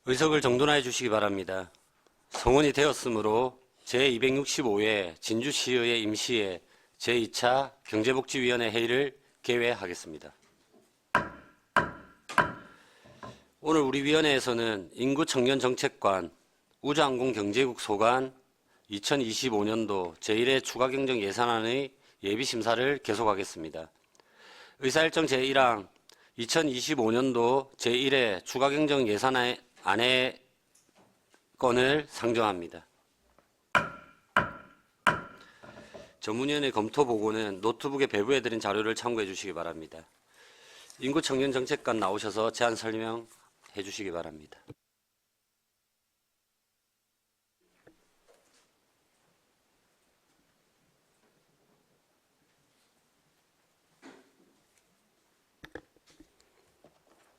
의석을 정돈하여 주시기 바랍니다. 성원이 되었으므로 제265회 진주시의회 임시회 제2차 경제복지위원회 회의를 개회하겠습니다. 오늘 우리 위원회에서는 인구청년정책관, 우주항공경제국 소관 2025년도 제1회 추가경정 예산안의 예비심사를 계속하겠습니다. 의사일정 제1항 2025년도 제1회 추가경정 예산안의 건을 상정합니다. 전문위원회 검토보고는 노트북에 배부해드린 자료를 참고해 주시기 바랍니다. 인구청년정책관 나오셔서 제안 설명해 주시기 바랍니다.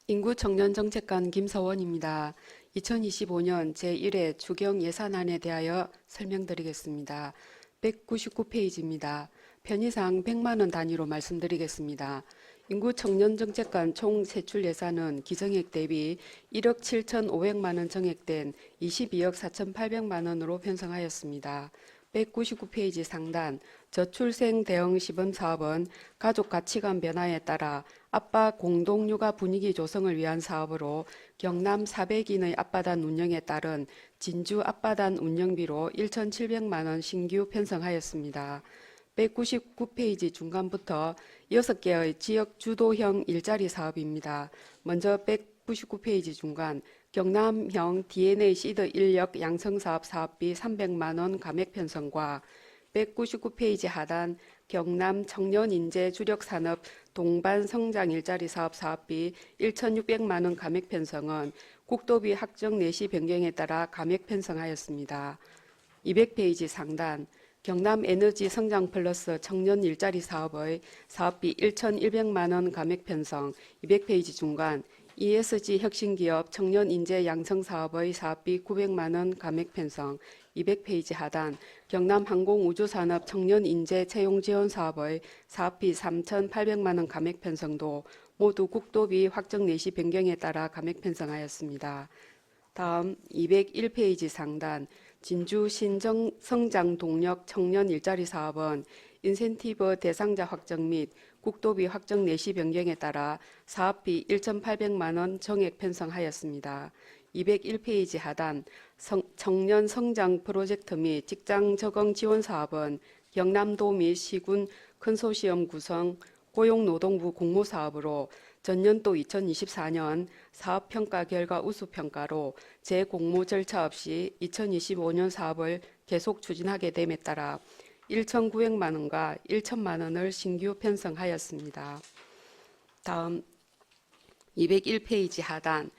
인구청년정책관 김서원입니다. 2025년 제1회 추경 예산안에 대하여 설명드리겠습니다. 199페이지입니다. 편의상 100만 원 단위로 말씀드리겠습니다. 인구청년정책관 총 세출 예산은 기정액 대비 1억 7,500만 원 정액된 22억 4,800만 원으로 편성하였습니다. 199페이지 상단 저출생 대응 시범 사업은 가족 가치관 변화에 따라 아빠 공동육아 분위기 조성을 위한 사업으로 경남 400인의 아빠단 운영에 따른 진주 아빠단 운영비로 1,700만 원 신규 편성하였습니다. 199페이지 중간부터 6개의 지역 주도형 일자리 사업입니다. 먼저 199페이지 중간 경남형 DNA 시드 인력 양성사업 사업비 300만 원 감액 편성과 199페이지 하단 경남 청년인재 주력산업 동반 성장 일자리 사업 사업비 1,600만 원 감액 편성은 국도비 확정 내시 변경에 따라 감액 편성하였습니다. 200페이지 상단 경남 에너지 성장 플러스 청년 일자리 사업의 사업비 1,100만 원 감액 편성 200페이지 중간 ESG 혁신기업 청년인재 양성사업의 사업비 900만 원 감액 편성 200페이지 하단 경남 항공우주산업 청년인재 채용지원 사업의 사업비 3,800만 원 감액 편성도 모두 국도비 확정 내시 변경에 따라 감액 편성하였습니다. 다음 201페이지 상단 진주 신성장 동력 청년 일자리 사업은 인센티브 대상자 확정 및 국도비 확정 내시 변경에 따라 사업비 1,800만 원 정액 편성하였습니다. 201페이지 하단 청년 성장 프로젝트 및 직장 적응 지원 사업은 경남도 및 시군 컨소시엄 구성 고용노동부 공모사업으로 전년도 2024년 사업평가 결과 우수평가로 재공모 절차 없이 2025년 사업을 계속 추진하게 됨에 따라 1,900만 원과 1,000만 원을 신규 편성하였습니다. 다음 201페이지 하단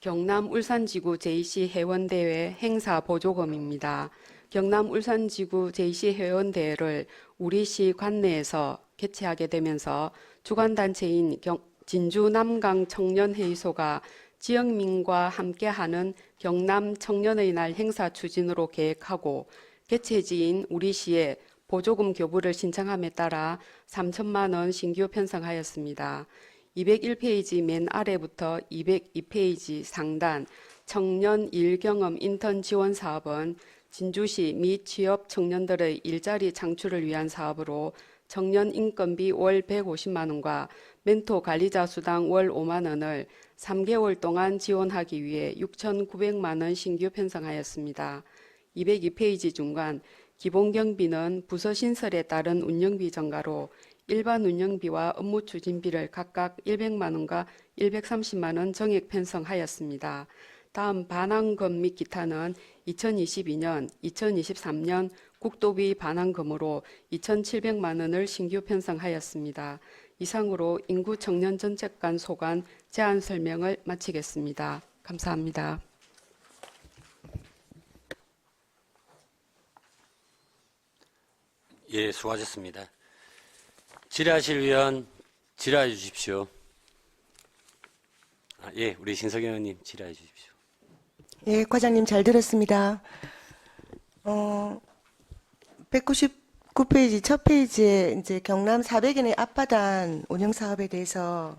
경남 울산지구 JC 회원대회 행사 보조금입니다. 경남 울산지구 JC 회원대회를 우리시 관내에서 개최하게 되면서 주관단체인 진주 남강 청년회의소가 지역민과 함께하는 경남 청년의 날 행사 추진으로 계획하고 개최지인 우리시에 보조금 교부를 신청함에 따라 3,000만 원 신규 편성하였습니다. 201페이지 맨 아래부터 202페이지 상단 청년 일경험 인턴 지원 사업은 진주시 미 취업 청년들의 일자리 창출을 위한 사업으로 청년 인건비 월 150만 원과 멘토 관리자 수당 월 5만 원을 3개월 동안 지원하기 위해 6,900만 원 신규 편성하였습니다. 202페이지 중간 기본 경비는 부서 신설에 따른 운영비 증가로 일반 운영비와 업무 추진비를 각각 100만 원과 130만 원 정액 편성하였습니다. 다음 반환금 및 기타는 2022년, 2023년 국도비 반환금으로 2,700만 원을 신규 편성하였습니다. 이상으로 인구청년정책관 소관 제안 설명을 마치겠습니다. 감사합니다. 예, 수고하셨습니다. 질의하실 위원 질의해 주십시오. 예, 우리 신석영 의원님 질의해 주십시오. 예, 과장님 잘 들었습니다. 199페이지 첫 페이지에 이제 경남 400인의 아빠단 운영 사업에 대해서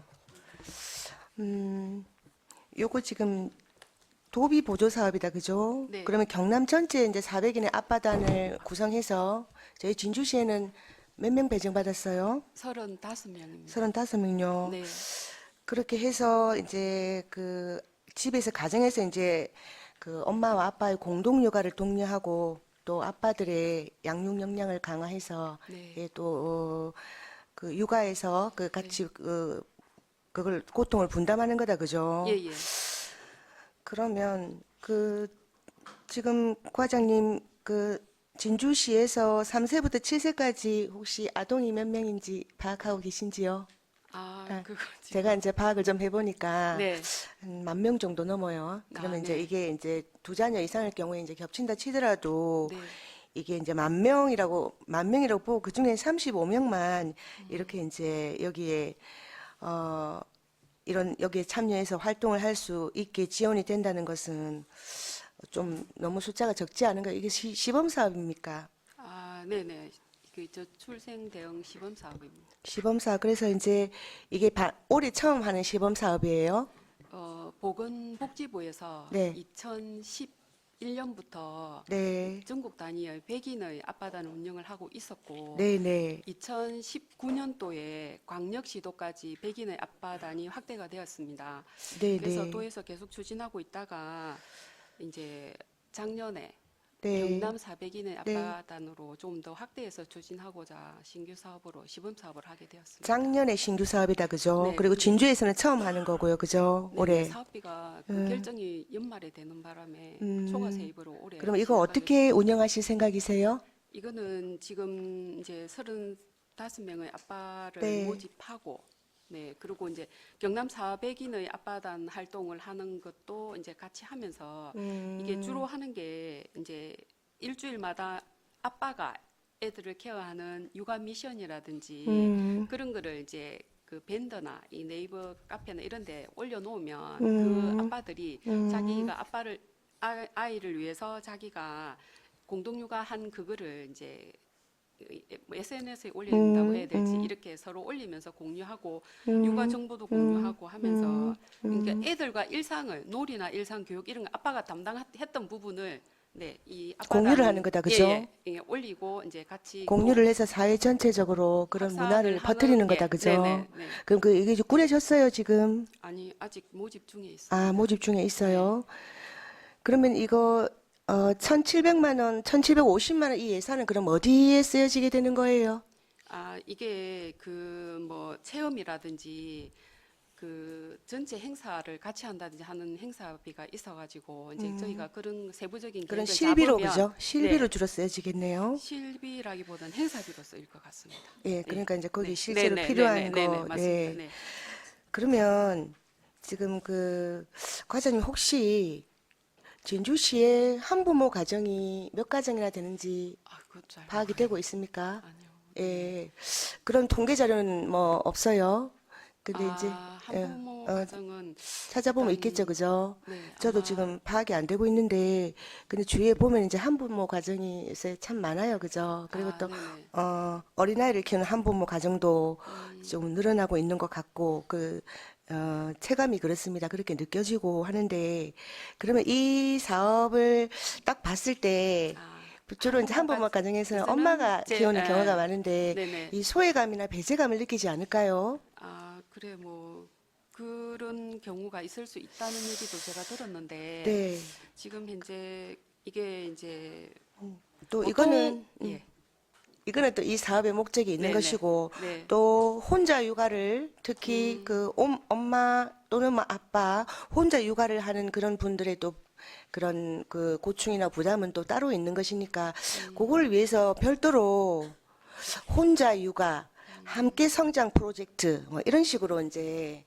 요거 지금 도비 보조 사업이다, 그죠? 네. 그러면 경남 전체에 이제 400인의 앞바단을 구성해서 저희 진주시에는 몇 명 배정받았어요? 35명입니다. 35명요. 네. 그렇게 해서 이제 그 집에서 가정에서 이제 그 엄마와 아빠의 공동 육아를 독려하고 또 아빠들의 양육 역량을 강화해서 네. 예, 또 그 육아에서 그 같이 그걸 고통을 분담하는 거다, 그죠? 예, 예. 그러면 그 지금 과장님 그 진주시에서 3세부터 7세까지 혹시 아동이 몇 명인지 파악하고 계신지요? 아, 그거 지금. 제가 이제 파악을 좀 해보니까 네. 한 10,000명 정도 넘어요. 그러면 이제 네. 이게 이제 두 자녀 이상일 경우에 이제 겹친다 치더라도 네. 이게 이제 만 명이라고 보고 그 중에 35명만 이렇게 이제 여기에 이런 여기에 참여해서 활동을 할 수 있게 지원이 된다는 것은 좀 너무 숫자가 적지 않은가? 이게 시범 사업입니까? 아, 네네. 그 저출생 대응 시범 사업입니다. 시범 사업. 그래서 이제 이게 올해 처음 하는 시범 사업이에요. 보건복지부에서 네. 2011년부터 네, 전국 단위의 100인의 앞바다는 운영을 하고 있었고 네, 네, 2019년도에 광역시도까지 100인의 앞바다니 확대가 되었습니다. 네, 그래서 네, 도에서 계속 추진하고 있다가 이제 작년에 네. 경남 400인의 네. 앞바단으로 좀 더 확대해서 추진하고자 신규 사업으로 시범 사업을 하게 되었습니다. 작년에 신규 사업이다, 그죠? 네, 그리고 네. 진주에서는 처음 하는 거고요, 그죠? 네, 올해. 사업비가 그 결정이 연말에 되는 바람에 초과 세입으로 올해 그럼 이거 시행하게 어떻게 운영하실 생각이세요? 이거는 지금 이제 35명의 아빠를 네. 모집하고 네 그리고 이제 경남 400인의 아빠단 활동을 하는 것도 이제 같이 하면서 이게 주로 하는 게 이제 일주일마다 아빠가 애들을 케어하는 육아 미션이라든지 그런 거를 이제 그 밴더나 이 네이버 카페나 이런 데 올려놓으면 그 아빠들이 자기가 아이를 위해서 자기가 공동육아한 그거를 이제 SNS에 올린다고 해야 될지 이렇게 서로 올리면서 공유하고 육아 정보도 공유하고 하면서 그러니까 애들과 일상을 놀이나 일상 교육 이런 거 아빠가 담당했던 부분을 네, 이 공유를 아빠라는- 하는 거다, 그죠? 예, 예, 올리고 이제 같이 공유를 해서 사회 전체적으로 그런 확산을 문화를 하는- 퍼뜨리는 거다, 예, 그죠? 네네, 네. 그럼 그 이게 꾸려졌어요, 지금? 아니 아직 모집 중에 있습니다. 아, 모집 중에 있어요. 그러면 이거 1,700만 원, 1,750만 원 이 예산은 그럼 어디에 쓰여지게 되는 거예요? 아 이게 그 뭐 체험이라든지 그 전체 행사를 같이 한다든지 하는 행사비가 있어가지고 이제 저희가 그런 세부적인 그런 계획을 실비로 잡으면 그죠? 실비로 네, 주로 쓰여지겠네요. 실비라기보다는 행사비로 쓰일 것 같습니다. 예, 그러니까 이제 거기 네, 실제로 네, 네, 필요한 네, 네, 네, 거. 맞습니다. 예. 네. 그러면 지금 그 과장님 혹시 진주시에 한부모 가정이 몇 가정이나 되는지 아 그것 잘 파악이 되고 있습니까? 아니요. 예, 그런 통계 자료는 뭐 없어요. 근데 이제 한부모 어, 가정은 찾아보면 일단- 있겠죠, 그죠? 네, 저도 아마- 지금 파악이 안 되고 있는데, 근데 주위에 보면 이제 한부모 가정이 요새 참 많아요, 그죠? 그리고 또 네네. 어린아이를 키우는 한부모 가정도 좀 늘어나고 있는 것 같고, 체감이 그렇습니다. 그렇게 느껴지고 하는데, 그러면 이 사업을 딱 봤을 때, 주로 이제 한부모 가정에서는 가정에서는 엄마가 키우는 경우가 많은데, 네네. 이 소외감이나 배제감을 느끼지 않을까요? 아 그래 뭐 그런 경우가 있을 수 있다는 얘기도 제가 들었는데 네. 지금 현재 이게 이제 또 보통- 이거는 예. 이거는 또 이 사업의 목적이 있는 네네. 것이고 네. 또 혼자 육아를 특히 그 엄마 또는 뭐 아빠 혼자 육아를 하는 그런 분들의 또 그런 그 고충이나 부담은 또 따로 있는 것이니까 그걸 위해서 별도로 혼자 육아 함께 성장 프로젝트 뭐 이런 식으로 이제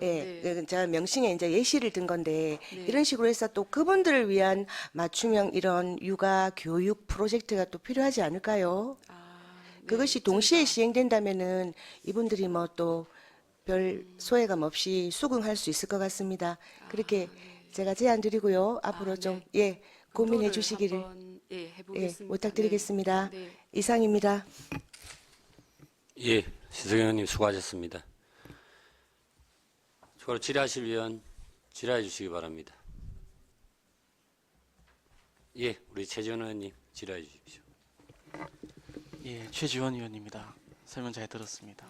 예, 네. 제가 명칭에 이제 예시를 든 건데 네. 이런 식으로 해서 또 그분들을 위한 맞춤형 이런 육아 교육 프로젝트가 또 필요하지 않을까요? 네. 그것이 동시에 저희가- 시행된다면은 이분들이 뭐 또 별 소외감 없이 수긍할 수 있을 것 같습니다. 그렇게 제가 제안 드리고요. 앞으로 네. 좀 예, 고민해 검토를 주시기를 한번, 예, 예, 해보겠습니다. 부탁드리겠습니다. 네. 네. 이상입니다. 예, 신석영 의원님 수고하셨습니다. 추가로 질의하실 위원 질의해 주시기 바랍니다. 예, 우리 최지원 의원님 질의해 주십시오. 예, 최지원 의원입니다. 설명 잘 들었습니다.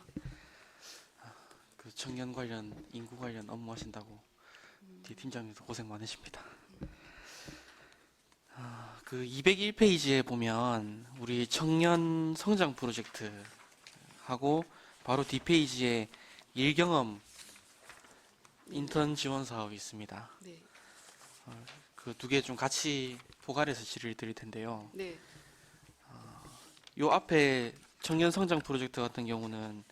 그 청년 관련, 인구 관련 업무 하신다고 뒤 팀장님도 고생 많으십니다. 그 201페이지에 보면 우리 청년 성장 프로젝트 하고 바로 뒷페이지에 일경험 인턴 지원 사업이 있습니다. 네. 그 두 개 좀 같이 포괄해서 질의를 드릴 텐데요. 네. 요 앞에 청년 성장 프로젝트 같은 경우는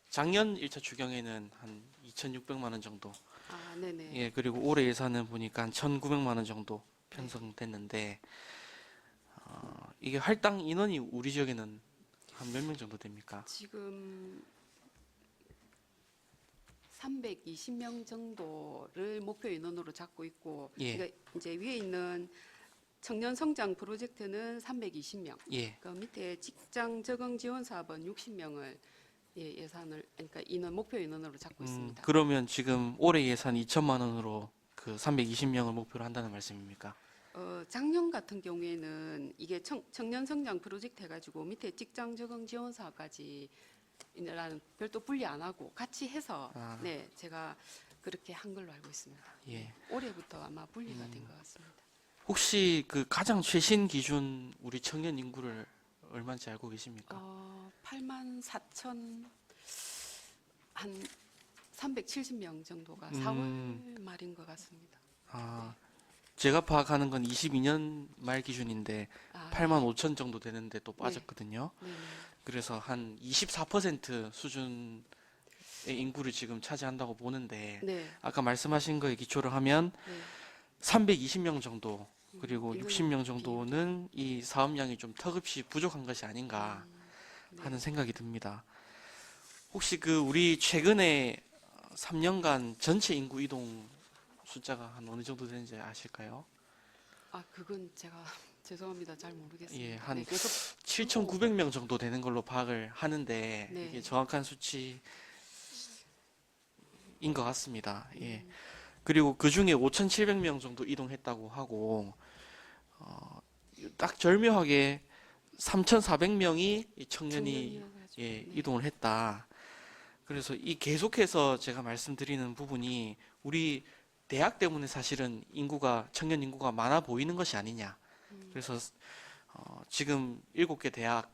작년 1차 추경에는 한 2,600만 원 정도. 아, 네네. 예, 그리고 올해 예산은 보니까 한 1,900만 원 정도 편성됐는데 이게 할당 인원이 우리 지역에는 한 몇 명 정도 됩니까? 지금 320명 정도를 목표 인원으로 잡고 있고, 예. 그러니까 이제 위에 있는 청년 성장 프로젝트는 320명, 예. 그 밑에 직장 적응 지원 사업은 60명을 예산을 그러니까 인원 목표 인원으로 잡고 있습니다. 그러면 지금 올해 예산 2천만 원으로 그 320명을 목표로 한다는 말씀입니까? 작년 같은 경우에는 이게 청년 성장 프로젝트 해가지고 밑에 직장 적응 지원 사업까지 라는 별도 분리 안 하고 같이 해서 아. 네 제가 그렇게 한 걸로 알고 있습니다. 예. 올해부터 아마 분리가 된 것 같습니다. 혹시 그 가장 최신 기준 우리 청년 인구를 얼마인지 알고 계십니까? 8만 4천 한 370명 정도가 음. 4월 말인 것 같습니다. 아, 제가 파악하는 건 22년 말 기준인데 아, 8만 5천 정도 되는데 또 빠졌거든요. 네네. 그래서 한 24% 수준의 인구를 지금 차지한다고 보는데 네. 아까 말씀하신 거에 기초를 하면 네. 320명 정도 그리고 인구는 60명 정도는 이 사업량이 좀 턱없이 부족한 것이 아닌가 네. 하는 생각이 듭니다. 혹시 그 우리 최근에 3년간 전체 인구 이동 숫자가 한 어느 정도 되는지 아실까요? 아 그건 제가 죄송합니다. 잘 모르겠습니다. 예, 한 네, 계속 7,900명 정도 되는 걸로 파악을 하는데 네. 이게 정확한 수치인 것 같습니다. 예. 그리고 그 중에 5,700명 정도 이동했다고 하고 딱 절묘하게 3,400명이 청년이 청년이어가지고, 예, 네. 이동을 했다. 그래서 이 계속해서 제가 말씀드리는 부분이 우리 대학 때문에 사실은 청년 인구가 많아 보이는 것이 아니냐. 그래서 지금 7개 대학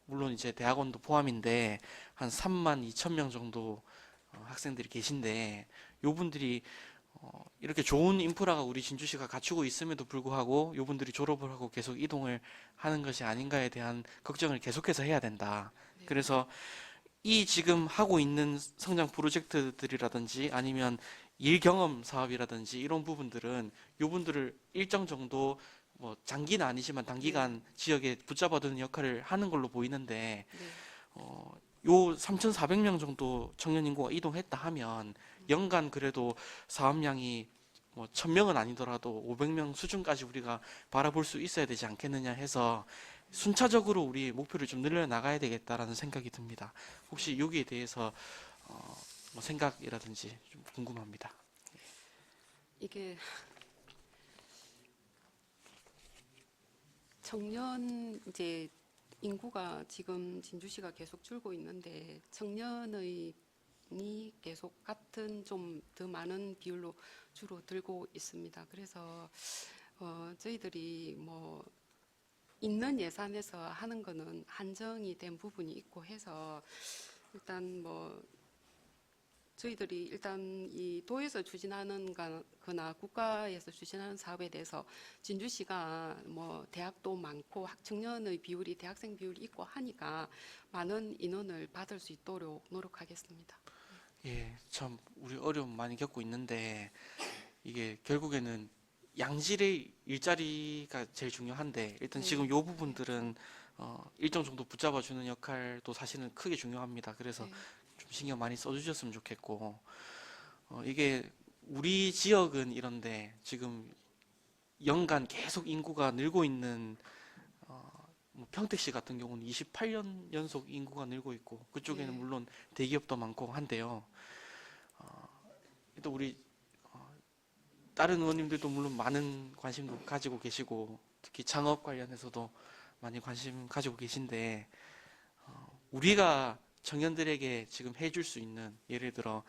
물론 이제 대학원도 포함인데 한 3만 2천 명 정도 학생들이 계신데 요 분들이 이렇게 좋은 인프라가 우리 진주시가 갖추고 있음에도 불구하고 요 분들이 졸업을 하고 계속 이동을 하는 것이 아닌가에 대한 걱정을 계속해서 해야 된다. 네. 그래서 이 지금 하고 있는 성장 프로젝트들이라든지 아니면 일 경험 사업이라든지 이런 부분들은 요 분들을 일정 정도 뭐 장기는 아니지만 단기간 지역에 붙잡아두는 역할을 하는 걸로 보이는데 네. 요 3,400명 정도 청년 인구가 이동했다 하면 연간 그래도 사업량이 뭐 1,000명은 아니더라도 500명 수준까지 우리가 바라볼 수 있어야 되지 않겠느냐 해서 순차적으로 우리 목표를 좀 늘려 나가야 되겠다라는 생각이 듭니다. 혹시 여기에 대해서 뭐 생각이라든지 좀 궁금합니다. 이게 청년 이제 인구가 지금 진주시가 계속 줄고 있는데 청년의 이 계속 같은 좀 더 많은 비율로 주로 들고 있습니다. 그래서 저희들이 뭐 있는 예산에서 하는 거는 한정이 된 부분이 있고 해서 일단 뭐 저희들이 일단 이 도에서 추진하는 거나 국가에서 추진하는 사업에 대해서 진주시가 뭐 대학도 많고 청년의 비율이 대학생 비율이 있고 하니까 많은 인원을 받을 수 있도록 노력하겠습니다. 예, 참 우리 어려움 많이 겪고 있는데 이게 결국에는 양질의 일자리가 제일 중요한데 일단 네. 지금 요 부분들은 일정 정도 붙잡아주는 역할도 사실은 크게 중요합니다. 그래서 네. 좀 신경 많이 써주셨으면 좋겠고 이게 우리 지역은 이런데 지금 연간 계속 인구가 늘고 있는 뭐 평택시 같은 경우는 28년 연속 인구가 늘고 있고 그쪽에는 네. 물론 대기업도 많고 한데요. 또 우리 다른 의원님들도 물론 많은 관심도 가지고 계시고 특히 창업 관련해서도 많이 관심 가지고 계신데 우리가 청년들에게 지금 해줄 수 있는 예를 들어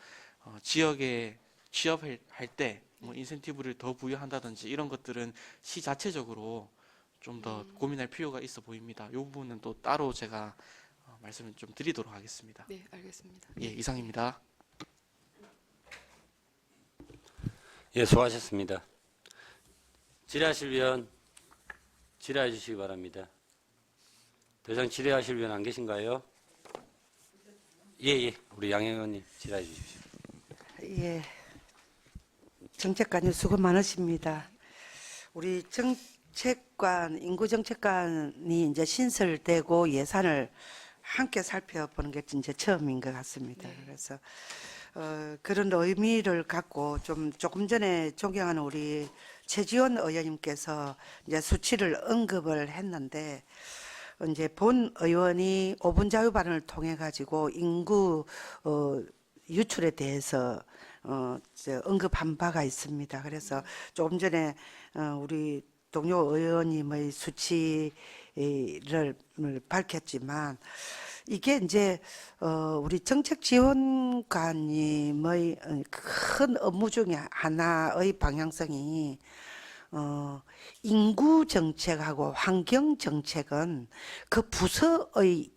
지역에 취업할 때 뭐 인센티브를 더 부여한다든지 이런 것들은 시 자체적으로 좀 더 고민할 필요가 있어 보입니다. 이 부분은 또 따로 제가 말씀을 좀 드리도록 하겠습니다. 네, 알겠습니다. 예, 이상입니다. 예, 수고하셨습니다. 질의하실 위원 질의해 주시기 바랍니다. 더 이상 질의하실 위원 안 계신가요? 예, 우리 양 의원님 질의해 주십시오. 예, 정책관님 수고 많으십니다. 우리 정책관, 인구정책관이 이제 신설되고 예산을 함께 살펴보는 게 이제 처음인 것 같습니다. 그래서 그런 의미를 갖고 조금 전에 존경하는 우리 최지원 의원님께서 이제 수치를 언급을 했는데 이제 본 의원이 5분 자유 발언을 통해 가지고 인구 유출에 대해서 언급한 바가 있습니다. 그래서 조금 전에 우리 동료 의원님의 수치를 밝혔지만 이게 이제 우리 정책지원관님의 큰 업무 중에 하나의 방향성이 인구 정책하고 환경 정책은 그 부서의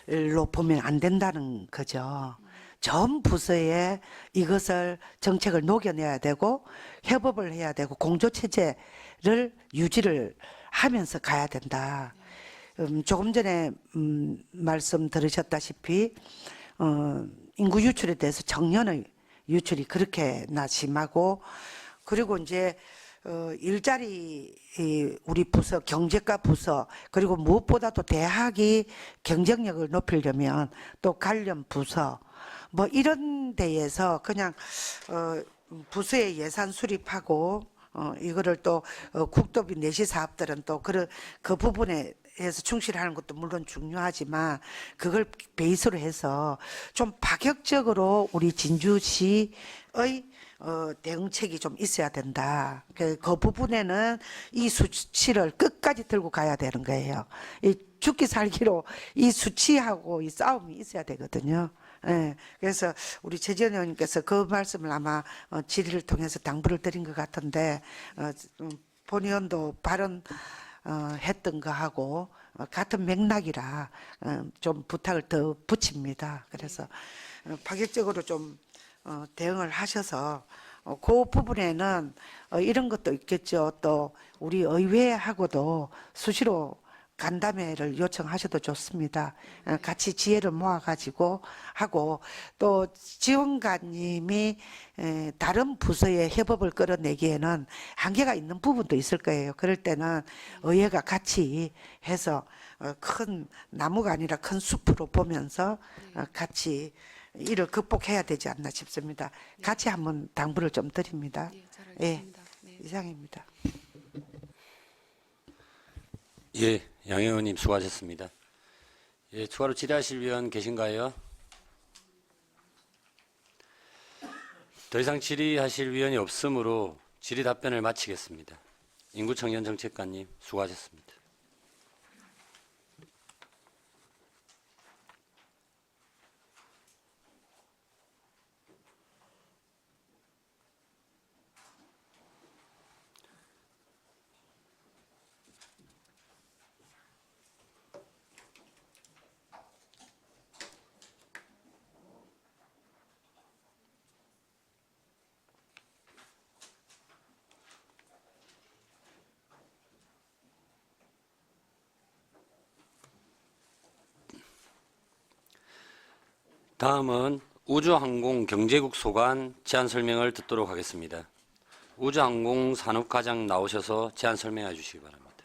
일로 보면 안 된다는 거죠. 전 부서에 이것을 정책을 녹여내야 되고 협업을 해야 되고 공조체제를 유지를 하면서 가야 된다. 조금 전에 말씀 들으셨다시피 인구 유출에 대해서 청년의 유출이 그렇게나 심하고 그리고 이제 일자리 우리 부서 경제과 부서 그리고 무엇보다도 대학이 경쟁력을 높이려면 또 관련 부서 뭐 이런 데에서 그냥 부서의 예산 수립하고 이거를 또 국도비 내시 사업들은 또 그 부분에 해서 충실하는 것도 물론 중요하지만 그걸 베이스로 해서 좀 파격적으로 우리 진주시의 대응책이 좀 있어야 된다. 그 부분에는 이 수치를 끝까지 들고 가야 되는 거예요. 이 죽기 살기로 이 수치하고 이 싸움이 있어야 되거든요. 예, 그래서 우리 최지원 의원님께서 그 말씀을 아마 질의를 통해서 당부를 드린 것 같은데 본 의원도 발언 했던 거하고 같은 맥락이라 좀 부탁을 더 붙입니다. 그래서 파격적으로 좀 대응을 하셔서 그 부분에는 이런 것도 있겠죠. 또 우리 의회하고도 수시로 간담회를 요청하셔도 좋습니다. 같이 지혜를 모아가지고 하고 또 지원관님이 다른 부서의 협업을 끌어내기에는 한계가 있는 부분도 있을 거예요. 그럴 때는 의회가 같이 해서 큰 나무가 아니라 큰 숲으로 보면서 같이 이를 극복해야 되지 않나 싶습니다. 같이 한번 당부를 좀 드립니다. 네, 잘 알겠습니다. 네. 이상입니다. 예, 양 의원님 수고하셨습니다. 예, 추가로 질의하실 위원 계신가요? 더 이상 질의하실 위원이 없으므로 질의 답변을 마치겠습니다. 인구청년 정책관님 수고하셨습니다. 다음은 우주항공경제국 소관 제안 설명을 듣도록 하겠습니다. 우주항공산업과장 나오셔서 제안 설명해 주시기 바랍니다.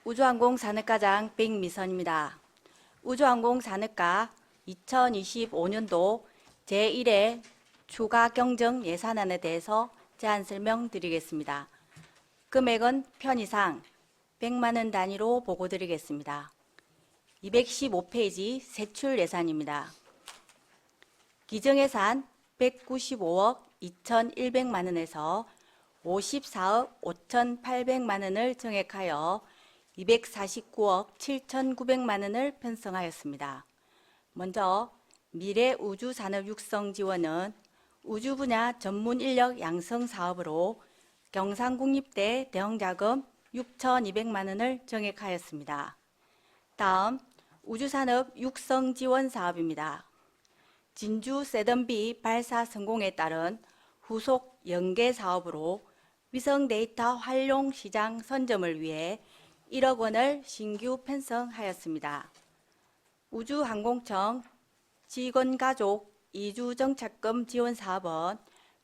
우주항공산업과장 백미선입니다. 우주항공산업과 2025년도 제1회 추가 경정 예산안에 대해서 제안 설명드리겠습니다. 금액은 편의상 100만 원 단위로 보고드리겠습니다. 215페이지 세출 예산입니다. 기정예산 195억 2,100만 원에서 54억 5,800만 원을 정액하여 249억 7,900만 원을 편성하였습니다. 먼저 미래우주산업 육성 지원은 우주 분야 전문 인력 양성 사업으로 경상국립대 대형자금 6,200만 원을 정액하였습니다. 다음 우주산업 육성 지원 사업입니다. 진주 세던비 발사 성공에 따른 후속 연계 사업으로 위성 데이터 활용 시장 선점을 위해 1억 원을 신규 편성하였습니다. 우주항공청 직원가족 이주정착금 지원 사업은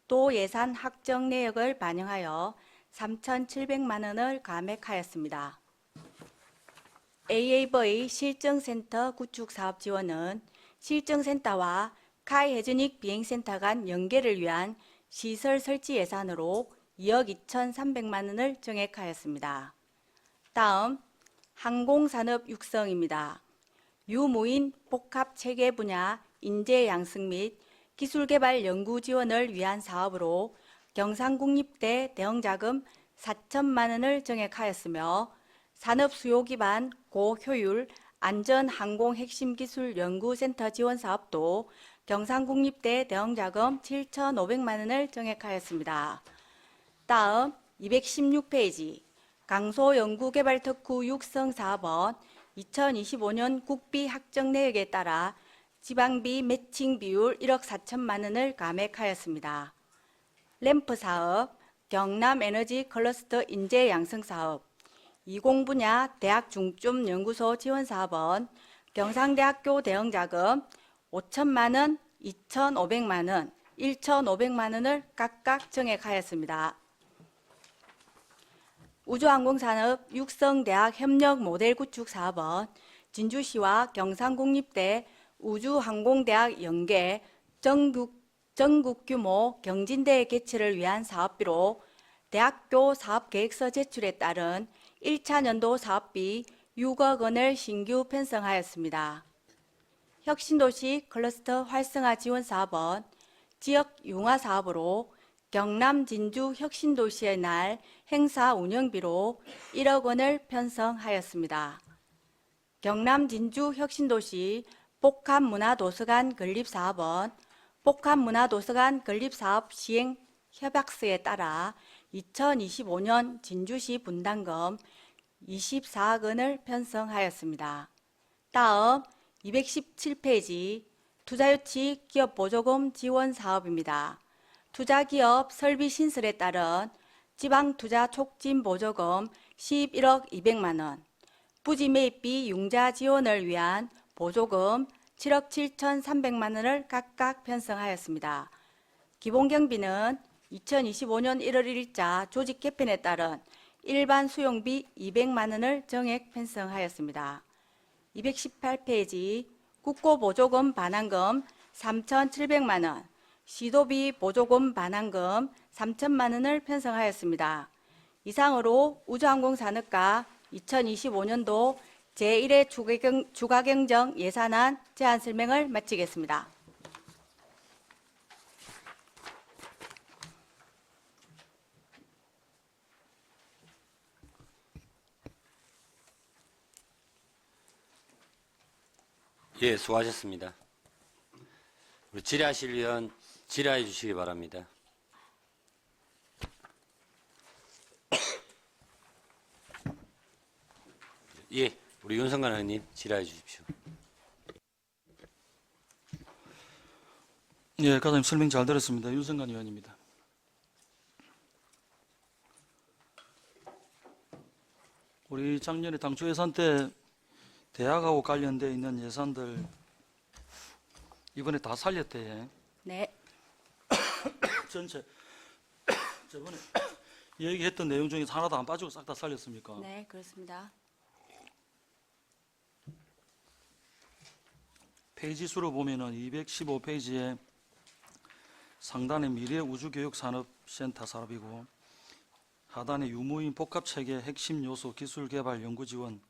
또 예산 확정 내역을 반영하여 3,700만 원을 감액하였습니다. AAV 실증센터 구축 사업 지원은 실증센터와 카이 해즈닉 비행센터 간 연계를 위한 시설 설치 예산으로 2억 2,300만 원을 정액하였습니다. 다음 항공산업 육성입니다. 유무인 복합 체계 분야 인재 양성 및 기술개발 연구 지원을 위한 사업으로 경상국립대 대형자금 4천만 원을 정액하였으며 산업 수요 기반 고효율 안전항공 핵심 기술 연구센터 지원 사업도 경상국립대 대형자금 7,500만 원을 정액하였습니다. 다음 216페이지 강소연구개발 특구 육성 사업은 2025년 국비 확정 내역에 따라 지방비 매칭 비율 1억 4천만 원을 감액하였습니다. 램프 사업, 경남 에너지 클러스터 인재 양성 사업, 이공 분야 대학 중점 연구소 지원 사업은 경상대학교 대형자금 5천만 원, 2,500만 원, 1,500만 원을 각각 정액하였습니다. 우주항공산업 육성대학 협력 모델 구축 사업은 진주시와 경상국립대 우주항공대학 연계 전국 규모 경진대회 개최를 위한 사업비로 대학교 사업계획서 제출에 따른 1차 년도 사업비 6억 원을 신규 편성하였습니다. 혁신도시 클러스터 활성화 지원 사업은 지역 융화 사업으로 경남 진주 혁신도시의 날 행사 운영비로 1억 원을 편성하였습니다. 경남 진주 혁신도시 복합문화도서관 건립사업은 복합문화도서관 건립사업 시행 협약서에 따라 2025년 진주시 분담금 24억 원을 편성하였습니다. 다음 217페이지 투자유치 기업보조금 지원 사업입니다. 투자기업 설비 신설에 따른 지방투자 촉진 보조금 11억 200만 원, 부지 매입비 융자 지원을 위한 보조금 7억 7,300만 원을 각각 편성하였습니다. 기본경비는 2025년 1월 1일자 조직 개편에 따른 일반 수용비 200만 원을 정액 편성하였습니다. 218페이지 국고보조금 반환금 3,700만 원, 시도비 보조금 반환금 3천만 원을 편성하였습니다. 이상으로 우주항공산업과 2025년도 제1회 주가경정 예산안 제안 설명을 마치겠습니다. 예, 수고하셨습니다. 우리 질의하실 위원 질의해 주시기 바랍니다. 예, 우리 윤성관 의원님 질의해 주십시오. 예, 과장님 설명 잘 들었습니다. 윤성관 의원입니다. 우리 작년에 당초 예산 때 대학하고 관련되어 있는 예산들 이번에 다 살렸대요. 네. 전체 저번에 얘기했던 내용 중에서 하나도 안 빠지고 싹 다 살렸습니까? 네, 그렇습니다. 페이지 수로 보면은 215페이지에 상단에 미래우주교육산업센터 사업이고 하단에 유무인 복합체계 핵심 요소 기술개발 연구지원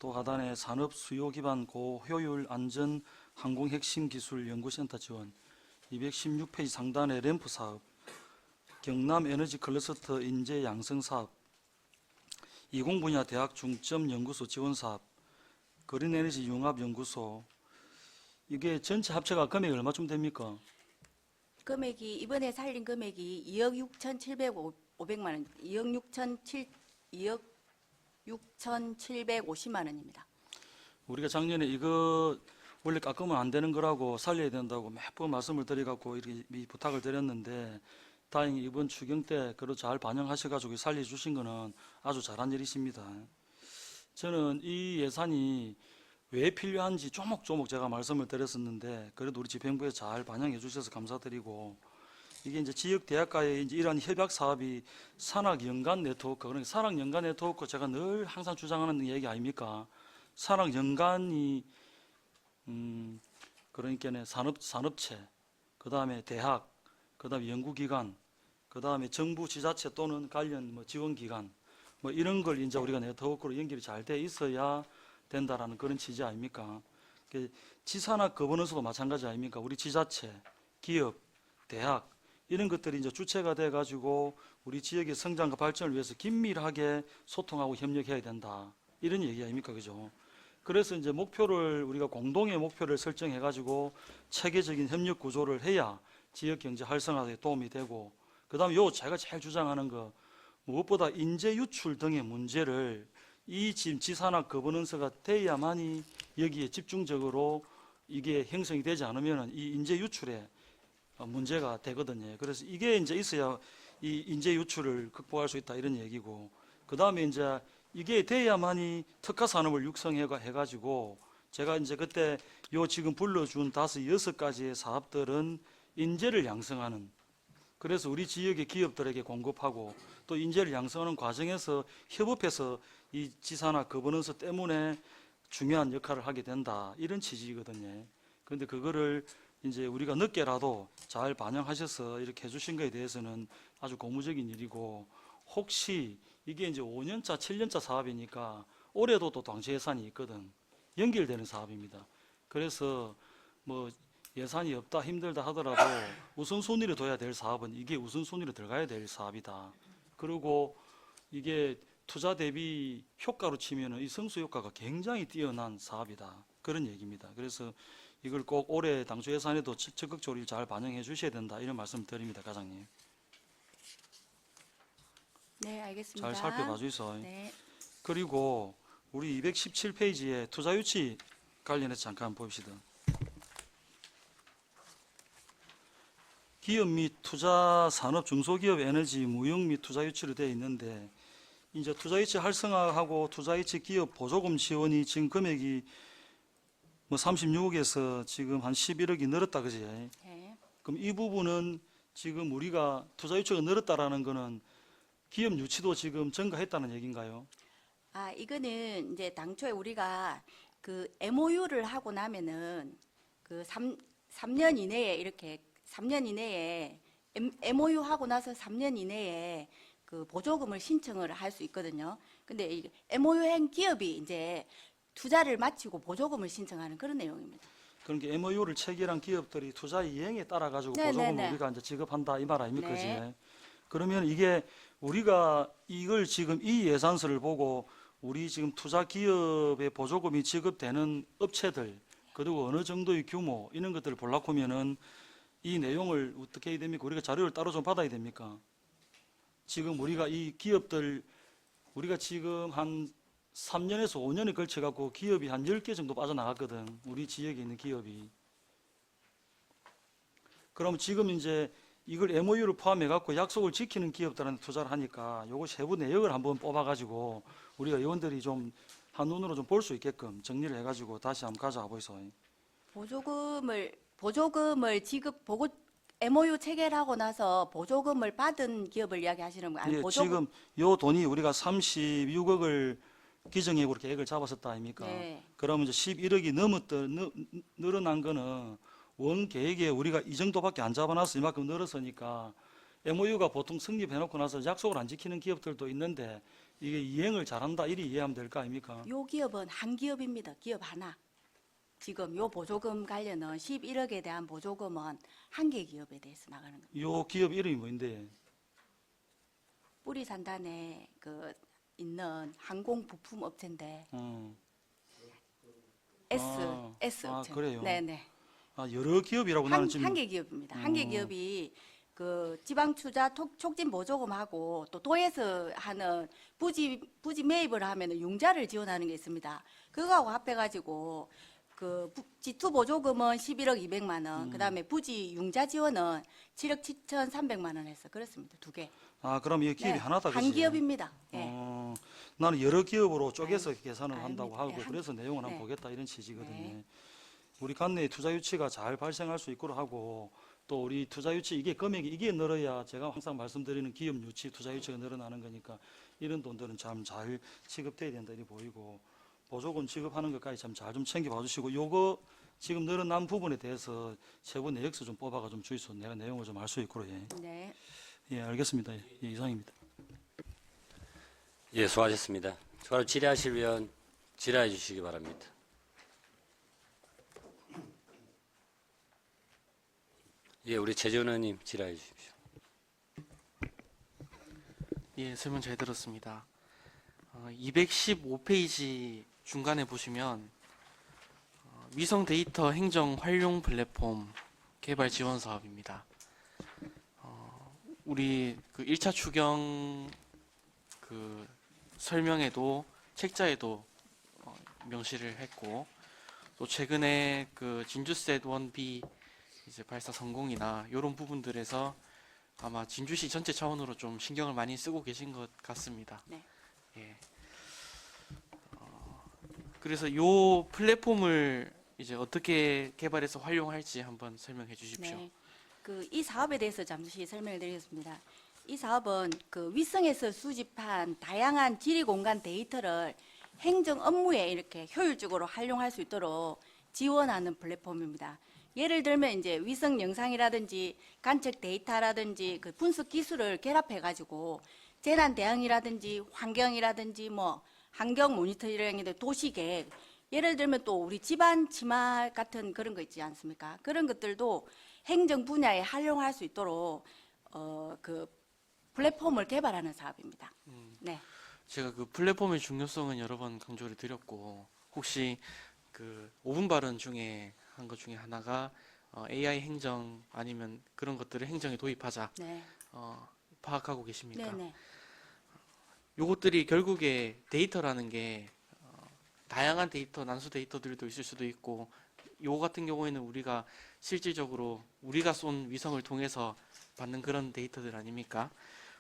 또 하단에 산업 수요 기반 고효율 안전 항공 핵심 기술 연구센터 지원, 216페이지 상단에 램프 사업, 경남 에너지 클러스터 인재 양성 사업, 이공 분야 대학 중점 연구소 지원 사업, 그린 에너지 융합 연구소. 이게 전체 합체가 금액이 얼마쯤 됩니까? 금액이 이번에 살린 금액이 2억 6,700만 원, 2억 6,750만 원입니다. 우리가 작년에 이거 원래 깎으면 안 되는 거라고 살려야 된다고 몇 번 말씀을 드려갖고 이렇게 이 부탁을 드렸는데, 다행히 이번 추경 때 그걸 잘 반영하셔가지고 살려주신 거는 아주 잘한 일이십니다. 저는 이 예산이 왜 필요한지 조목조목 제가 말씀을 드렸었는데, 그래도 우리 집행부에 잘 반영해 주셔서 감사드리고, 이게 이제 지역 대학가의 이제 이러한 협약 사업이 산학 연관 네트워크, 그러니까 산학 연관 네트워크 제가 늘 항상 주장하는 얘기 아닙니까? 산학 연관이 그러니까 산업체, 그 다음에 대학, 그 다음에 연구기관, 그 다음에 정부 지자체 또는 관련 뭐 지원기관, 뭐 이런 걸 이제 우리가 네트워크로 연결이 잘 돼 있어야 된다라는 그런 취지 아닙니까? 지산학 거버넌스도 마찬가지 아닙니까? 우리 지자체, 기업, 대학 이런 것들이 이제 주체가 돼 가지고 우리 지역의 성장과 발전을 위해서 긴밀하게 소통하고 협력해야 된다. 이런 얘기 아닙니까? 그죠? 그래서 이제 목표를 우리가 공동의 목표를 설정해 가지고 체계적인 협력 구조를 해야 지역 경제 활성화에 도움이 되고, 그다음에 요 제가 제일 주장하는 거 무엇보다 인재 유출 등의 문제를 이 지금 지산학 거버넌스가 돼야만이 여기에 집중적으로 이게 형성이 되지 않으면 이 인재 유출에 문제가 되거든요. 그래서 이게 이제 있어야 이 인재 유출을 극복할 수 있다 이런 얘기고, 그 다음에 이제 이게 돼야만이 특화 산업을 육성해가지고 제가 이제 그때 요 지금 불러준 6가지의 사업들은 인재를 양성하는, 그래서 우리 지역의 기업들에게 공급하고 또 인재를 양성하는 과정에서 협업해서 이 지산학 거버넌스 때문에 중요한 역할을 하게 된다 이런 취지거든요. 그런데 그거를 이제 우리가 늦게라도 잘 반영하셔서 이렇게 해주신 거에 대해서는 아주 고무적인 일이고, 혹시 이게 이제 5년차, 7년차 사업이니까 올해도 또 당시 예산이 있거든. 연결되는 사업입니다. 그래서 뭐 예산이 없다 힘들다 하더라도 우선순위로 둬야 될 사업은 이게 우선순위로 들어가야 될 사업이다. 그리고 이게 투자 대비 효과로 치면은 이 성수 효과가 굉장히 뛰어난 사업이다. 그런 얘기입니다. 그래서 이걸 꼭 올해 당초 예산에도 적극적으로 잘 반영해 주셔야 된다. 이런 말씀 드립니다, 과장님. 네, 알겠습니다. 잘 살펴봐 주이소. 네. 그리고 우리 217페이지에 투자 유치 관련해서 잠깐 봅시다. 기업 및 투자 산업 중소기업 에너지 무역 및 투자 유치로 되어 있는데, 이제 투자 유치 활성화하고 투자 유치 기업 보조금 지원이 지금 금액이 뭐 36억에서 지금 한 11억이 늘었다 그지? 네. 그럼 이 부분은 지금 우리가 투자 유치가 늘었다라는 거는 기업 유치도 지금 증가했다는 얘기인가요? 아, 이거는 이제 당초에 우리가 그 MOU를 하고 나면은 그 3년 이내에 이렇게 3년 이내에 MOU 하고 나서 3년 이내에 그 보조금을 신청을 할 수 있거든요. 근데 이 MOU한 기업이 이제 투자를 마치고 보조금을 신청하는 그런 내용입니다. 그러니까 MOU를 체결한 기업들이 투자 이행에 따라 가지고 네, 보조금을 네, 네. 우리가 이제 지급한다 이 말 아닙니까? 네. 그지? 그러면 이게 우리가 이걸 지금 이 예산서를 보고 우리 지금 투자 기업의 보조금이 지급되는 업체들, 그리고 어느 정도의 규모 이런 것들을 보려고 하면은 이 내용을 어떻게 해야 됩니까? 우리가 자료를 따로 좀 받아야 됩니까? 지금 우리가 이 기업들 우리가 지금 한 3년에서 5년에 걸쳐 갖고 기업이 한 10개 정도 빠져나갔거든. 우리 지역에 있는 기업이. 그럼 지금 이제 이걸 MOU를 포함해 갖고 약속을 지키는 기업들한테 투자를 하니까 요거 세부 내역을 한번 뽑아 가지고 우리가 의원들이 좀 한눈으로 좀 볼 수 있게끔 정리를 해 가지고 다시 한번 가져와 보이소. 보조금을 MOU 체결하고 나서 보조금을 받은 기업을 이야기하시는 거예요? 아니, 예, 지금 요 돈이 우리가 36억을 기정액으로 계획을 잡았었다 아닙니까? 네. 그러면 이제 11억이 늘어난 거는 원 계획에 우리가 이 정도밖에 안 잡아놨어 이만큼 늘었으니까 MOU가 보통 성립해놓고 나서 약속을 안 지키는 기업들도 있는데 이게 이행을 잘한다 이리 이해하면 될 거 아닙니까? 요 기업은 한 기업입니다. 기업 하나. 지금 요 보조금 관련은 11억에 대한 보조금은 한 개 기업에 대해서 나가는 겁니다. 요 기업 이름이 뭔데? 뿌리 산단에 그 있는 항공 부품 업체인데 S 업체. 그래요? 네네. 아, 여러 기업이라고 나는 지금 한 개 기업입니다. 한 개 기업이 그 지방 투자 촉진 보조금하고 또 도에서 하는 부지 매입을 하면은 융자를 지원하는 게 있습니다. 그거하고 합해가지고 그 G2 보조금은 11억 200만 원, 그다음에 부지 융자 지원은 7억 7,300만 원 해서 그렇습니다. 두 개. 아, 그럼 이 기업이 네, 하나다 한 그지? 기업입니다. 예. 나는 여러 기업으로 쪼개서 아유, 계산을 한다고 아닙니다. 하고 네, 한 그래서 내용을 한번 네. 보겠다 이런 취지거든요. 네. 우리 관내에 투자 유치가 잘 발생할 수 있도록 하고 또 우리 투자 유치 이게 금액이 이게 늘어야 제가 항상 말씀드리는 기업 유치, 투자 유치가 늘어나는 거니까 이런 돈들은 참 잘 지급돼야 된다 이렇게 보이고 보조금 지급하는 것까지 참 잘 좀 챙겨봐 주시고 요거 지금 늘어난 부분에 대해서 세부 내역서 좀 뽑아가 좀 주이소. 내가 내용을 좀 알 수 있도록. 예. 네. 예, 알겠습니다. 예, 이상입니다. 예, 수고하셨습니다. 추가로 질의하실 위원 질의해 주시기 바랍니다. 예, 우리 최재원 의원님 질의해 주십시오. 예, 설명 잘 들었습니다. 215페이지 중간에 보시면 위성 데이터 행정 활용 플랫폼 개발 지원 사업입니다. 우리 그 1차 추경 그 설명에도 책자에도 명시를 했고 또 최근에 그 진주셋 1B 이제 발사 성공이나 이런 부분들에서 아마 진주시 전체 차원으로 좀 신경을 많이 쓰고 계신 것 같습니다. 네. 예. 그래서 이 플랫폼을 이제 어떻게 개발해서 활용할지 한번 설명해 주십시오. 네. 이 사업에 대해서 잠시 설명을 드리겠습니다. 이 사업은 그 위성에서 수집한 다양한 지리 공간 데이터를 행정 업무에 이렇게 효율적으로 활용할 수 있도록 지원하는 플랫폼입니다. 예를 들면 이제 위성 영상이라든지 관측 데이터라든지 그 분석 기술을 결합해 가지고 재난 대응이라든지 환경이라든지 뭐 환경 모니터링이나 도시계획, 예를 들면 또 우리 집안 치마 같은 그런 거 있지 않습니까? 그런 것들도 행정 분야에 활용할 수 있도록 그 플랫폼을 개발하는 사업입니다. 네. 제가 그 플랫폼의 중요성은 여러 번 강조를 드렸고 혹시 그 5분 발언 중에 한 것 중에 하나가 AI 행정 아니면 그런 것들을 행정에 도입하자 네. 파악하고 계십니까? 네네. 요것들이 결국에 데이터라는 게 다양한 데이터, 난수 데이터들도 있을 수도 있고 요 같은 경우에는 우리가 실질적으로 우리가 쏜 위성을 통해서 받는 그런 데이터들 아닙니까?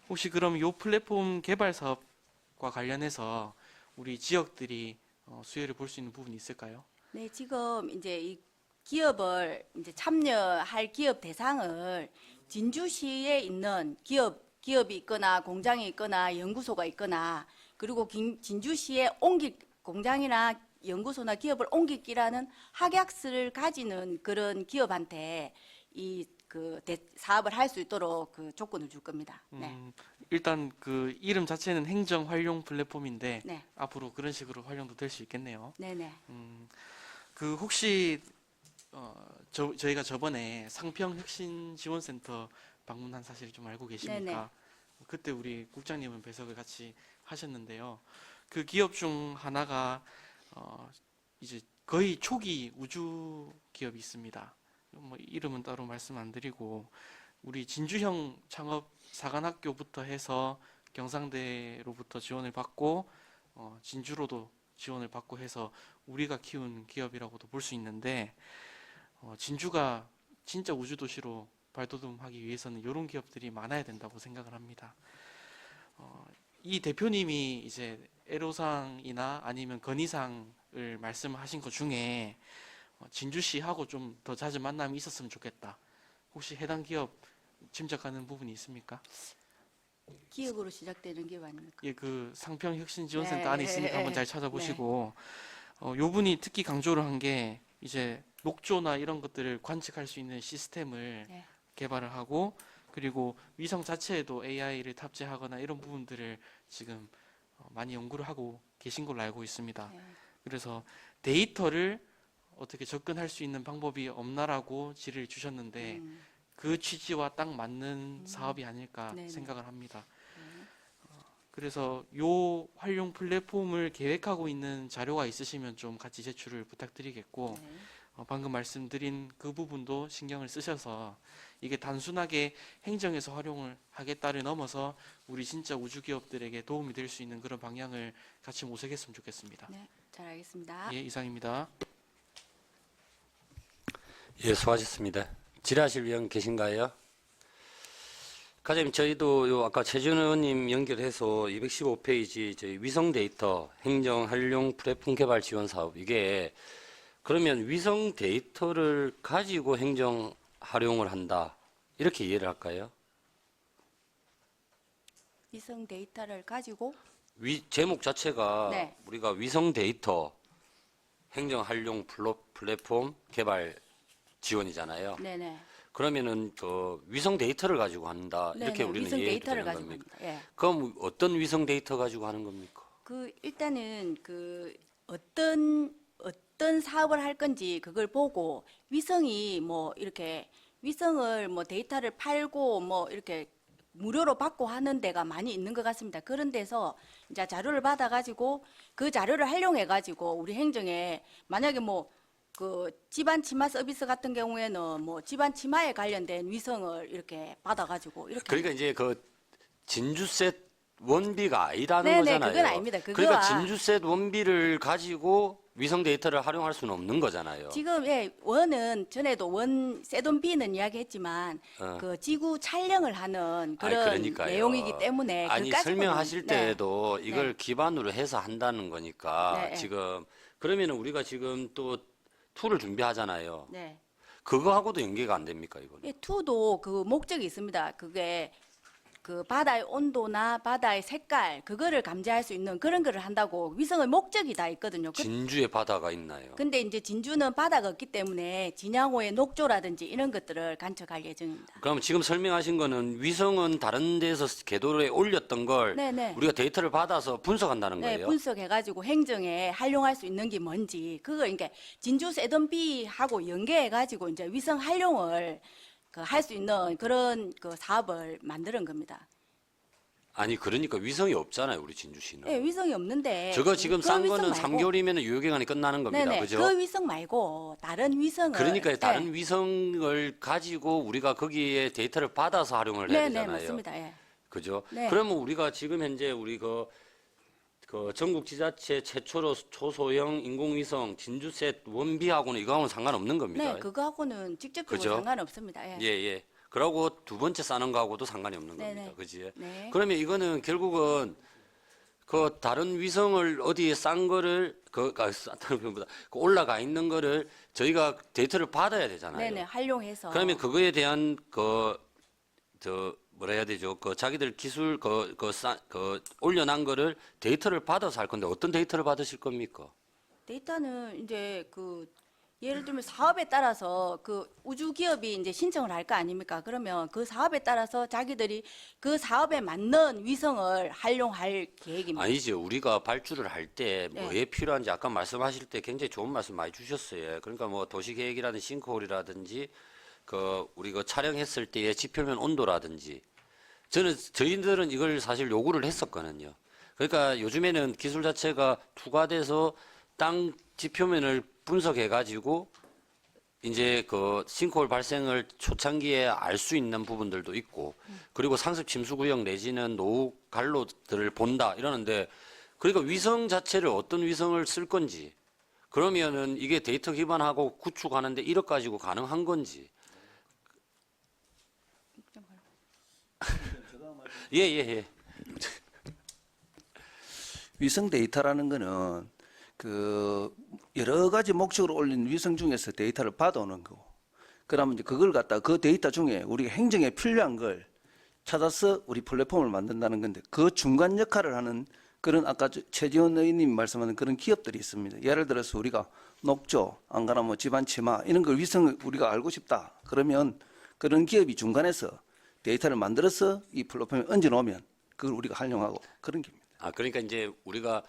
혹시 그럼 요 플랫폼 개발 사업과 관련해서 우리 지역들이 수혜를 볼 수 있는 부분이 있을까요? 네, 지금 이제 이 기업을 이제 참여할 기업 대상을 진주시에 있는 기업이 있거나 공장이 있거나 연구소가 있거나 그리고 진주시에 공장이나 연구소나 기업을 옮기기라는 확약서를 가지는 그런 기업한테 사업을 할 수 있도록 그 조건을 줄 겁니다. 네. 일단 그 이름 자체는 행정 활용 플랫폼인데 네. 앞으로 그런 식으로 활용도 될 수 있겠네요. 네네. 그 혹시 저희가 저번에 상평혁신지원센터 방문한 사실 좀 알고 계십니까? 네네. 그때 우리 국장님은 배석을 같이 하셨는데요. 그 기업 중 하나가 이제 거의 초기 우주 기업이 있습니다. 뭐 이름은 따로 말씀 안 드리고 우리 진주형 창업 사관학교부터 해서 경상대로부터 지원을 받고 진주로도 지원을 받고 해서 우리가 키운 기업이라고도 볼 수 있는데 진주가 진짜 우주 도시로 발돋움하기 위해서는 이런 기업들이 많아야 된다고 생각을 합니다. 이 대표님이 이제 애로사항이나 아니면 건의사항을 말씀하신 것 중에 진주시하고 좀 더 자주 만남이 있었으면 좋겠다. 혹시 해당 기업 짐작하는 부분이 있습니까? 기업으로 시작되는 기업 아닙니까? 예, 그 상평혁신지원센터 네, 안에 있으니까 한번 잘 찾아보시고 요 분이 특히 강조를 한 게 이제 녹조나 이런 것들을 관측할 수 있는 시스템을 네. 개발을 하고 그리고 위성 자체에도 AI를 탑재하거나 이런 부분들을 지금 많이 연구를 하고 계신 걸로 알고 있습니다. 네. 그래서 데이터를 어떻게 접근할 수 있는 방법이 없나라고 질의를 주셨는데 그 취지와 딱 맞는 사업이 아닐까 네네. 생각을 합니다. 그래서 요 활용 플랫폼을 계획하고 있는 자료가 있으시면 좀 같이 제출을 부탁드리겠고 네. 방금 말씀드린 그 부분도 신경을 쓰셔서 이게 단순하게 행정에서 활용을 하겠다를 넘어서 우리 진짜 우주 기업들에게 도움이 될 수 있는 그런 방향을 같이 모색했으면 좋겠습니다. 네, 잘 알겠습니다. 예, 이상입니다. 예, 수고하셨습니다. 질의하실 의원 계신가요? 과장님, 저희도 요 아까 최준 의원님 연결해서 215페이지 저희 위성 데이터 행정 활용 플랫폼 개발 지원 사업 이게 그러면 위성 데이터를 가지고 행정 활용을 한다 이렇게 이해를 할까요? 위성 데이터를 가지고 제목 자체가 네. 우리가 위성 데이터 행정 활용 플랫폼 개발 지원이잖아요. 네네. 그러면은 그 위성 데이터를 가지고 한다 이렇게 네네, 우리는 위성 이해해도 데이터를 되는 가지고 겁니까? 합니다. 예. 그럼 어떤 위성 데이터 가지고 하는 겁니까? 그 일단은 그 어떤 사업을 할 건지 그걸 보고 위성이 뭐 이렇게 위성을 뭐 데이터를 팔고 뭐 이렇게 무료로 받고 하는 데가 많이 있는 것 같습니다. 그런 데서 이제 자료를 받아 가지고 그 자료를 활용해 가지고 우리 행정에 만약에 뭐 그 집안 치마 서비스 같은 경우에는 뭐 집안 치마에 관련된 위성을 이렇게 받아 가지고 이렇게 그러니까 이제 그 진주셋 원비가 아니라는 네네, 거잖아요. 그건 아닙니다. 그러니까 그거와- 진주셋 원비를 가지고 위성 데이터를 활용할 수는 없는 거잖아요. 지금 예 원은 전에도 원 세돈비는 이야기했지만 그 지구 촬영을 하는 그런 그러니까요. 내용이기 때문에 아니 그까짓거는- 설명하실 네. 때에도 이걸 기반으로 해서 한다는 거니까 네. 지금 그러면은 우리가 지금 또 툴을 준비하잖아요. 네. 그거하고도 연계가 안 됩니까 이거는? 예, 투도 그 목적이 있습니다. 그게 그 바다의 온도나 바다의 색깔 그거를 감지할 수 있는 그런 거를 한다고 위성의 목적이 다 있거든요. 진주에 바다가 있나요? 근데 이제 진주는 바다가 없기 때문에 진양호의 녹조라든지 이런 것들을 간척할 예정입니다. 그럼 지금 설명하신 거는 위성은 다른 데서 궤도에 올렸던 걸 네네. 우리가 데이터를 받아서 분석한다는 네, 거예요? 분석해가지고 행정에 활용할 수 있는 게 뭔지 그거 그러니까 진주 세돈비하고 연계해가지고 이제 위성 활용을 할 수 있는 그런 그 사업을 만드는 겁니다. 아니 그러니까 위성이 없잖아요 우리 진주시는. 네, 위성이 없는데 저거 지금 그 싼 위성 거는 말고- 3개월이면 유효기간이 끝나는 겁니다. 네네, 그죠? 그 위성 말고 다른 위성을 그러니까 네. 다른 위성을 가지고 우리가 거기에 데이터를 받아서 활용을 해야 네네 되잖아요. 맞습니다. 예. 그죠? 네. 그러면 우리가 지금 현재 우리 그 전국 지자체 최초로 초소형 인공위성 진주셋 원비하고는 이거하고는 상관없는 겁니다. 네, 그거하고는 직접적으로 그죠? 상관없습니다. 예. 예, 예. 그러고 두 번째 싸는 거하고도 상관이 없는 네네. 겁니다. 그지? 네. 그러면 이거는 결국은 그 다른 위성을 어디에 싼 거를 쌌다는 표현보다 그 올라가 있는 거를 저희가 데이터를 받아야 되잖아요. 네네 활용해서 그러면 그거에 대한 뭐라 해야 되죠? 그 자기들 기술 올려놓은 거를 데이터를 받아서 할 건데 어떤 데이터를 받으실 겁니까? 데이터는 이제 그 예를 들면 사업에 따라서 그 우주 기업이 이제 신청을 할 거 아닙니까? 그러면 그 사업에 따라서 자기들이 그 사업에 맞는 위성을 활용할 계획입니다. 아니죠. 우리가 발주를 할 때 네. 뭐에 필요한지 아까 말씀하실 때 굉장히 좋은 말씀 많이 주셨어요. 그러니까 뭐 도시계획이라든지 싱크홀이라든지 우리 촬영했을 때의 지표면 온도라든지 저희들은 이걸 사실 요구를 했었거든요. 그러니까 요즘에는 기술 자체가 투과돼서 땅 지표면을 분석해 가지고 이제 그 싱크홀 발생을 초창기에 알 수 있는 부분들도 있고 그리고 상습 침수 구역 내지는 노후 갈로들을 본다 이러는데 그러니까 위성 자체를 어떤 위성을 쓸 건지 그러면은 이게 데이터 기반하고 구축하는데 1억 가지고 가능한 건지 예. 위성 데이터라는 거는 그 여러 가지 목적으로 올린 위성 중에서 데이터를 받아오는 거고, 그러면 이제 그걸 갖다 그 데이터 중에 우리가 행정에 필요한 걸 찾아서 우리 플랫폼을 만든다는 건데 그 중간 역할을 하는 그런 아까 최지원 의원님 말씀하는 그런 기업들이 있습니다. 예를 들어서 우리가 녹조, 안 그러면 뭐 집안 치마 이런 걸 위성을 우리가 알고 싶다. 그러면 그런 기업이 중간에서 데이터를 만들어서 이 플랫폼에 얹어 놓으면 그걸 우리가 활용하고 그런 겁니다. 아, 그러니까 이제 우리가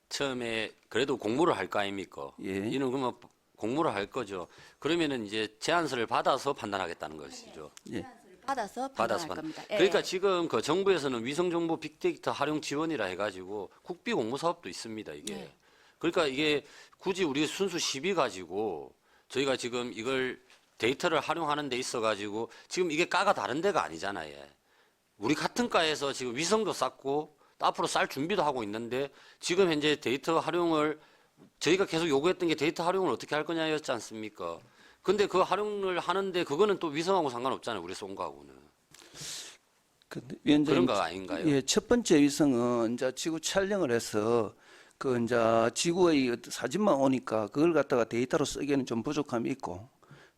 처음에 그래도 공모를 할 거 아닙니까? 예. 이는 그러면 공모를 할 거죠. 그러면은 이제 제안서를 받아서 판단하겠다는 것이죠. 예. 받아서 받아서 판단할 판. 겁니다. 예. 그러니까 지금 그 정부에서는 위성정보 빅데이터 활용 지원이라 해가지고 국비 공모 사업도 있습니다. 이게. 네. 그러니까 이게 굳이 우리 순수 시비 가지고 저희가 지금 이걸 데이터를 활용하는 데 있어가지고 지금 이게 과가 다른 데가 아니잖아요. 우리 같은 과에서 지금 위성도 쌓고 또 앞으로 쌀 준비도 하고 있는데 지금 현재 데이터 활용을 저희가 계속 요구했던 게 데이터 활용을 어떻게 할 거냐였지 않습니까? 근데 그 활용을 하는데 그거는 또 위성하고 상관없잖아요. 우리 쏜 거하고는. 근데 위원장님, 그런 거 아닌가요? 예, 첫 번째 위성은 이제 지구 촬영을 해서 그 이제 지구의 어떤 사진만 오니까 그걸 갖다가 데이터로 쓰기에는 좀 부족함이 있고,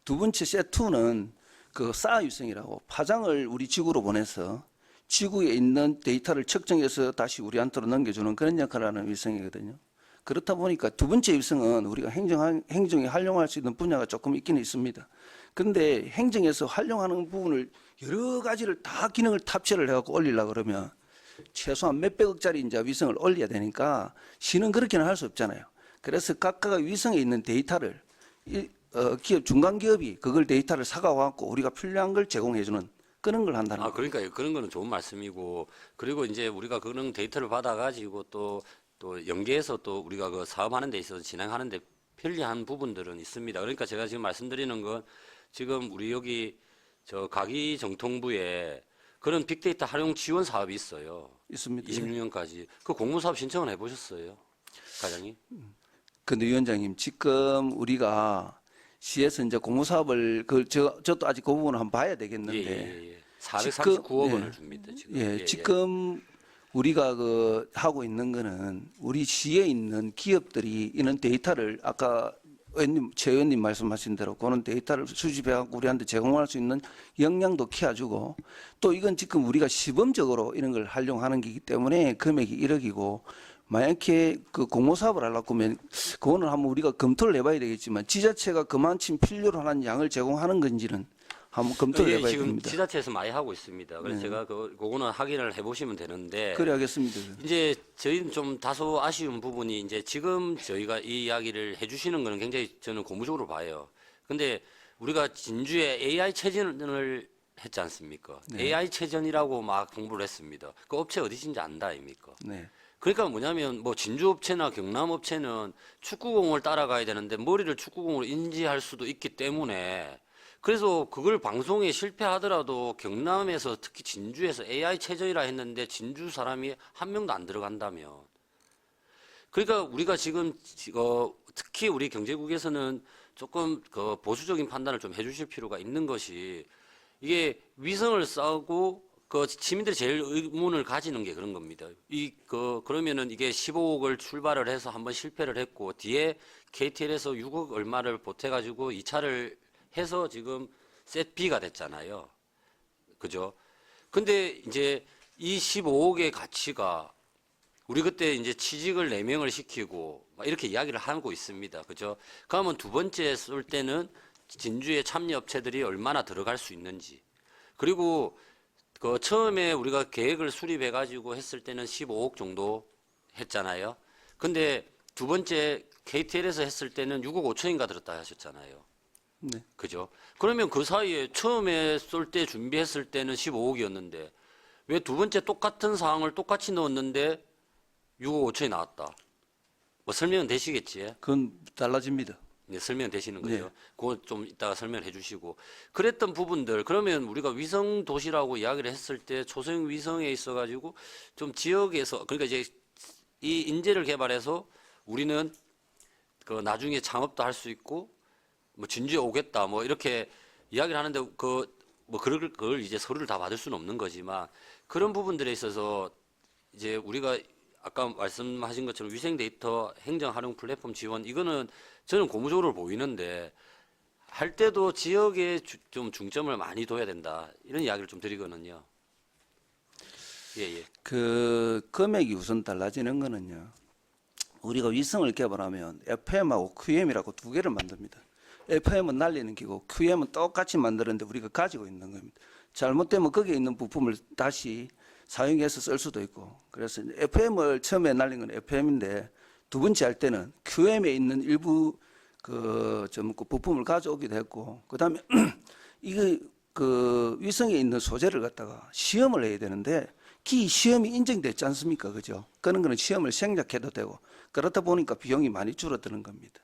두 번째 셋2는 그 싸 위성이라고 파장을 우리 지구로 보내서 지구에 있는 데이터를 측정해서 다시 우리한테로 넘겨주는 그런 역할을 하는 위성이거든요. 그렇다 보니까 두 번째 위성은 우리가 행정에 활용할 수 있는 분야가 조금 있기는 있습니다. 그런데 행정에서 활용하는 부분을 여러 가지를 다 기능을 탑재를 해갖고 올리려고 그러면 최소한 몇백억짜리 이제 위성을 올려야 되니까 시는 그렇게는 할 수 없잖아요. 그래서 각각 위성에 있는 데이터를 기업 중간 기업이 그걸 데이터를 사가갖고 우리가 필요한 걸 제공해주는 그런 걸 한다는 아, 거예요. 그러니까 그런 거는 좋은 말씀이고, 그리고 이제 우리가 그런 데이터를 받아가지고 또 연계해서 또 우리가 그 사업하는 데 있어서 진행하는 데 편리한 부분들은 있습니다. 그러니까 제가 지금 말씀드리는 건 지금 우리 여기 저 가기정통부에 그런 빅데이터 활용 지원 사업이 있어요. 있습니다. 26년까지. 그 공모사업 신청을 해보셨어요? 과장님? 근데 위원장님, 지금 우리가 시에서 이제 공모사업을 저도 아직 그 부분을 한번 봐야 되겠는데. 예. 439억 예. 원을 줍니다, 지금. 예, 지금 우리가 그 하고 있는 거는 우리 시에 있는 기업들이 이런 데이터를 아까 최 의원님 말씀하신 대로 그런 데이터를 수집해갖고 우리한테 제공할 수 있는 역량도 키워주고, 또 이건 지금 우리가 시범적으로 이런 걸 활용하는 거기 때문에 금액이 1억이고, 만약에 그 공모사업을 하려고 하면 그거는 한번 우리가 검토를 해봐야 되겠지만 지자체가 그만큼 필요로 하는 양을 제공하는 건지는 한번 검토를 해봐야 지금 됩니다. 지자체에서 많이 하고 있습니다. 그래서 제가 그거는 확인을 해보시면 되는데. 그래 하겠습니다. 이제 저희는 좀 다소 아쉬운 부분이 이제 지금 저희가 이 이야기를 해주시는 거는 굉장히 저는 고무적으로 봐요. 근데 우리가 진주에 AI 체전을 했지 않습니까? 네. AI 체전이라고 막 공부를 했습니다. 그 업체 어디신지 안다 아닙니까? 네. 그러니까 뭐냐면 뭐 진주 업체나 경남 업체는 축구공을 따라가야 되는데 머리를 축구공으로 인지할 수도 있기 때문에, 그래서 그걸 방송에 실패하더라도 경남에서 특히 진주에서 AI 체전이라 했는데 진주 사람이 한 명도 안 들어간다면, 그러니까 우리가 지금 특히 우리 경제국에서는 조금 그 보수적인 판단을 좀 해주실 필요가 있는 것이, 이게 위성을 쏘고 그 시민들이 제일 의문을 가지는 게 그런 겁니다. 그러면은 이게 15억을 출발을 해서 한번 실패를 했고 뒤에 KTL에서 6억 얼마를 보태가지고 2차를 해서 지금 셋 B가 됐잖아요. 그죠? 근데 이제 이 15억의 가치가 우리 그때 이제 취직을 4명을 시키고 막 이렇게 이야기를 하고 있습니다. 그죠? 그러면 두 번째 쏠 때는 진주의 참여업체들이 얼마나 들어갈 수 있는지, 그리고 그 처음에 우리가 계획을 수립해 가지고 했을 때는 15억 정도 했잖아요. 근데 두 번째 KTL에서 했을 때는 6억 5천인가 들었다 하셨잖아요. 네. 그죠? 그러면 그 사이에 처음에 쏠 때 준비했을 때는 15억이었는데 왜 두 번째 똑같은 사항을 똑같이 넣었는데 6억 5천이 나왔다? 뭐 설명은 되시겠지? 그건 달라집니다. 네, 설명 되시는 거죠. 네. 그거 좀 이따가 설명해 주시고. 그랬던 부분들, 그러면 우리가 위성 도시라고 이야기를 했을 때 초소형 위성에 있어 가지고 좀 지역에서, 그러니까 이제 이 인재를 개발해서 우리는 그 나중에 창업도 할 수 있고 뭐 진주에 오겠다 뭐 이렇게 이야기를 하는데 그걸 이제 서류를 다 받을 수는 없는 거지만, 그런 부분들에 있어서 이제 우리가 아까 말씀하신 것처럼 위생 데이터 행정 활용 플랫폼 지원, 이거는 저는 고무적으로 보이는데 할 때도 지역에 좀 중점을 많이 둬야 된다, 이런 이야기를 좀 드리거든요. 예. 그 금액이 우선 달라지는 거는요. 우리가 위성을 개발하면 FM하고 QM이라고 두 개를 만듭니다. FM은 날리는 기고 QM은 똑같이 만드는데 우리가 가지고 있는 겁니다. 잘못되면 거기에 있는 부품을 다시 사용해서 쓸 수도 있고. 그래서 FM을 처음에 날린 건 FM인데 두 번째 할 때는 QM에 있는 일부 그 부품을 가져오기도 했고, 그다음에 이거 그 위성에 있는 소재를 갖다가 시험을 해야 되는데 기 시험이 인정됐지 않습니까? 그죠? 그런 거는 시험을 생략해도 되고, 그렇다 보니까 비용이 많이 줄어드는 겁니다.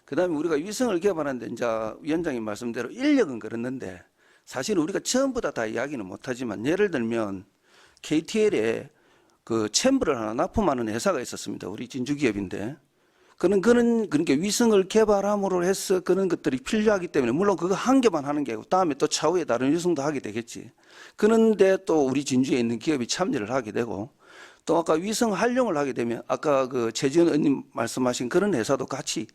그다음에 우리가 위성을 개발하는데 이제 위원장님 말씀대로 인력은 그렇는데 사실 우리가 전부 다 이야기는 못하지만, 예를 들면 KTL에 그 챔버를 하나 납품하는 회사가 있었습니다. 우리 진주 기업인데, 그러니까 위성을 개발함으로 해서 그런 것들이 필요하기 때문에, 물론 그거 한 개만 하는 게 아니고 다음에 또 차후에 다른 위성도 하게 되겠지. 그런데 또 우리 진주에 있는 기업이 참여를 하게 되고, 또 아까 위성 활용을 하게 되면 아까 그 최지은 의원님 말씀하신 그런 회사도 같이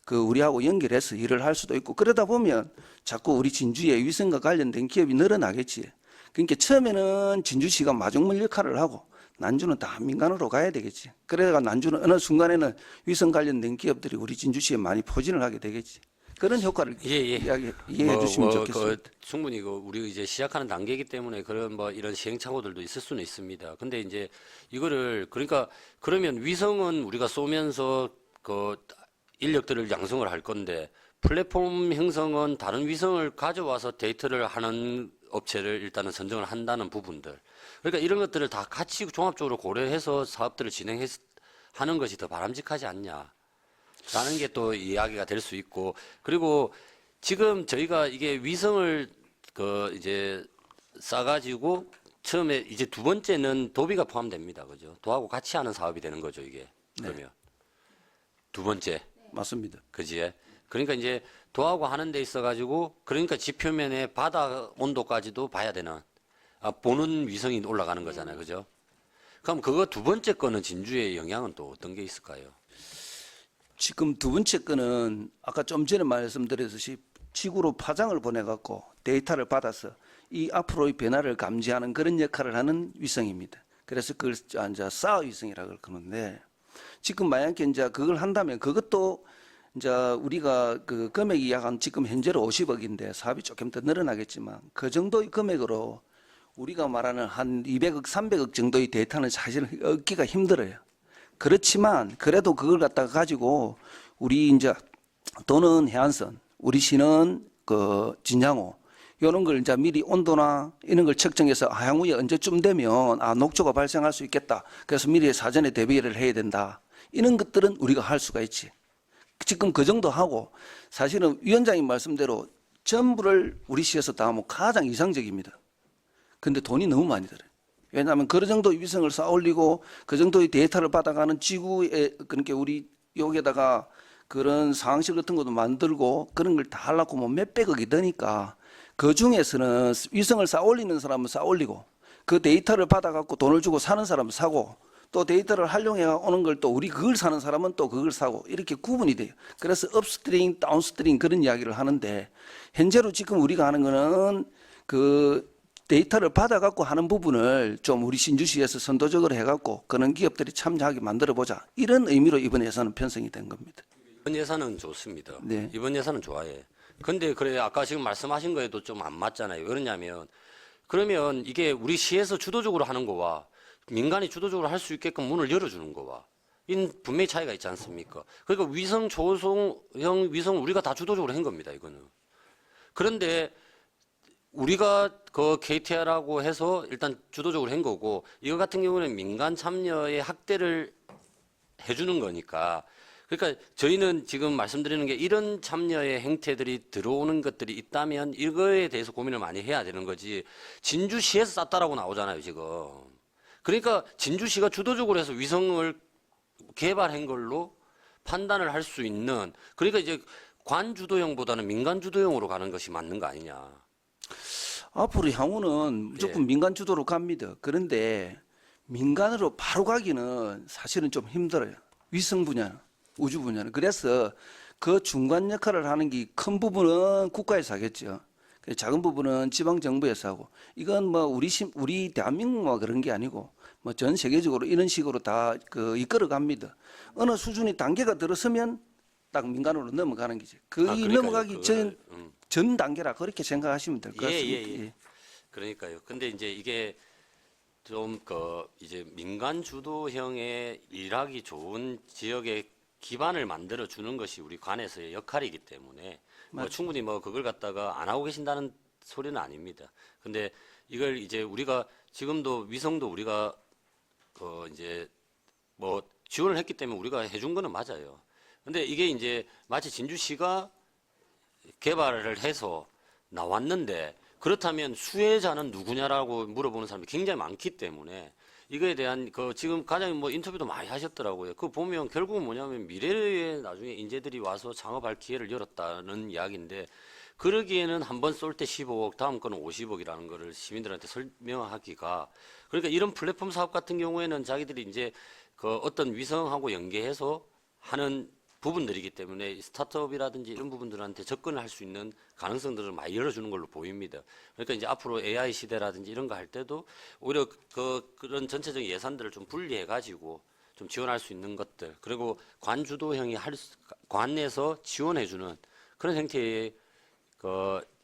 그 우리하고 연결해서 일을 할 수도 있고, 그러다 보면 자꾸 우리 진주에 위성과 관련된 기업이 늘어나겠지. 그러니까 처음에는 진주시가 마중물 역할을 하고 난주는 다 민간으로 가야 되겠지. 그래가 난주는 어느 순간에는 위성 관련된 기업들이 우리 진주시에 많이 포진을 하게 되겠지. 그런 효과를 이해해 주시면 좋겠습니다. 충분히 우리 이제 시작하는 단계이기 때문에 그런 이런 시행착오들도 있을 수는 있습니다. 근데 이제 이거를 그러니까 그러면 위성은 우리가 쏘면서 그 인력들을 양성을 할 건데, 플랫폼 형성은 다른 위성을 가져와서 데이터를 하는 업체를 일단은 선정을 한다는 부분들. 그러니까 이런 것들을 다 같이 종합적으로 고려해서 사업들을 진행하는 것이 더 바람직하지 않냐. 라는 게 또 이야기가 될 수 있고, 그리고 지금 저희가 이게 위성을 이제 싸가지고 처음에 이제 두 번째는 도비가 포함됩니다. 그죠? 도하고 같이 하는 사업이 되는 거죠, 이게. 그러면. 네. 두 번째. 맞습니다. 그지? 그러니까 이제 도하고 하는 데 있어가지고, 그러니까 지표면에 바다 온도까지도 봐야 되는, 보는 위성이 올라가는 거잖아요. 그죠? 그럼 그거 두 번째 거는 진주의 영향은 또 어떤 게 있을까요? 지금 두 번째 거는 아까 좀 전에 말씀드렸듯이 지구로 파장을 보내갖고 데이터를 받아서 이 앞으로의 변화를 감지하는 그런 역할을 하는 위성입니다. 그래서 그걸 이제 사어 위성이라고 그러는데, 지금 만약에 이제 그걸 한다면 그것도 이제 우리가 그 금액이 약 지금 현재로 50억인데 사업이 조금 더 늘어나겠지만, 그 정도의 금액으로 우리가 말하는 한 200억, 300억 정도의 데이터는 사실 얻기가 힘들어요. 그렇지만 그래도 그걸 갖다가 가지고 우리 이제 도는 해안선, 우리 시는 그 진양호, 이런 걸 이제 미리 온도나 이런 걸 측정해서 하향후에 언제쯤 되면 녹조가 발생할 수 있겠다. 그래서 미리 사전에 대비를 해야 된다. 이런 것들은 우리가 할 수가 있지. 지금 그 정도 하고, 사실은 위원장님 말씀대로 전부를 우리 시에서 다 하면 가장 이상적입니다. 근데 돈이 너무 많이 들어요. 왜냐하면 그 정도의 위성을 쌓아 올리고 그 정도의 데이터를 받아가는 지구에, 그러니까 우리 여기에다가 그런 상황실 같은 것도 만들고 그런 걸 다 하려고 뭐 몇백억이 드니까, 그 중에서는 위성을 쌓아 올리는 사람은 쌓아 올리고 그 데이터를 받아갖고 돈을 주고 사는 사람은 사고, 또 데이터를 활용해 오는 걸 또 우리 그걸 사는 사람은 또 그걸 사고, 이렇게 구분이 돼요. 그래서 업스트림, 다운스트림 그런 이야기를 하는데, 현재로 지금 우리가 하는 거는 그 데이터를 받아갖고 하는 부분을 좀 우리 신주시에서 선도적으로 해갖고 그런 기업들이 참여하게 만들어보자, 이런 의미로 이번 예산은 편성이 된 겁니다. 이번 예산은 좋습니다. 네. 이번 예산은 좋아해. 근데 그래 아까 지금 말씀하신 거에도 좀 안 맞잖아요. 그러냐면 그러면 이게 우리 시에서 주도적으로 하는 거와 민간이 주도적으로 할 수 있게끔 문을 열어주는 거와 이 분명히 차이가 있지 않습니까? 그러니까 위성 조성형 위성 우리가 다 주도적으로 한 겁니다. 이거는. 그런데 우리가 그 KTR하고 해서 일단 주도적으로 한 거고, 이거 같은 경우는 민간 참여의 확대를 해주는 거니까, 그러니까 저희는 지금 말씀드리는 게 이런 참여의 행태들이 들어오는 것들이 있다면 이거에 대해서 고민을 많이 해야 되는 거지, 진주시에서 쌌다라고 나오잖아요, 지금. 그러니까 진주시가 주도적으로 해서 위성을 개발한 걸로 판단을 할 수 있는, 그러니까 이제 관주도형보다는 민간주도형으로 가는 것이 맞는 거 아니냐. 앞으로 향후는 무조건 민간 주도로 갑니다. 그런데 민간으로 바로 가기는 사실은 좀 힘들어요. 위성 분야는, 우주 분야는. 그래서 그 중간 역할을 하는 게 큰 부분은 국가에서 하겠죠. 작은 부분은 지방 정부에서 하고, 이건 뭐 우리 대한민국만 그런 게 아니고 뭐 전 세계적으로 이런 식으로 다 그 이끌어 갑니다. 어느 수준이 단계가 들어서면 딱 민간으로 넘어가는 거지. 그 넘어가기 전 단계라 그렇게 생각하시면 될 것 같습니다. 예. 그러니까요. 근데 이제 이게 좀 이제 민간 주도형의 일하기 좋은 지역의 기반을 만들어 주는 것이 우리 관에서의 역할이기 때문에 뭐 충분히 뭐 그걸 갖다가 안 하고 계신다는 소리는 아닙니다. 근데 이걸 이제 우리가 지금도 위성도 우리가 이제 뭐 지원을 했기 때문에 우리가 해준 거는 맞아요. 근데 이게 이제 마치 진주시가 개발을 해서 나왔는데 그렇다면 수혜자는 누구냐라고 물어보는 사람이 굉장히 많기 때문에 이거에 대한 지금 과장님 뭐 인터뷰도 많이 하셨더라고요. 그거 보면 결국은 뭐냐면 미래에 나중에 인재들이 와서 창업할 기회를 열었다는 이야기인데 그러기에는 한 번 쏠 때 15억, 다음 거는 50억이라는 거를 시민들한테 설명하기가 그러니까 이런 플랫폼 사업 같은 경우에는 자기들이 이제 어떤 위성하고 연계해서 하는 부분들이기 때문에 스타트업이라든지 이런 부분들한테 접근을 할 수 있는 가능성들을 많이 열어주는 걸로 보입니다. 그러니까 이제 앞으로 AI 시대라든지 이런 거 할 때도 오히려 그런 전체적인 예산들을 좀 분리해 가지고 좀 지원할 수 있는 것들 그리고 관 주도형이 관에서 지원해주는 그런 형태의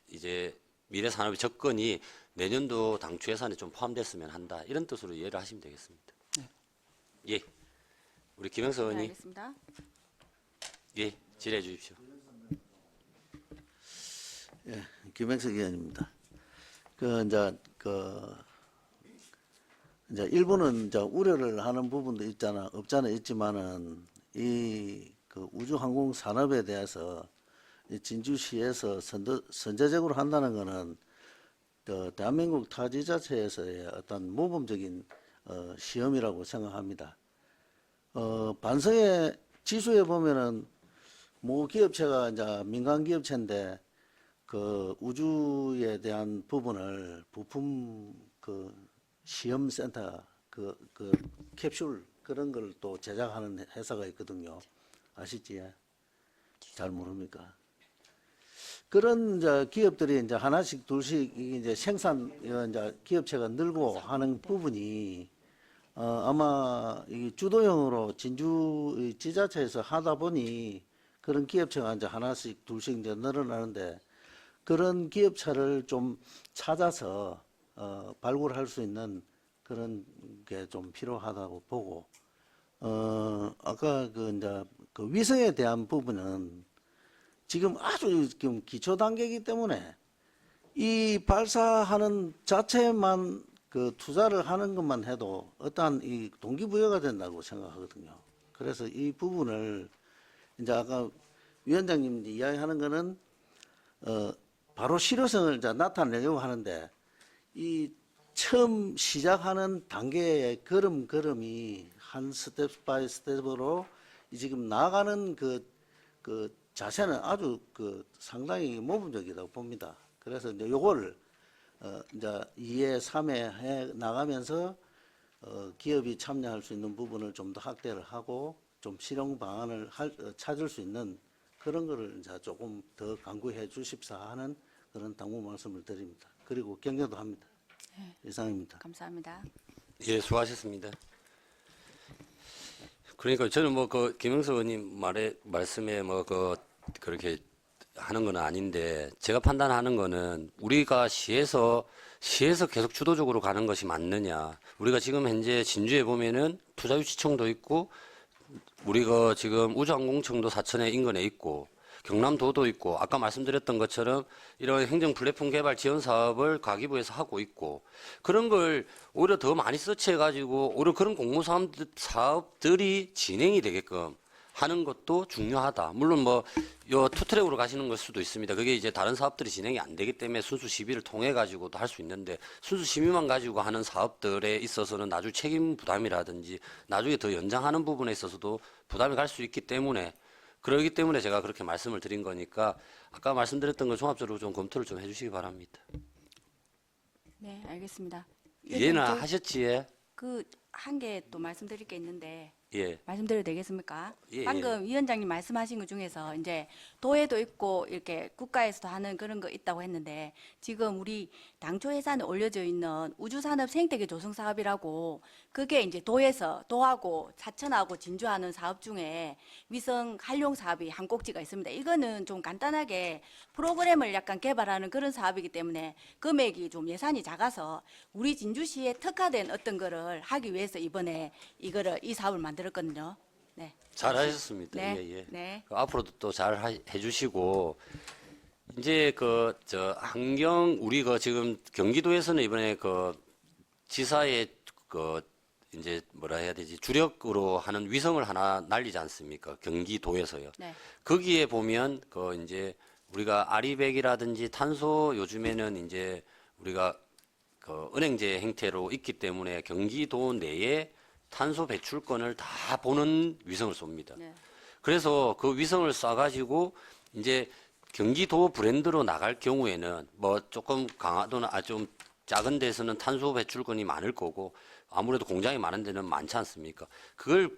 이제 미래 산업의 접근이 내년도 당초 예산에 좀 포함됐으면 한다 이런 뜻으로 이해를 하시면 되겠습니다. 예, 우리 김영석 네, 의원님. 알겠습니다. 예, 질의해 주십시오. 예, 김행석 의원입니다. 이제 일부는 이제 우려를 하는 부분도 있지만은 그 우주항공 산업에 대해서 이 진주시에서 선제적으로 한다는 것은 대한민국 타지자체에서의 어떤 모범적인 시험이라고 생각합니다. 반성의 지수에 보면은 모 기업체가 이제 민간 기업체인데 그 우주에 대한 부분을 부품 시험 센터 그 캡슐 그런 걸 또 제작하는 회사가 있거든요. 아시지? 잘 모릅니까? 그런 이제 기업들이 이제 하나씩 둘씩 이제 생산 이제 기업체가 늘고 하는 부분이 아마 이 주도형으로 진주 지자체에서 하다 보니 그런 기업체가 이제 하나씩 둘씩 이제 늘어나는데 그런 기업체를 좀 찾아서 발굴할 수 있는 그런 게 좀 필요하다고 보고 아까 이제 그 위성에 대한 부분은 지금 아주 지금 기초 단계이기 때문에 이 발사하는 자체만 그 투자를 하는 것만 해도 어떠한 이 동기부여가 된다고 생각하거든요. 그래서 이 부분을 이제 아까 위원장님 이야기하는 거는 바로 실효성을 이제 나타내려고 하는데 이 처음 시작하는 단계의 걸음이 한 스텝 바이 스텝으로 지금 나아가는 그 자세는 아주 상당히 모범적이라고 봅니다. 그래서 이제 요걸 이제 2회, 3회 해 나가면서 기업이 참여할 수 있는 부분을 좀 더 확대를 하고 좀 실용 방안을 찾을 수 있는 그런 거를 이제 조금 더 강구해 주십사 하는 그런 당부 말씀을 드립니다. 그리고 격려도 합니다. 이상입니다. 감사합니다. 예, 수고하셨습니다. 그러니까 저는 뭐 김영석 의원님 말씀에 그렇게 하는 건 아닌데 제가 판단하는 거는 우리가 시에서 계속 주도적으로 가는 것이 맞느냐. 우리가 지금 현재 진주에 보면은 투자유치청도 있고 우리가 지금 우주항공청도 사천에 인근에 있고 경남도도 있고 아까 말씀드렸던 것처럼 이런 행정 플랫폼 개발 지원 사업을 과기부에서 하고 있고 그런 걸 오히려 더 많이 서치해가지고 오히려 그런 공모 사업들이 진행이 되게끔 하는 것도 중요하다. 물론 뭐 요 투트랙으로 가시는 걸 수도 있습니다. 그게 이제 다른 사업들이 진행이 안 되기 때문에 순수 시비를 통해 가지고도 할 수 있는데 순수 시비만 가지고 하는 사업들에 있어서는 나중 책임 부담이라든지 나중에 더 연장하는 부분에 있어서도 부담이 갈 수 있기 때문에 그러기 때문에 제가 그렇게 말씀을 드린 거니까 아까 말씀드렸던 걸 종합적으로 좀 검토를 좀 해주시기 바랍니다. 네, 알겠습니다. 이해는 하셨지? 예? 그 한 개 또 말씀드릴 게 있는데 예. 말씀드려도 되겠습니까? 예, 예. 방금 위원장님 말씀하신 것 중에서 이제 도에도 있고 이렇게 국가에서도 하는 그런 거 있다고 했는데 지금 우리 당초 예산에 올려져 있는 우주산업 생태계 조성 사업이라고 그게 이제 도하고 사천하고 진주하는 사업 중에 위성 활용 사업이 한 꼭지가 있습니다. 이거는 좀 간단하게 프로그램을 약간 개발하는 그런 사업이기 때문에 금액이 좀 예산이 작아서 우리 진주시에 특화된 어떤 거를 하기 위해서 이번에 이 사업을 만들었거든요. 네. 잘하셨습니다. 네. 예, 예. 네. 앞으로도 또 잘 해주시고 이제 저 환경 우리 지금 경기도에서는 이번에 지사의 이제 뭐라 해야 되지 주력으로 하는 위성을 하나 날리지 않습니까? 경기도에서요. 네. 거기에 보면 이제 우리가 아리백이라든지 탄소 요즘에는 이제 우리가 은행제 형태로 있기 때문에 경기도 내에 탄소 배출권을 다 보는 위성을 쏩니다. 네. 그래서 그 위성을 쏴가지고 이제 경기도 브랜드로 나갈 경우에는 뭐 조금 강화도는 좀 작은 데서는 탄소 배출권이 많을 거고 아무래도 공장이 많은 데는 많지 않습니까? 그걸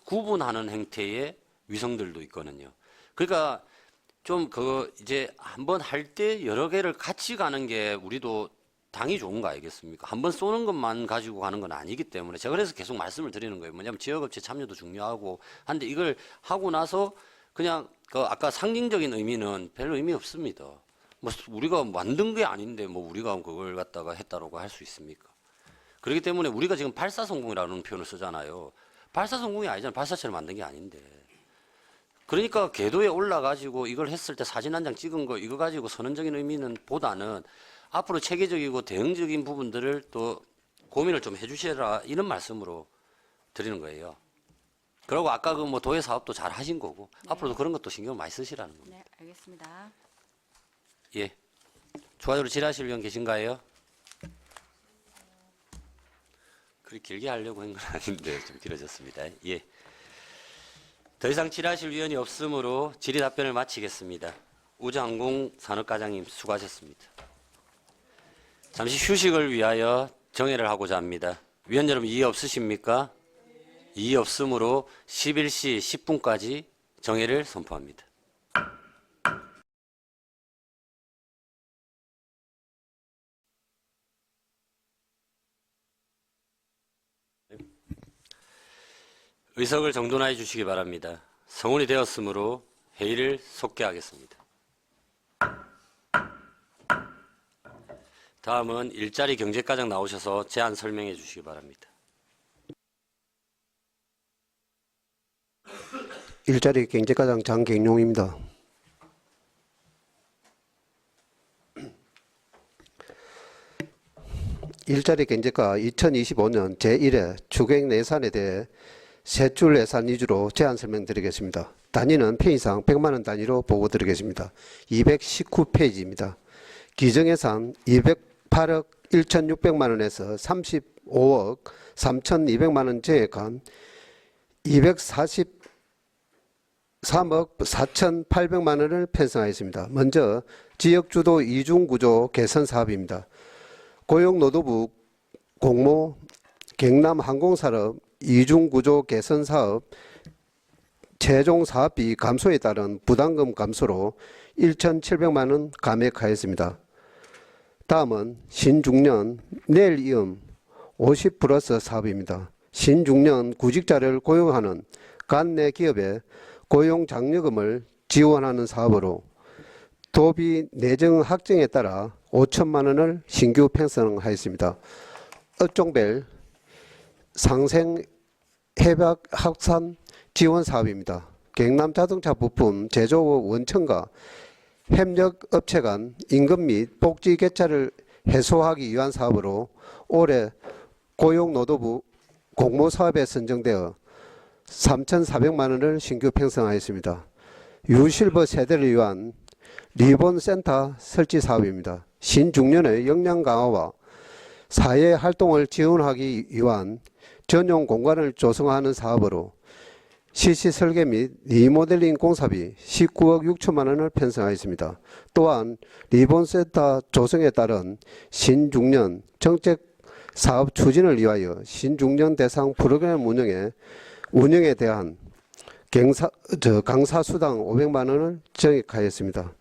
구분하는 형태의 위성들도 있거든요. 그러니까 좀 이제 한번 할 때 여러 개를 같이 가는 게 우리도 당이 좋은 거 아니겠습니까? 한번 쏘는 것만 가지고 가는 건 아니기 때문에 제가 그래서 계속 말씀을 드리는 거예요. 뭐냐면 지역업체 참여도 중요하고 한데 이걸 하고 나서 그냥 아까 상징적인 의미는 별로 의미 없습니다. 뭐 우리가 만든 게 아닌데 뭐 우리가 그걸 갖다가 했다라고 할 수 있습니까? 그렇기 때문에 우리가 지금 발사성공이라는 표현을 쓰잖아요. 발사성공이 아니잖아요. 발사체를 만든 게 아닌데. 그러니까 궤도에 올라가지고 이걸 했을 때 사진 한 장 찍은 거 이거 가지고 선언적인 의미는 보다는 앞으로 체계적이고 대응적인 부분들을 또 고민을 좀 해주시라 이런 말씀으로 드리는 거예요. 그리고 아까 뭐 도에 사업도 잘 하신 거고 네. 앞으로도 그런 것도 신경 많이 쓰시라는 겁니다. 네, 알겠습니다. 예. 추가적으로 질의하실 의원 계신가요? 그리 길게 하려고 한 건 아닌데 좀 길어졌습니다. 예. 더 이상 질의하실 의원이 없으므로 질의 답변을 마치겠습니다. 우주항공 산업과장님 수고하셨습니다. 잠시 휴식을 위하여 정회를 하고자 합니다. 위원 여러분 이의 없으십니까? 이의 없으므로 11시 10분까지 정회를 선포합니다. 의석을 정돈하여 주시기 바랍니다. 성운이 되었으므로 회의를 속개하겠습니다. 다음은 일자리 경제과장 나오셔서 제안 설명해 주시기 바랍니다. 일자리 경제과장 장경용입니다. 일자리 경제과 2025년 제1회 추경 예산에 대해 세 줄 예산 위주로 제안 설명드리겠습니다. 단위는 편의상 100만 원 단위로 보고드리겠습니다. 219페이지입니다. 기정예산 208억 1,600만 원에서 35억 3,200만 원 제액한 243억 4,800만 원을 편성하였습니다. 먼저 지역주도 이중구조 개선 사업입니다. 고용노동부 공모 경남항공산업 이중구조 개선 사업 최종 사업비 감소에 따른 부담금 감소로 1,700만 원 감액하였습니다. 다음은 신중년 내일 이음 50+ 사업입니다. 신중년 구직자를 고용하는 관내 기업에 고용장려금을 지원하는 사업으로 도비 내정 확정에 따라 5천만 원을 신규 편성하였습니다. 업종별 상생 해박 확산 지원 사업입니다. 경남자동차 부품 제조업 원청과 협력업체 간 임금 및 복지 격차를 해소하기 위한 사업으로 올해 고용노동부 공모사업에 선정되어 3,400만 원을 신규 편성하였습니다. 유실버 세대를 위한 리본센터 설치 사업입니다. 신중년의 역량 강화와 사회 활동을 지원하기 위한 전용 공간을 조성하는 사업으로 시시 설계 및 리모델링 공사비 19억 6천만 원을 편성하였습니다. 또한 리본센터 조성에 따른 신중년 정책 사업 추진을 위하여 신중년 대상 프로그램 운영에 운영에 대한 강사 수당 500만 원을 정액하였습니다.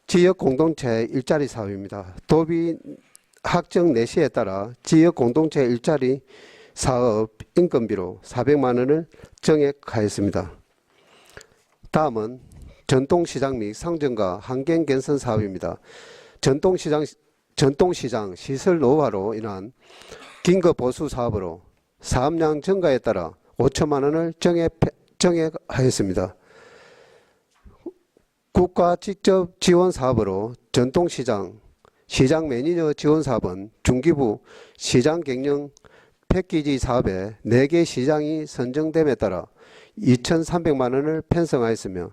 지역 공동체 일자리 사업입니다. 도비 확정 내시에 따라 지역 공동체 일자리 사업 인건비로 400만 원을 정액하였습니다. 다음은 전통시장 및 상점과 환경 개선 사업입니다. 전통시장 시설 노후화로 인한 긴급 보수 사업으로 사업량 증가에 따라 5천만 원을 정액하였습니다. 국가 직접 지원 사업으로 전통시장 시장 매니저 지원 사업은 중기부 시장 경영 패키지 사업에 4개 시장이 선정됨에 따라 2,300만 원을 편성하였으며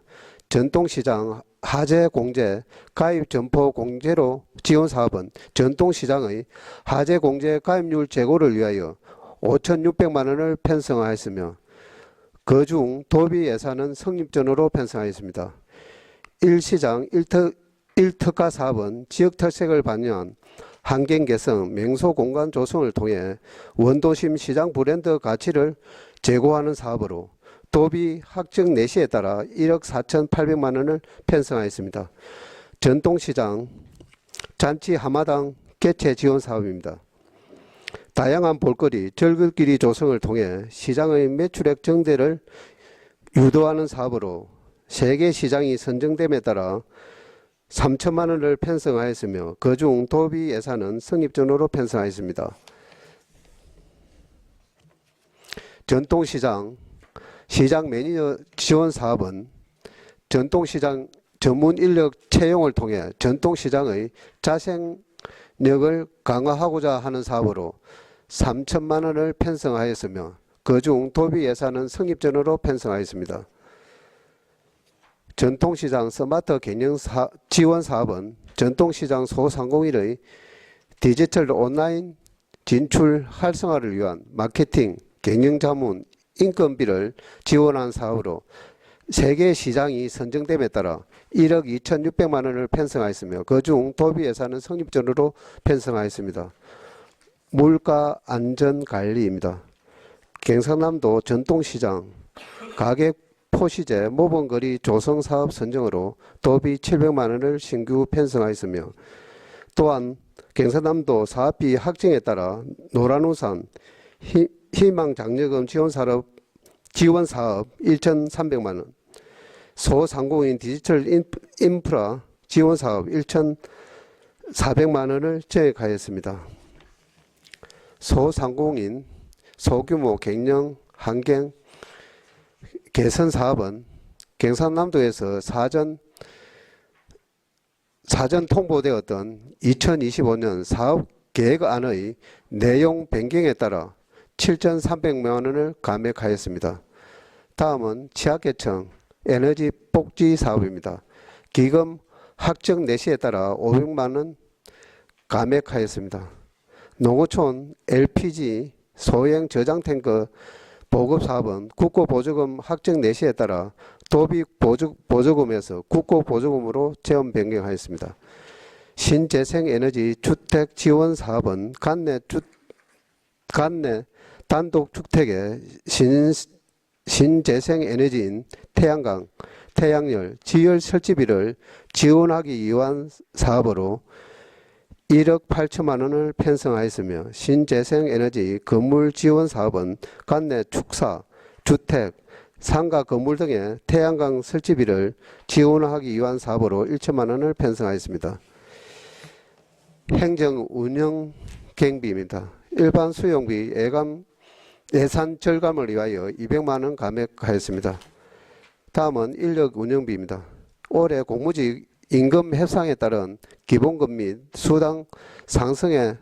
전통시장 하재 공제 가입 점포 공제로 지원 사업은 전통시장의 하재 공제 가입률 제고를 위하여 5,600만 원을 편성하였으며 그중 도비 예산은 성립전으로 편성하였습니다. 1시장 1특가 사업은 지역 특색을 반영한 환경 개선, 명소 공간 조성을 통해 원도심 시장 브랜드 가치를 제고하는 사업으로 도비 확정 내시에 따라 1억 4,800만 원을 편성하였습니다. 전통시장 잔치 하마당 개최 지원 사업입니다. 다양한 볼거리, 절글길이 조성을 통해 시장의 매출액 증대를 유도하는 사업으로 3개 시장이 선정됨에 따라 3천만 원을 편성하였으며 그중 도비 예산은 성립전으로 편성하였습니다. 전통시장 시장 매니저 지원 사업은 전통시장 전문 인력 채용을 통해 전통시장의 자생력을 강화하고자 하는 사업으로 3천만 원을 편성하였으며 그중 도비 예산은 성립전으로 편성하였습니다. 전통시장 스마트 경영 지원 사업은 전통시장 소상공인의 디지털 온라인 진출 활성화를 위한 마케팅, 경영 자문, 인건비를 지원한 사업으로 3개 시장이 선정됨에 따라 1억 2,600만 원을 편성하였으며 그중 도비 예산은 성립전으로 편성하였습니다. 물가 안전관리입니다. 경상남도 전통시장 가격 포시제 모범거리 조성사업 선정으로 도비 700만 원을 신규 편성하였으며 또한 경상남도 사업비 확정에 따라 노란우산 희망장려금 지원사업 1,300만 원, 소상공인 디지털 인프라 지원사업 1,400만 원을 정액하였습니다. 소상공인 소규모 경영 환경 개선 사업은 경상남도에서 사전 통보되었던 2025년 사업 계획안의 내용 변경에 따라 7,300만 원을 감액하였습니다. 다음은 취약계층 에너지 복지 사업입니다. 기금 확정 내시에 따라 500만 원 감액하였습니다. 농어촌 LPG 소형 저장 탱크 보급 사업은 국고보조금 확정 내시에 따라 도비 보조금에서 국고보조금으로 체험 변경하였습니다. 신재생에너지 주택 지원 사업은 간내 단독주택의 신재생에너지인 태양광, 태양열, 지열 설치비를 지원하기 위한 사업으로 1억 8천만 원을 편성하였으며 신재생에너지 건물 지원 사업은 관내 축사, 주택, 상가 건물 등의 태양광 설치비를 지원하기 위한 사업으로 1천만 원을 편성하였습니다. 행정 운영 경비입니다. 일반 수용비 예산 절감을 위하여 200만 원 감액하였습니다. 다음은 인력 운영비입니다. 올해 공무직 임금 협상에 따른 기본급 및 수당 상승에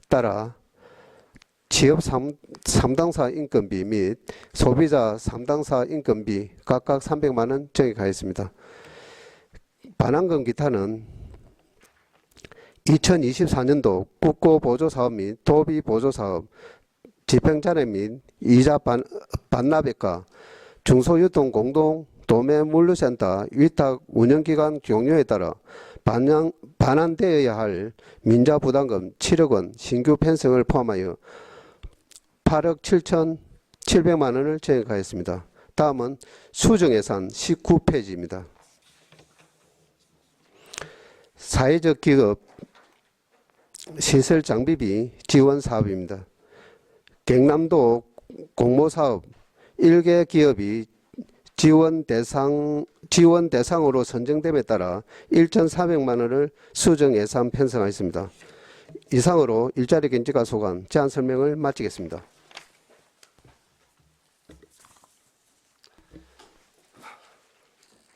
따라 취업 3당사 인건비 및 소비자 3당사 인건비 각각 300만 원 정액하였습니다. 반환금 기타는 2024년도 국고보조사업 및 도비보조사업, 집행잔해 및 이자 반납액과 중소유통 공동 도매 물류센터 위탁 운영기간 종료에 따라 반환되어야 할 민자부담금 7억 원 신규 편성을 포함하여 8억 700만 원을 증액하였습니다. 다음은 수정예산 19페이지입니다. 사회적 기업 시설 장비비 지원 사업입니다. 경남도 공모사업 1개 기업이 지원 대상으로 선정됨에 따라 1,400만 원을 수정 예산 편성하였습니다. 이상으로 일자리 경제가 소관 제안 설명을 마치겠습니다.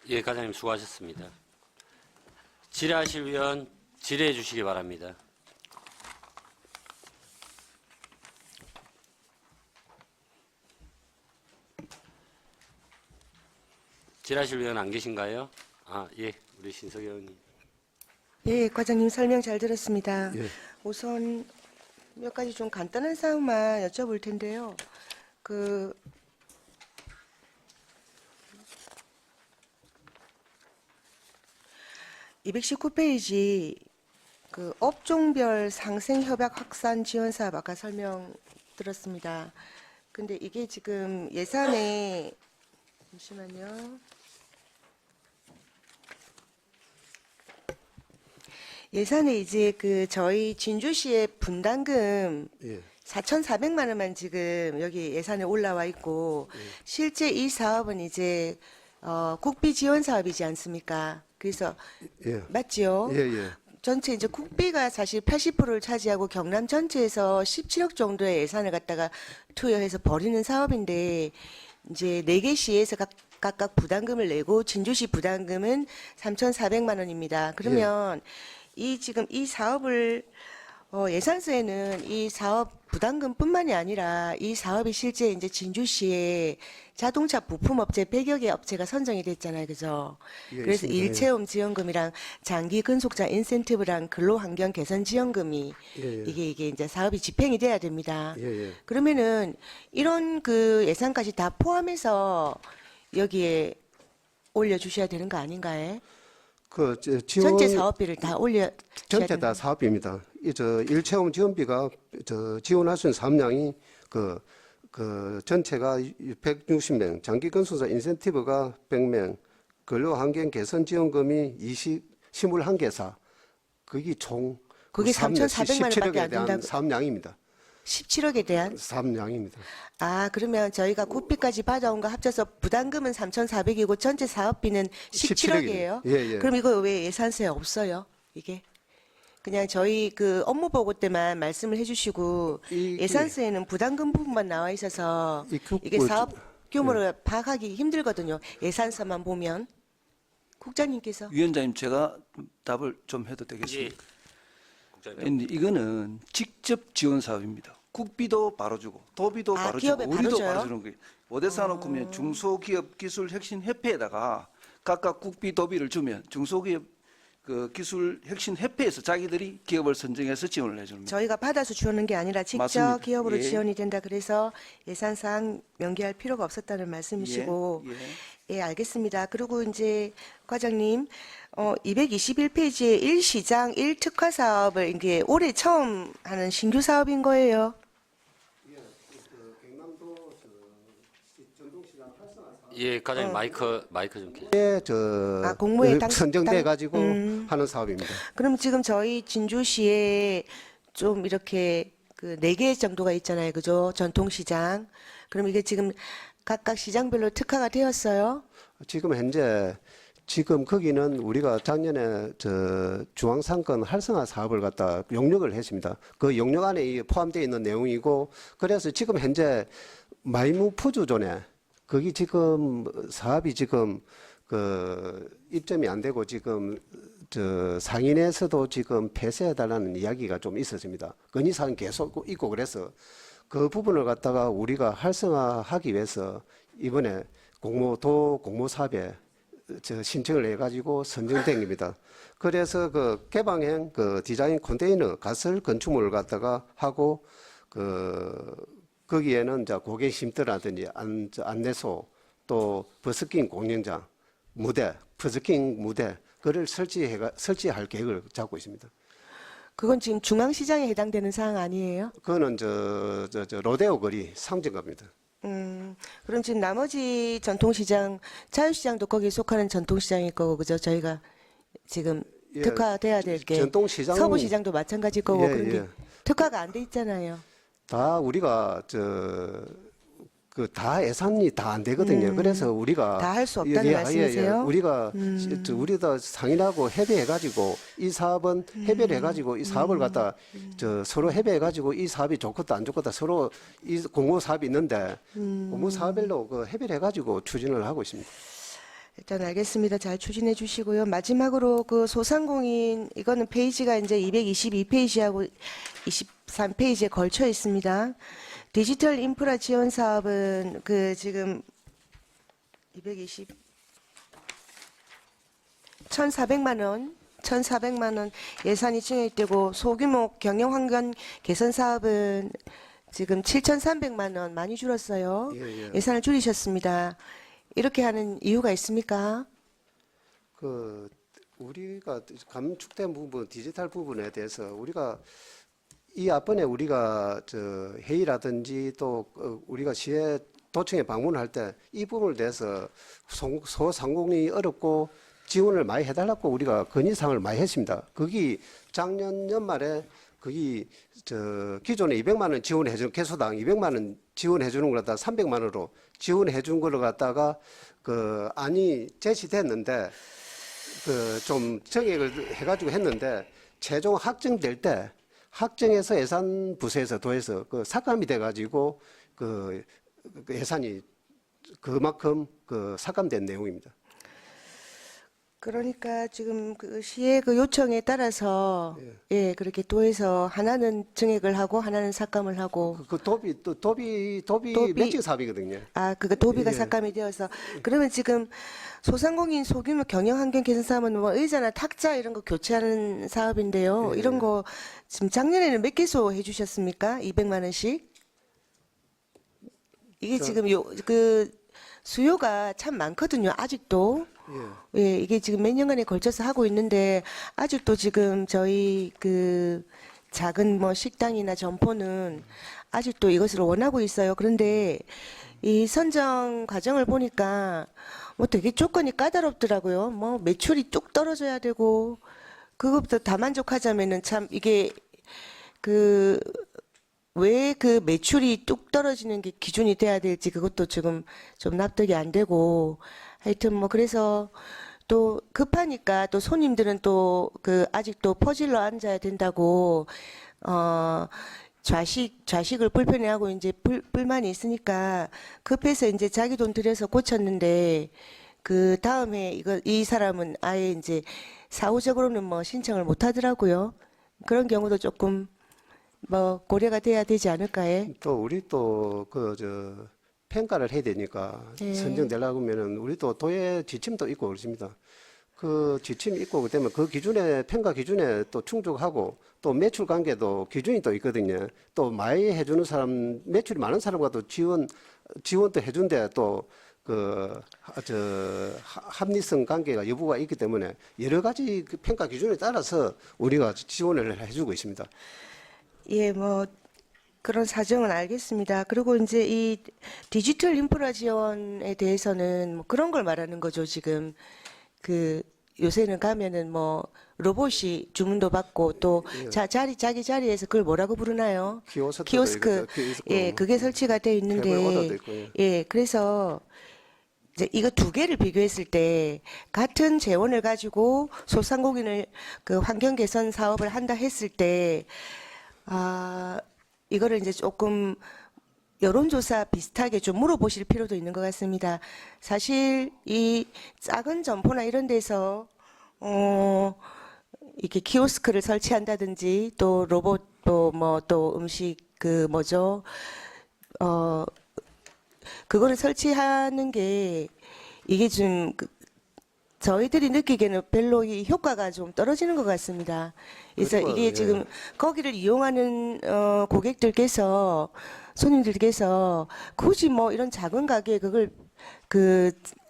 예, 과장님 수고하셨습니다. 질의하실 위원 질의해 주시기 바랍니다. 질의하실 위원 안 계신가요? 아, 예, 우리 신석 의원님. 예, 과장님 설명 잘 들었습니다. 예. 우선 몇 가지 좀 간단한 사항만 여쭤볼 텐데요. 219페이지 업종별 상생 협약 확산 지원 사업 아까 설명 들었습니다. 근데 이게 지금 예산에 잠시만요. 예산에 이제 저희 진주시의 분담금 예. 4,400만 원만 지금 여기 예산에 올라와 있고 실제 이 사업은 이제 국비 지원 사업이지 않습니까? 그래서 예. 맞지요? 예, 예. 전체 이제 국비가 사실 80%를 차지하고 경남 전체에서 17억 정도의 예산을 갖다가 투여해서 벌이는 사업인데 이제 4개 시에서 각각 부담금을 내고 진주시 부담금은 3,400만 원입니다. 그러면 지금 이 사업을 예산서에는 이 사업 부담금뿐만이 아니라 이 사업이 실제 이제 진주시에 자동차 부품업체 100여 개 업체가 선정이 됐잖아요. 그죠? 예, 그래서 있습니다. 일체험 지원금이랑 장기 근속자 인센티브랑 근로환경 개선 지원금이 예, 예. 이게 이제 사업이 집행이 돼야 됩니다. 예, 예. 그러면은 이런 예산까지 다 포함해서 여기에 올려주셔야 되는 거 아닌가요? 지원 전체 사업비를 다 올려 전체 다 사업비입니다. 일체험 지원비가 지원할 수 있는 사업량이 전체가 160명, 장기 근속자 인센티브가 100명, 근로환경 개선 지원금이 21개사, 그게 총 그게 3,400만 원밖에 안 대한 된다고. 사업량입니다. 17억에 대한 사업량입니다. 그러면 저희가 국비까지 받아온 거 합쳐서 부담금은 3,400이고 전체 사업비는 17억이에요. 예, 예. 그럼 이거 왜 예산서에 없어요? 이게 그냥 저희 업무 보고 때만 말씀을 해주시고 예산서에는 부담금 부분만 나와 있어서 이게 사업 규모를 파악하기 힘들거든요. 예산서만 보면 국장님께서 위원장님 제가 답을 좀 해도 되겠습니까? 예. 국장님. 이거는 직접 지원 사업입니다. 국비도 바로 주고 도비도 바로 주고 기업에 바로 우리도 줘요? 바로 주는 거예요. 오대산업 그러면 중소기업 기술 혁신 협회에다가 각각 국비 도비를 주면 중소기업 기술 혁신 협회에서 자기들이 기업을 선정해서 지원을 해줍니다. 저희가 받아서 주는 게 아니라 직접 맞습니다. 기업으로 예. 지원이 된다. 그래서 예산상 명기할 필요가 없었다는 말씀이시고 예. 예, 알겠습니다. 그리고 이제 과장님 221페이지에 1시장 1특화 사업을 이게 올해 처음 하는 신규 사업인 거예요. 예, 과장님 마이크 좀 켜주세요. 공모에 선정돼 가지고 하는 사업입니다. 그럼 지금 저희 진주시에 좀 이렇게 4개 정도가 있잖아요. 그죠? 전통시장. 그럼 이게 지금 각각 시장별로 특화가 되었어요? 지금 거기는 우리가 작년에 중앙상권 활성화 사업을 갖다 용역을 했습니다. 그 용역 안에 포함되어 있는 내용이고, 그래서 지금 현재 마이무 푸주존에 거기 지금 사업이 지금 입점이 안 되고 지금 상인에서도 지금 폐쇄해달라는 이야기가 좀 있었습니다. 건의사항 계속 있고 그래서 그 부분을 갖다가 우리가 활성화하기 위해서 이번에 공모사업에 신청을 해가지고 선정된 겁니다. 그래서 개방형 디자인 컨테이너 가설 건축물을 갖다가 하고 거기에는 이제 고객 쉼터라든지 안내소 또 버스킹 공연장 버스킹 무대 그를 설치할 계획을 잡고 있습니다. 그건 지금 중앙시장에 해당되는 사항 아니에요? 그거는 로데오 거리 상징 겁니다. 그럼 지금 나머지 전통시장, 자유시장도 거기에 속하는 전통시장일 거고, 그죠? 저희가 지금 예, 특화돼야 될 게. 전통시장 서부시장도 마찬가지일 거고, 예, 그런 게 예. 특화가 안 돼 있잖아요. 다 우리가 다 예산이 다 안 되거든요. 그래서 우리가 다 할 수 없다는 말씀이세요? 우리가 우리도 상인하고 협의해가지고 이 사업은 협의를 해가지고 이 사업을 갖다 서로 협의해가지고 이 사업이 좋겠다 안 좋겠다 서로 이 공모 사업이 있는데 공모 사업별로 그 협의를 해가지고 추진을 하고 있습니다. 일단 알겠습니다. 잘 추진해 주시고요. 마지막으로 그 소상공인 이거는 페이지가 이제 222페이지하고 23페이지에 걸쳐 있습니다. 디지털 인프라 지원 사업은 그 지금 1,400만 원 예산이 증액되고 소규모 경영 환경 개선 사업은 지금 7,300만 원 많이 줄었어요. 예. 예산을 줄이셨습니다. 이렇게 하는 이유가 있습니까? 그 우리가 감축된 부분 디지털 부분에 대해서 우리가 이 앞번에 우리가 회의라든지 또 우리가 시에 도청에 방문할 때 이 부분을 대해서 소상공인이 어렵고 지원을 많이 해달라고 우리가 건의사항을 많이 했습니다. 거기 작년 연말에 거기 기존에 200만 원 지원해준 개소당 200만 원 지원해주는 걸 갖다가 300만 원으로 지원해준 걸 갖다가 그 안이 제시됐는데 그 좀 정액을 해가지고 했는데 최종 확정될 때 확정해서 예산부서에서 도해서 그 삭감이 돼가지고 그 예산이 그만큼 그 삭감된 내용입니다. 그러니까 지금 그 시의 그 요청에 따라서 예 그렇게 도에서 하나는 증액을 하고 하나는 삭감을 하고 그 도비 매칭 사업이거든요. 그거 도비가 예. 삭감이 되어서 그러면 지금 소상공인 소규모 경영 환경 개선 사업은 뭐 의자나 탁자 이런 거 교체하는 사업인데요. 예. 이런 거 지금 작년에는 몇 개소 해주셨습니까? 200만 원씩? 이게 지금 그 수요가 참 많거든요. 아직도. 예, 이게 지금 몇 년간에 걸쳐서 하고 있는데 아직도 지금 저희 그 작은 뭐 식당이나 점포는 아직도 이것을 원하고 있어요. 그런데 이 선정 과정을 보니까 뭐 되게 조건이 까다롭더라고요. 뭐 매출이 뚝 떨어져야 되고 그것부터 다 만족하자면은 참 이게 그 왜 그 매출이 뚝 떨어지는 게 기준이 돼야 될지 그것도 지금 좀 납득이 안 되고 하여튼 뭐 그래서 또 급하니까 또 손님들은 또 그 아직도 퍼질러 앉아야 된다고 좌식을 불편해하고 이제 불만이 있으니까 급해서 이제 자기 돈 들여서 고쳤는데 그 다음에 이 사람은 아예 이제 사후적으로는 뭐 신청을 못 하더라고요. 그런 경우도 조금 뭐 고려가 돼야 되지 않을까요? 또 우리 또 평가를 해야 되니까 네. 선정되려고 하면은 우리 또 도의 지침도 있고 그렇습니다. 그 지침이 있고 그 때문에 그 기준에 평가 기준에 또 충족하고 또 매출 관계도 기준이 또 있거든요. 또 많이 해주는 사람 매출이 많은 사람과 또 지원도 해준데 또 합리성 관계가 여부가 있기 때문에 여러 가지 그 평가 기준에 따라서 우리가 지원을 해주고 있습니다. 예, 뭐 그런 사정은 알겠습니다. 그리고 이제 이 디지털 인프라 지원에 대해서는 뭐 그런 걸 말하는 거죠. 지금 그 요새는 가면은 뭐 로봇이 주문도 받고 또 자기 자리에서 그걸 뭐라고 부르나요? 키오스크. 예, 그게 설치가 되어 있는데 예, 그래서 이제 이거 두 개를 비교했을 때 같은 재원을 가지고 소상공인을 그 환경 개선 사업을 한다 했을 때 이거를 이제 조금 여론조사 비슷하게 좀 물어보실 필요도 있는 것 같습니다. 사실 이 작은 점포나 이런 데서 이렇게 키오스크를 설치한다든지 또 로봇 또 음식 그거를 설치하는 게 이게 좀 저희들이 느끼기에는 별로 이 효과가 좀 떨어지는 것 같습니다. 그래서 그렇죠. 이게 예. 지금 거기를 이용하는 손님들께서 굳이 뭐 이런 작은 가게에 그걸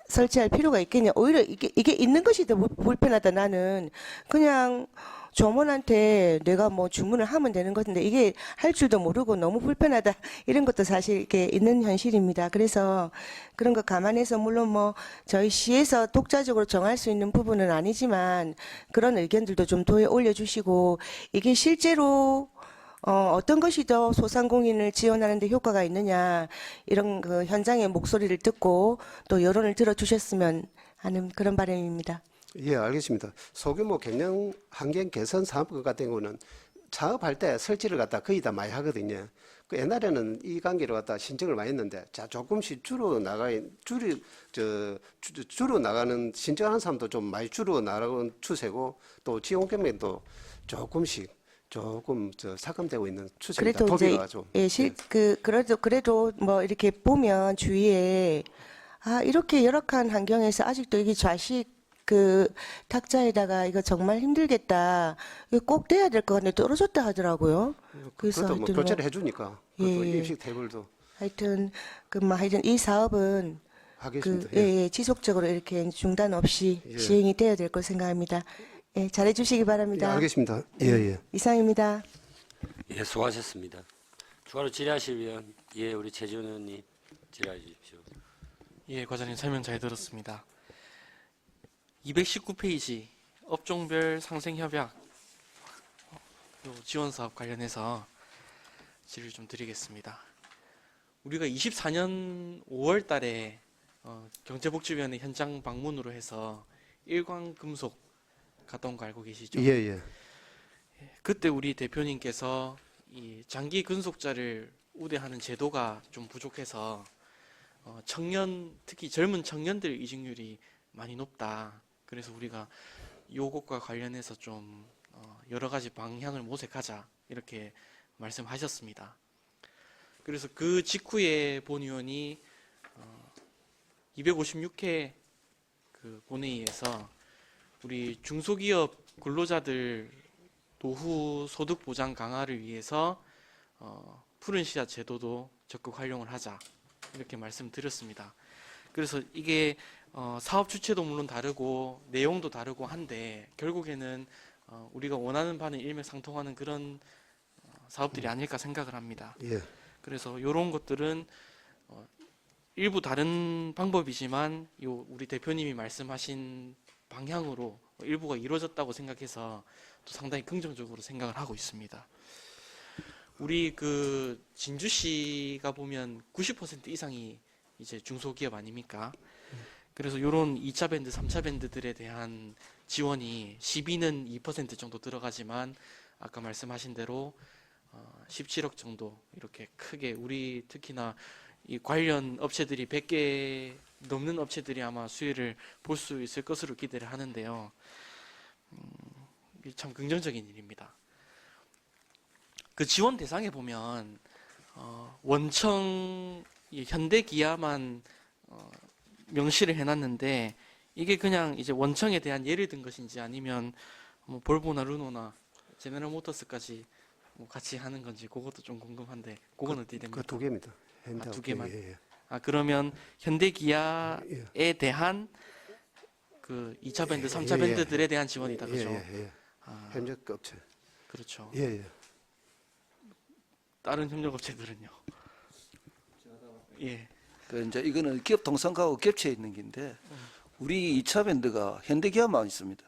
설치할 필요가 있겠냐. 오히려 이게 있는 것이 더 불편하다. 나는 그냥 점원한테 내가 뭐 주문을 하면 되는 것인데 이게 할 줄도 모르고 너무 불편하다. 이런 것도 사실 이렇게 있는 현실입니다. 그래서 그런 거 감안해서 물론 뭐 저희 시에서 독자적으로 정할 수 있는 부분은 아니지만 그런 의견들도 좀 도에 올려주시고 이게 실제로 어떤 것이 더 소상공인을 지원하는 데 효과가 있느냐 이런 그 현장의 목소리를 듣고 또 여론을 들어주셨으면 하는 그런 바람입니다. 예, 알겠습니다. 소규모 경영 환경 개선 사업 같은 경우는 사업할 때 설치를 갖다 거의 다 많이 하거든요. 그 옛날에는 이 관계로 갖다 신청을 많이 했는데 자 조금씩 줄어 나가는 신청하는 사람도 좀 많이 줄어 나가는 추세고 또 지원 금액도 조금 삭감되고 있는 추세입니다. 그래도 이제 토비가 좀. 그래도 뭐 이렇게 보면 주위에 이렇게 열악한 환경에서 아직도 이게 좌식 그 탁자에다가 이거 정말 힘들겠다. 이거 꼭 돼야 될 것 같은데 떨어졌다 하더라고요. 그래서 그것도 뭐 하여튼 교체를 해주니까. 그것도 예. 입식 테이블도 하여튼 하여튼 이 사업은 하겠습니다. 지속적으로 이렇게 중단 없이 예. 시행이 돼야 될 걸 생각합니다. 예, 잘해 주시기 예, 바랍니다. 알겠습니다. 예. 이상입니다. 예, 수고하셨습니다. 추가로 질의하실 위원, 예, 우리 최지원 의원님 질의해 주십시오. 예, 과장님 설명 잘 들었습니다. 219페이지 업종별 상생협약 지원 사업 관련해서 질의를 좀 드리겠습니다. 우리가 24년 5월 달에 경제복지위원회 현장 방문으로 해서 일광금속 갔던 거 알고 계시죠? 예. 그때 우리 대표님께서 이 장기 근속자를 우대하는 제도가 좀 부족해서 특히 젊은 청년들 이직률이 많이 높다. 그래서 우리가 요것과 관련해서 좀 여러 가지 방향을 모색하자 이렇게 말씀하셨습니다. 그래서 그 직후에 본위원이 256회 그 본회의에서 우리 중소기업 근로자들 노후 소득 보장 강화를 위해서 푸른 씨앗 제도도 적극 활용을 하자 이렇게 말씀드렸습니다. 그래서 이게 사업 주체도 물론 다르고 내용도 다르고 한데 결국에는 우리가 원하는 바는 일맥상통하는 그런 사업들이 아닐까 생각을 합니다. 예. 그래서 이런 것들은 일부 다른 방법이지만 우리 대표님이 말씀하신 방향으로 일부가 이루어졌다고 생각해서 또 상당히 긍정적으로 생각을 하고 있습니다. 우리 그 진주시가 보면 90% 이상이 이제 중소기업 아닙니까? 그래서 이런 2차 밴드, 3차 밴드들에 대한 지원이 시비는 2% 정도 들어가지만 아까 말씀하신 대로 17억 정도 이렇게 크게 우리 특히나 이 관련 업체들이 100개 넘는 업체들이 아마 수혜를 볼 수 있을 것으로 기대를 하는데요. 참 긍정적인 일입니다. 그 지원 대상에 보면 원청 현대기아만 명시를 해놨는데 이게 그냥 이제 원청에 대한 예를 든 것인지 아니면 뭐 볼보나 르노나 제네럴 모터스까지 뭐 같이 하는 건지 그것도 좀 궁금한데 그건 어떻게 됩니까? 그 두 개입니다. 두 개만? 예. 그러면 현대기아에 대한 그 2차 밴드, 3차 밴드들에 대한 지원이다, 그죠? 예. 현재 그 업체. 그렇죠. 예. 다른 협력업체들은요? 예. 그 이제 이거는 기업 동성가하고 겹쳐 있는 건데 우리 2차 밴드가 현대기아만 있습니다.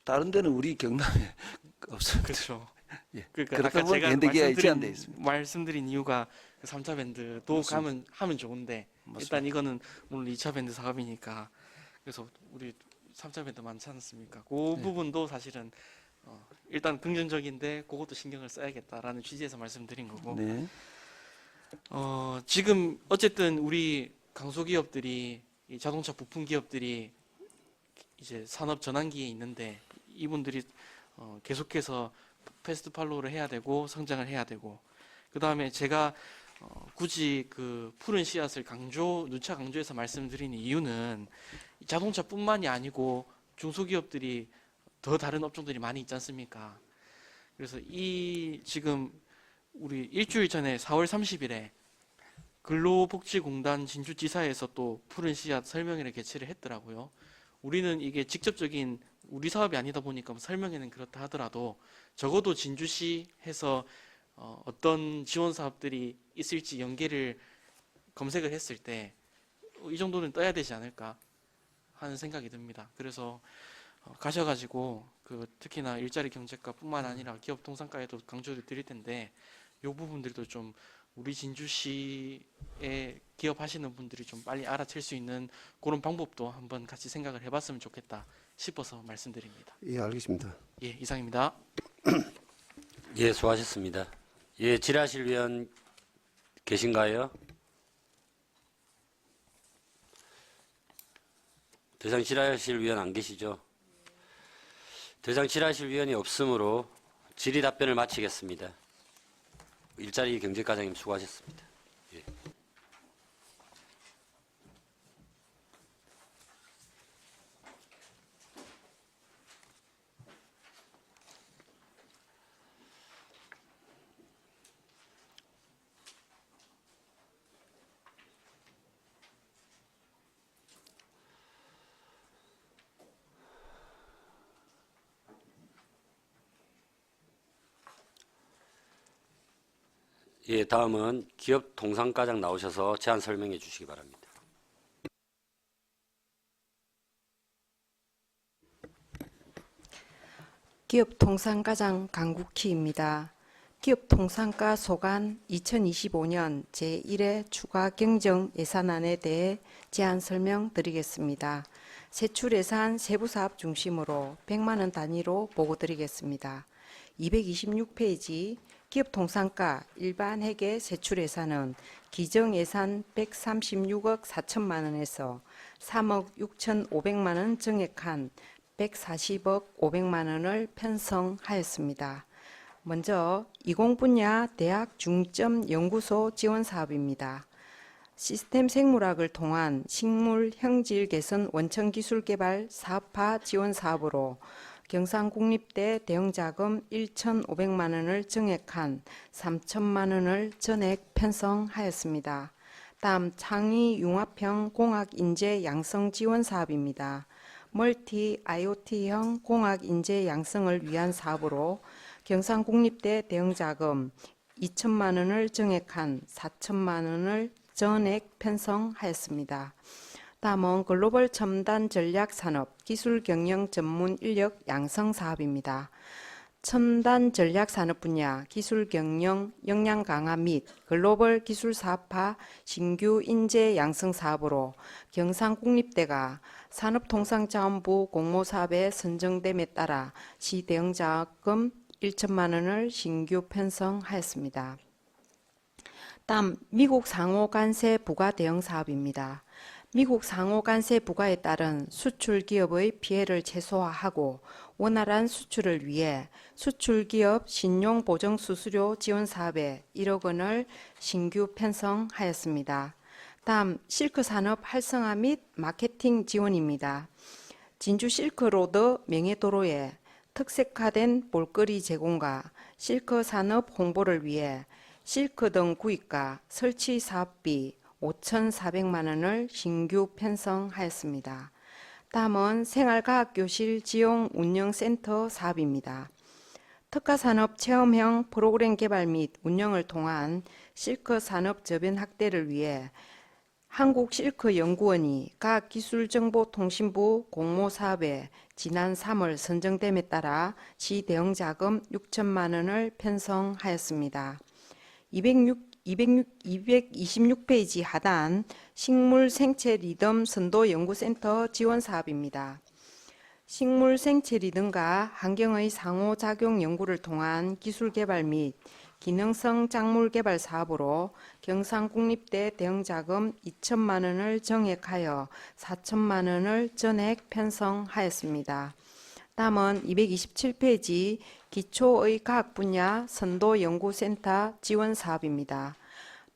다른 데는 우리 경남에 없습니다. 그렇죠. 예. 그러니까 그렇다 아까 보니 제가 현대기아에 제한돼 있습니다. 말씀드린 이유가 3차 밴드도 하면 좋은데 맞습니다. 일단 이거는 물론 2차 밴드 사업이니까 그래서 우리 3차 밴드 많지 않습니까? 그 부분도 사실은 일단 긍정적인데 그것도 신경을 써야겠다라는 취지에서 말씀드린 거고 네. 지금 어쨌든 우리 강소기업들이 이 자동차 부품 기업들이 이제 산업 전환기에 있는데 이분들이 계속해서 패스트 팔로우를 해야 되고 성장을 해야 되고 그 다음에 제가 굳이 그 푸른 씨앗을 누차 강조해서 말씀드리는 이유는 자동차뿐만이 아니고 중소기업들이 더 다른 업종들이 많이 있지 않습니까? 그래서 지금 우리 일주일 전에 4월 30일에 근로복지공단 진주지사에서 또 푸른 씨앗 설명회를 개최를 했더라고요. 우리는 이게 직접적인 우리 사업이 아니다 보니까 뭐 설명회는 그렇다 하더라도 적어도 진주시에서 어떤 지원 사업들이 있을지 연계를 검색을 했을 때 이 정도는 떠야 되지 않을까 하는 생각이 듭니다. 그래서 가셔가지고 그 특히나 일자리 경제과뿐만 아니라 기업 통상과에도 강조를 드릴 텐데 이 부분들도 좀 우리 진주시에 기업하시는 분들이 좀 빨리 알아챌 수 있는 그런 방법도 한번 같이 생각을 해봤으면 좋겠다 싶어서 말씀드립니다. 예, 알겠습니다. 예, 이상입니다. 예, 수고하셨습니다. 예, 질의하실 위원 계신가요? 더 이상 질의하실 위원 안 계시죠? 더 이상 질의하실 위원이 없으므로 질의 답변을 마치겠습니다. 일자리 경제과장님 수고하셨습니다. 예. 예, 다음은 기업 통상과장 나오셔서 제안 설명해 주시기 바랍니다. 기업 통상과장 강국희입니다. 기업 통상과 소관 2025년 제1회 추가 경정 예산안에 대해 제안 설명드리겠습니다. 세출 예산 세부 사업 중심으로 100만 원 단위로 보고 드리겠습니다. 226페이지 기업 통상과 일반 회계 세출 예산은 기정 예산 136억 4천만 원에서 3억 6,500만 원 증액한 140억 500만 원을 편성하였습니다. 먼저 20 분야 대학 중점 연구소 지원 사업입니다. 시스템 생물학을 통한 식물 형질 개선 원천 기술 개발 사업화 지원 사업으로 경상국립대 대형자금 1,500만 원을 증액한 3천만 원을 전액 편성하였습니다. 다음 창의 융합형 공학 인재 양성 지원 사업입니다. 멀티 IoT형 공학 인재 양성을 위한 사업으로 경상국립대 대형자금 2천만 원을 증액한 4천만 원을 전액 편성하였습니다. 다음은 글로벌 첨단 전략 산업 기술 경영 전문 인력 양성 사업입니다. 첨단 전략 산업 분야 기술 경영 역량 강화 및 글로벌 기술 사업화 신규 인재 양성 사업으로 경상국립대가 산업통상자원부 공모 사업에 선정됨에 따라 시 대형자금 1천만 원을 신규 편성하였습니다. 다음 미국 상호 관세 부과 대응 사업입니다. 미국 상호 관세 부과에 따른 수출 기업의 피해를 최소화하고 원활한 수출을 위해 수출 기업 신용 보정 수수료 지원 사업에 1억 원을 신규 편성하였습니다. 다음 실크 산업 활성화 및 마케팅 지원입니다. 진주 실크로드 명예도로에 특색화된 볼거리 제공과 실크 산업 홍보를 위해 실크 등 구입과 설치 사업비 5,400만 원을 신규 편성하였습니다. 다음은 생활과학교실 지용 운영센터 사업입니다. 특화산업 체험형 프로그램 개발 및 운영을 통한 실크 산업 저변 확대를 위해 한국실크연구원이 과학기술정보통신부 공모사업에 지난 3월 선정됨에 따라 시대형자금 6천만 원을 편성하였습니다. 226페이지 하단 식물생체 리듬 선도연구센터 지원 사업입니다. 식물생체 리듬과 환경의 상호작용 연구를 통한 기술개발 및 기능성 작물 개발 사업으로 경상국립대 대형자금 2천만 원을 정액하여 4천만 원을 전액 편성하였습니다. 다음은 227페이지 기초의 과학 분야 선도연구센터 지원 사업입니다.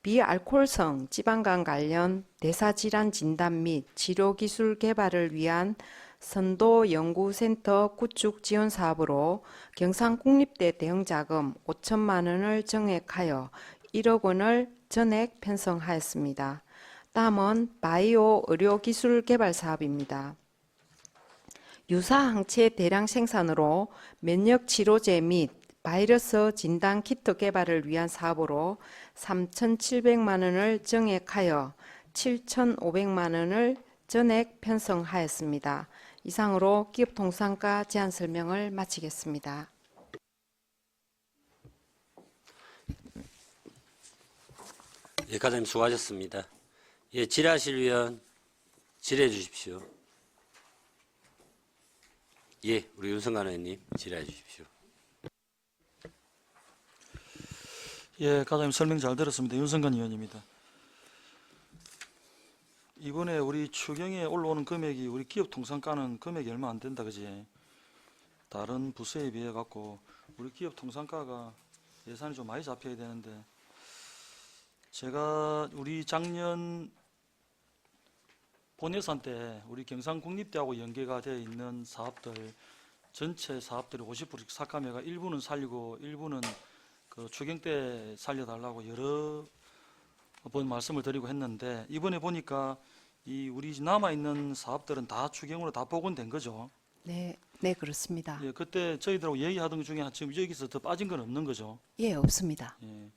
비알코올성 지방간 관련 대사질환 진단 및 치료 기술 개발을 위한 선도연구센터 구축 지원 사업으로 경상국립대 대형자금 5천만 원을 정액하여 1억 원을 전액 편성하였습니다. 다음은 바이오 의료기술 개발 사업입니다. 유사 항체 대량 생산으로 면역 치료제 및 바이러스 진단 키트 개발을 위한 사업으로 3,700만 원을 정액하여 7,500만 원을 전액 편성하였습니다. 이상으로 기업 통상가 제안 설명을 마치겠습니다. 예, 과장님 수고하셨습니다. 예, 질의하실 위원 질의해 주십시오. 예, 우리 윤성관 의원님 질의해 주십시오. 예, 과장님 설명 잘 들었습니다. 윤성관 의원입니다. 이번에 우리 추경에 올라오는 금액이 우리 기업 통상가는 금액이 얼마 안 된다, 그지? 다른 부서에 비해 갖고 우리 기업 통상가가 예산이 좀 많이 잡혀야 되는데, 제가 우리 작년 본예산 때 우리 경상국립대하고 연계가 되어 있는 사업들 전체 사업들이 50%씩 삭감해가 일부는 살리고 일부는 그 추경 때 살려달라고 여러 번 말씀을 드리고 했는데, 이번에 보니까 이 우리 남아 있는 사업들은 다 추경으로 다 복원된 거죠. 네, 네 그렇습니다. 예, 그때 저희들하고 얘기하던 것 중에 지금 여기서 더 빠진 건 없는 거죠. 예, 없습니다. 예.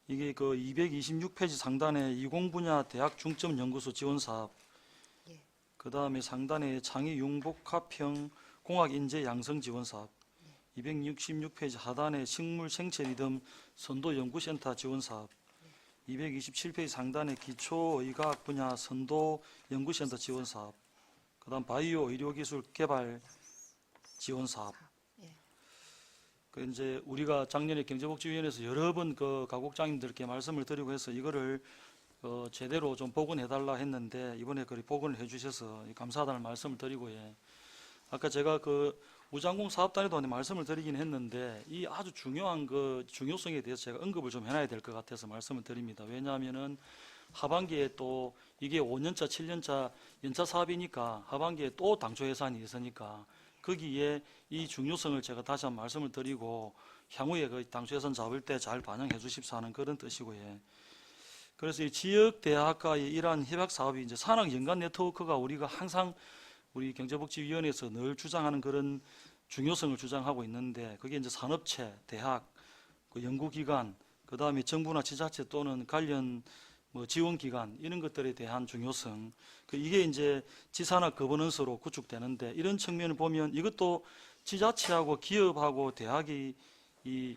이게 그 226페이지 상단에 이공 분야 대학 중점 연구소 지원 사업, 그 다음에 상단에 창의 융복합형 공학 인재 양성 지원 사업, 266페이지 하단에 식물 생체 리듬 선도 연구센터 지원 사업, 227페이지 상단에 기초의과학 분야 선도 연구센터 지원 사업, 그 다음 바이오 의료기술 개발 지원 사업. 그 이제 우리가 작년에 경제복지위원회에서 여러 번 그 가국장님들께 말씀을 드리고 해서 이거를 제대로 좀 복원해달라 했는데, 이번에 그리 복원을 해주셔서 감사하다는 말씀을 드리고, 예. 아까 제가 그 우장공 사업단에도 말씀을 드리긴 했는데, 이 아주 중요한 그 중요성에 대해서 제가 언급을 좀 해놔야 될 것 같아서 말씀을 드립니다. 왜냐하면은 하반기에 또 이게 5년차, 7년차 연차 사업이니까 하반기에 또 당초 예산이 있으니까 거기에 이 중요성을 제가 다시 한번 말씀을 드리고 향후에 그 당초 예산 잡을 때 잘 반영해 주십사 하는 그런 뜻이고, 예. 그래서 이 지역 대학과의 이러한 협약 사업이 이제 산학 연관 네트워크가 우리가 항상 우리 경제복지위원회에서 늘 주장하는 그런 중요성을 주장하고 있는데, 그게 이제 산업체, 대학, 그 연구기관, 그 다음에 정부나 지자체 또는 관련 뭐 지원기관 이런 것들에 대한 중요성, 이게 이제 지산학 거버넌스로 구축되는데, 이런 측면을 보면 이것도 지자체하고 기업하고 대학이 이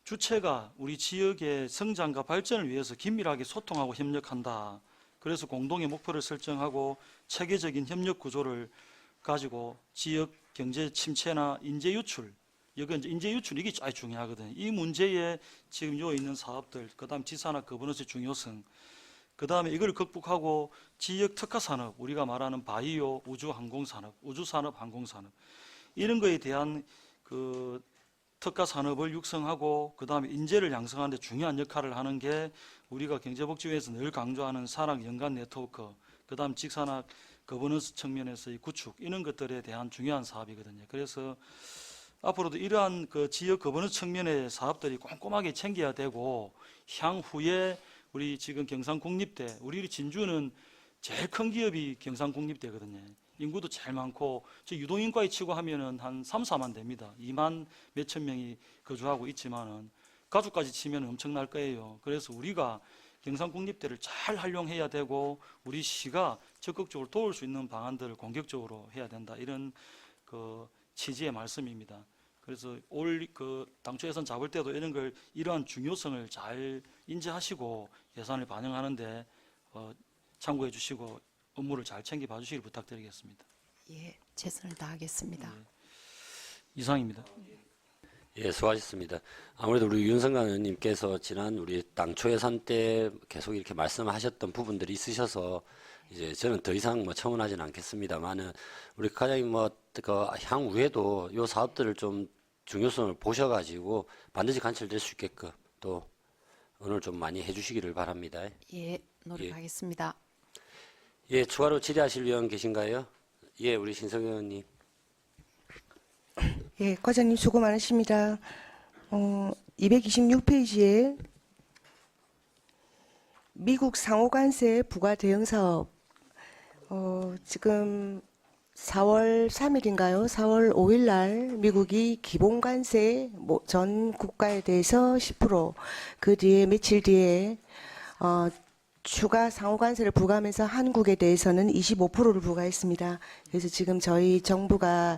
주체가 우리 지역의 성장과 발전을 위해서 긴밀하게 소통하고 협력한다. 그래서 공동의 목표를 설정하고 체계적인 협력 구조를 가지고 지역 경제 침체나 인재 유출, 여기 이제 인재 유출 이게 아주 중요하거든요. 이 문제에 지금 요 있는 사업들, 그다음 지산학 거버넌스의 중요성, 그다음에 이걸 극복하고 지역 특화 산업, 우리가 말하는 바이오, 우주 항공 산업, 우주 산업, 항공 산업 이런 거에 대한 그 특화 산업을 육성하고 그다음에 인재를 양성하는 데 중요한 역할을 하는 게 우리가 경제복지위에서 늘 강조하는 산학 연관 네트워크, 그다음 직산학 거버넌스 측면에서의 구축 이런 것들에 대한 중요한 사업이거든요. 그래서 앞으로도 이러한 그 지역 거버넌스 측면의 사업들이 꼼꼼하게 챙겨야 되고, 향후에 우리 지금 경상국립대, 우리 진주는 제일 큰 기업이 경상국립대거든요. 인구도 제일 많고, 저 유동인과에 치고 하면은 한 3, 4만 됩니다. 2만 몇천 명이 거주하고 있지만은 가족까지 치면 엄청날 거예요. 그래서 우리가 경상국립대를 잘 활용해야 되고, 우리 시가 적극적으로 도울 수 있는 방안들을 공격적으로 해야 된다. 이런 그 취지의 말씀입니다. 그래서 올 그 당초 예산 잡을 때도 이런 걸 이러한 중요성을 잘 인지하시고 예산을 반영하는데 참고해 주시고 업무를 잘 챙겨봐 주시길 부탁드리겠습니다. 예, 최선을 다하겠습니다. 예. 이상입니다. 예, 수고하셨습니다. 아무래도 우리 윤성관 의원님께서 지난 우리 당초 예산 때 계속 이렇게 말씀하셨던 부분들이 있으셔서 이제 저는 더 이상 뭐 첨언하지는 않겠습니다만은 우리 과장님 그 향후에도 요 사업들을 좀 중요성을 보셔가지고 반드시 관철될 수 있게끔 또 오늘 좀 많이 해주시기를 바랍니다. 예, 노력하겠습니다. 예, 추가로 질의하실 위원 계신가요? 예, 우리 신성 의원님. 예, 과장님 수고 많으십니다. 226페이지에 미국 상호관세 부과 대응 사업 지금 4월 3일인가요? 4월 5일 날 미국이 기본관세 전 국가에 대해서 10%, 그 뒤에 며칠 뒤에 추가 상호관세를 부과하면서 한국에 대해서는 25%를 부과했습니다. 그래서 지금 저희 정부가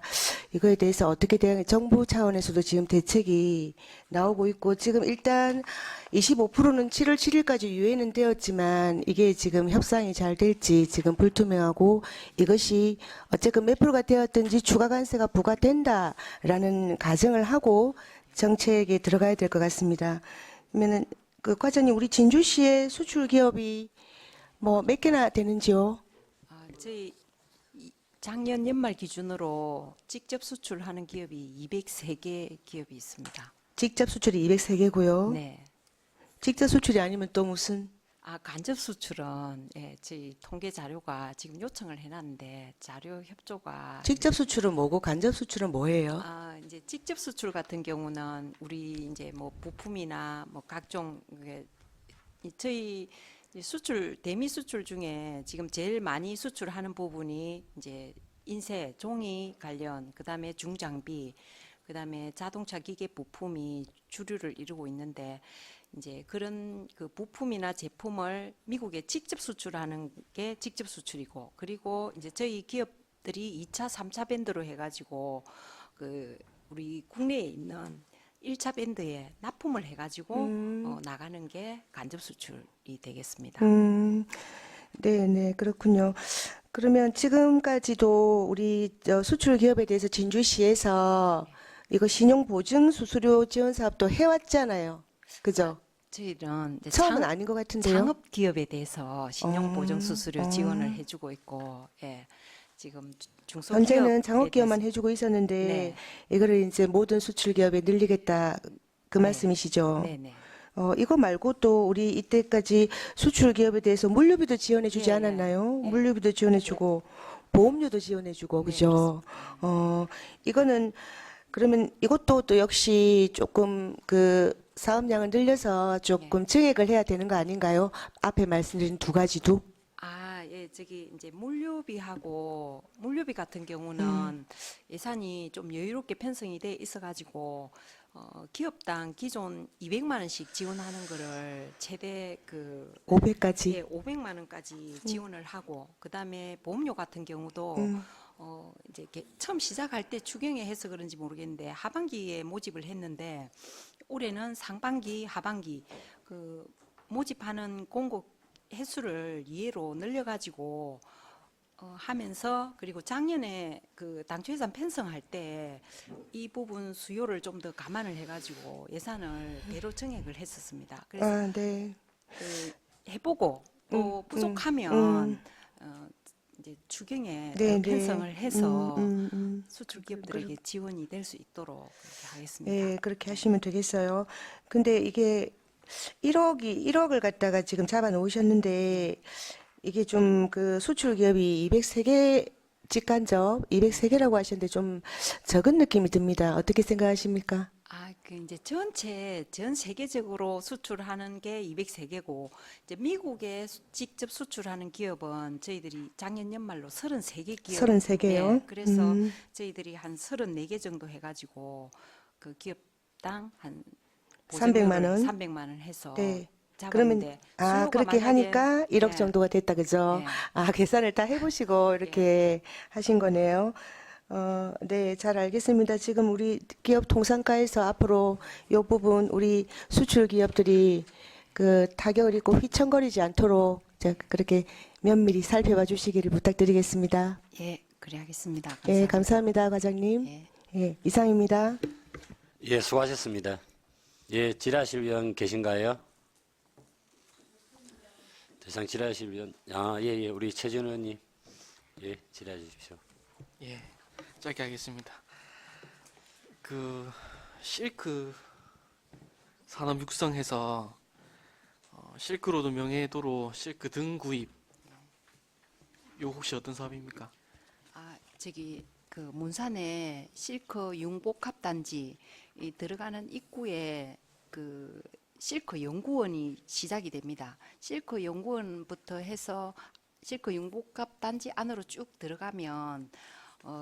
이거에 대해서 어떻게 대응, 정부 차원에서도 지금 대책이 나오고 있고, 지금 일단 25%는 7월 7일까지 유예는 되었지만 이게 지금 협상이 잘 될지 지금 불투명하고, 이것이 어쨌든 몇 프로가 되었든지 추가 관세가 부과된다라는 가정을 하고 정책에 들어가야 될 것 같습니다. 그러면은 그 과장님, 우리 진주시의 수출 기업이 뭐 몇 개나 되는지요? 저희 작년 연말 기준으로 직접 수출하는 기업이 203개 기업이 있습니다. 직접 수출이 203개고요. 네. 직접 수출이 아니면 또 무슨? 간접 수출은 저희 통계 자료가 지금 요청을 해놨는데 자료 협조가 직접 수출은 뭐고 간접 수출은 뭐예요? 이제 직접 수출 같은 경우는 우리 이제 뭐 부품이나 뭐 각종 저희 수출 대미 수출 중에 지금 제일 많이 수출하는 부분이 이제 인쇄, 종이 관련, 그다음에 중장비, 그다음에 자동차 기계 부품이 주류를 이루고 있는데, 이제 그런 그 부품이나 제품을 미국에 직접 수출하는 게 직접 수출이고, 그리고 이제 저희 기업들이 2차, 3차 밴드로 해가지고 그 우리 국내에 있는 1차 밴드에 납품을 해가지고 나가는 게 간접 수출이 되겠습니다. 네, 그렇군요. 그러면 지금까지도 우리 수출 기업에 대해서 진주시에서 이거 신용 보증 수수료 지원 사업도 해왔잖아요. 그죠? 저희는 이제 처음은 아닌 것 같은데요. 창업 기업에 대해서 신용 보증 수수료 지원을 해주고 있고, 지금 중소기업 현재는 창업기업만 해주고 있었는데 네. 이거를 이제 모든 수출 기업에 늘리겠다 그 말씀이시죠? 네네. 이거 말고 또 우리 이때까지 수출 기업에 대해서 물류비도 지원해주지 예, 예. 않았나요? 예. 물류비도 지원해주고 보험료도 지원해주고, 그죠? 이거는 그러면 이것도 또 역시 조금 그 사업량을 늘려서 조금 증액을 해야 되는 거 아닌가요? 앞에 말씀드린 두 가지도. 저기 이제 물류비 같은 경우는 예산이 좀 여유롭게 편성이 돼 있어가지고 기업당 기존 200만 원씩 지원하는 거를 최대 500까지. 500만 원까지 지원을 하고, 그다음에 보험료 같은 경우도 이제 이렇게 처음 시작할 때 추경에 해서 그런지 모르겠는데 하반기에 모집을 했는데, 올해는 상반기, 하반기 그 모집하는 공고 횟수를 2회로 늘려가지고 하면서, 그리고 작년에 그 당초 예산 편성할 때 이 부분 수요를 좀 더 감안을 해가지고 예산을 배로 증액을 했었습니다. 그래서 네. 해보고 또 부족하면 이제 추경에 편성을 해서 수출 기업들에게 지원이 될 수 있도록 그렇게 하겠습니다. 네, 그렇게 하시면 되겠어요. 근데 이게 1억을 갖다가 지금 잡아 놓으셨는데, 이게 좀 그 수출 기업이 203개 직간접 203개라고 하셨는데 좀 적은 느낌이 듭니다. 어떻게 생각하십니까? 이제 전 세계적으로 수출하는 게 203개고, 이제 미국에 직접 수출하는 기업은 저희들이 작년 연말로 33개 기업. 33개요? 그래서 저희들이 한 34개 정도 해가지고 그 기업당 한 300만 원? 300만 원 해서 네. 잡았는데, 그러면 수요가 그렇게 만약에- 하니까 1억 네. 정도가 됐다, 그죠? 네. 계산을 다 해보시고 이렇게 하신 거네요. 네, 잘 알겠습니다. 지금 우리 기업 통상가에서 앞으로 이 부분 우리 수출 기업들이 그 타격을 입고 휘청거리지 않도록 그렇게 면밀히 살펴봐 주시기를 부탁드리겠습니다. 그래야겠습니다. 예, 감사합니다, 과장님. 예, 이상입니다. 예, 수고하셨습니다. 예, 질의하실 위원 계신가요? 대상 질의하실 위원. 예, 우리 최준 의원님. 예, 질의해 주십시오. 예, 짧게 하겠습니다. 그 실크 산업 육성해서 실크로드 명예도로 실크 등 구입, 요 혹시 어떤 사업입니까? 저기 그 문산에 실크 융복합 단지 들어가는 입구에 그 실크 연구원이 시작이 됩니다. 실크 연구원부터 해서 실크 융복합 단지 안으로 쭉 들어가면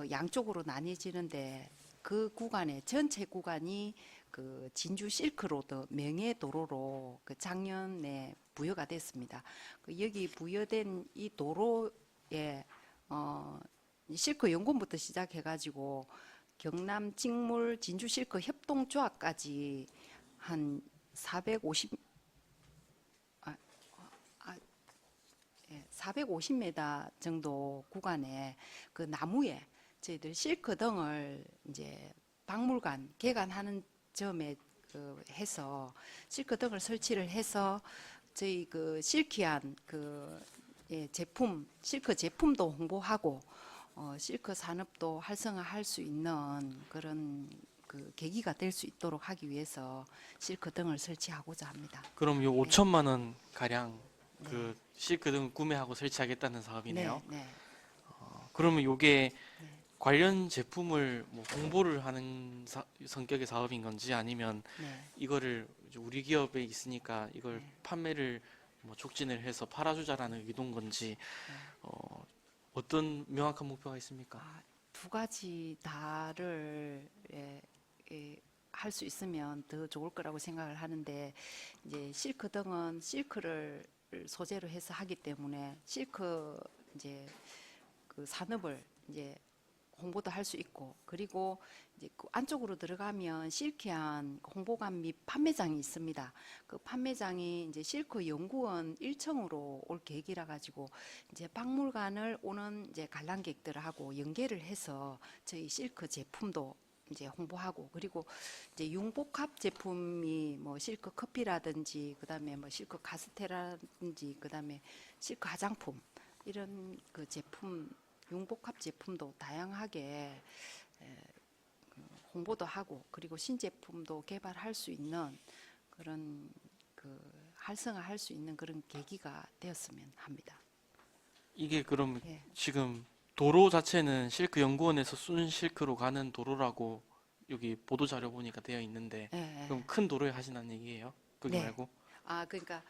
양쪽으로 나뉘어지는데 그 구간에 전체 구간이 그 진주 실크로드 명예도로로 그 작년에 부여가 됐습니다. 그 여기 부여된 이 도로에 실크 연구원부터 시작해가지고 경남 직물 진주 실크 협동조합까지 한 450m 정도 구간에 그 나무에 저희들 실크 등을 이제 박물관 개관하는 점에 해서 실크 등을 설치를 해서 저희 그 실키한 그 제품 실크 제품도 홍보하고 실크 산업도 활성화할 수 있는 그런 그 계기가 될 수 있도록 하기 위해서 실크 등을 설치하고자 합니다. 그럼 요 5천만 원 가량 그 실크 등 구매하고 설치하겠다는 사업이네요. 네. 그러면 요게 관련 제품을 뭐 홍보를 하는 성격의 사업인 건지 아니면 이거를 이제 우리 기업에 있으니까 이걸 판매를 뭐 촉진을 해서 팔아주자라는 의도인 건지 어떤 명확한 목표가 있습니까? 두 가지 다를 할 수 있으면 더 좋을 거라고 생각을 하는데 이제 실크 등은 실크를 소재로 해서 하기 때문에 실크 이제 그 산업을 이제 홍보도 할 수 있고 그리고 이제 그 안쪽으로 들어가면 실키한 홍보관 및 판매장이 있습니다. 그 판매장이 이제 실크 연구원 1층으로 올 계획이라 가지고 이제 박물관을 오는 이제 관람객들하고 연계를 해서 저희 실크 제품도 이제 홍보하고 그리고 이제 융복합 제품이 뭐 실크 커피라든지 그다음에 뭐 실크 카스테라든지 그다음에 실크 화장품 이런 그 제품 융복합 제품도 다양하게 홍보도 하고 그리고 신제품도 개발할 수 있는 그런 그 활성화할 수 있는 그런 계기가 되었으면 합니다. 이게 그럼 예. 지금 도로 자체는 실크 연구원에서 순 실크로 가는 도로라고 여기 보도 자료 보니까 되어 있는데 예, 예. 그럼 큰 도로에 하신다는 얘기예요? 거기 네. 말고? 그러니까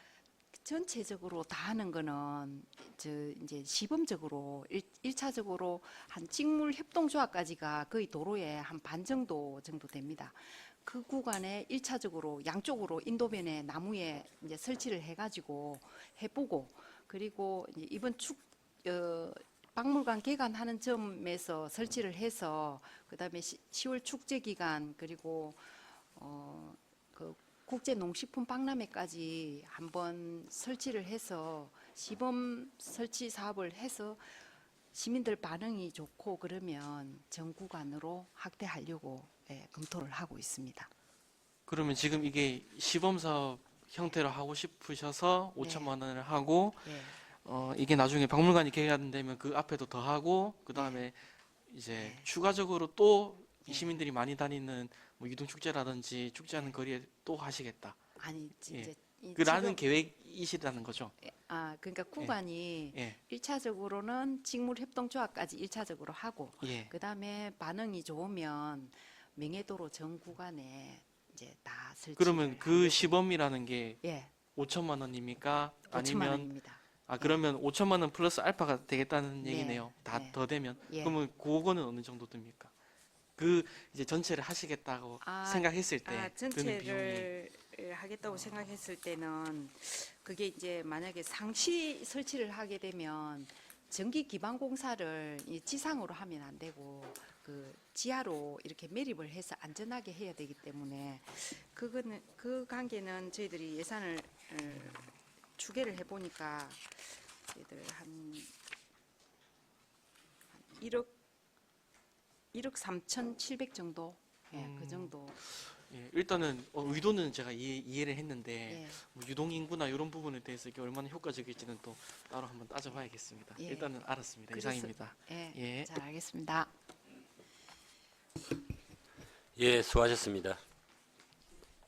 전체적으로 다 하는 거는 이제 시범적으로 1차적으로 한 직물 협동조합까지가 거의 도로에 한 반 정도 됩니다. 그 구간에 1차적으로 양쪽으로 인도변에 나무에 이제 설치를 해가지고 해보고 그리고 이제 이번 박물관 개관하는 점에서 설치를 해서 그다음에 10월 축제 기간 그리고 그 국제 농식품 박람회까지 한번 설치를 해서 시범 설치 사업을 해서 시민들 반응이 좋고 그러면 전 구간으로 확대하려고 검토를 하고 있습니다. 그러면 지금 이게 시범 사업 형태로 하고 싶으셔서 5천만 원을 하고 네. 이게 나중에 박물관이 개관되면 그 앞에도 더 하고 그 다음에 이제 추가적으로 또 시민들이 많이 다니는 뭐 유동 축제라든지 축제하는 거리에 또 하시겠다. 아니 이제 그라는 계획이시라는 거죠. 그러니까 구간이 예. 1차적으로는 직물 협동조합까지 1차적으로 하고 예. 그다음에 반응이 좋으면 명예도로 전 구간에 이제 다 설치. 그러면 그 시범이라는 게 예, 5천만 원입니까? 5천만 아니면 원입니다. 그러면 5천만 원 플러스 알파가 되겠다는 네, 얘기네요. 다 네. 더 되면 예. 그러면 그거는 어느 정도 듭니까? 그 이제 전체를 하시겠다고 생각했을 때 드는 비용이 전체를 하겠다고 생각했을 때는 그게 이제 만약에 상시 설치를 하게 되면 전기 기반 공사를 이 지상으로 하면 안 되고 그 지하로 이렇게 매립을 해서 안전하게 해야 되기 때문에 그거는 그 관계는 저희들이 예산을 추계를 해보니까 저희들 한 1억 3,700 정도 그 정도. 예, 일단은 의도는 제가 이해를 했는데 예. 뭐 유동 인구나 이런 부분에 대해서 이게 얼마나 효과적일지는 또 따로 한번 따져봐야겠습니다. 예. 일단은 알았습니다. 그래서- 이상입니다. 예, 예. 잘 알겠습니다. 예, 수고하셨습니다.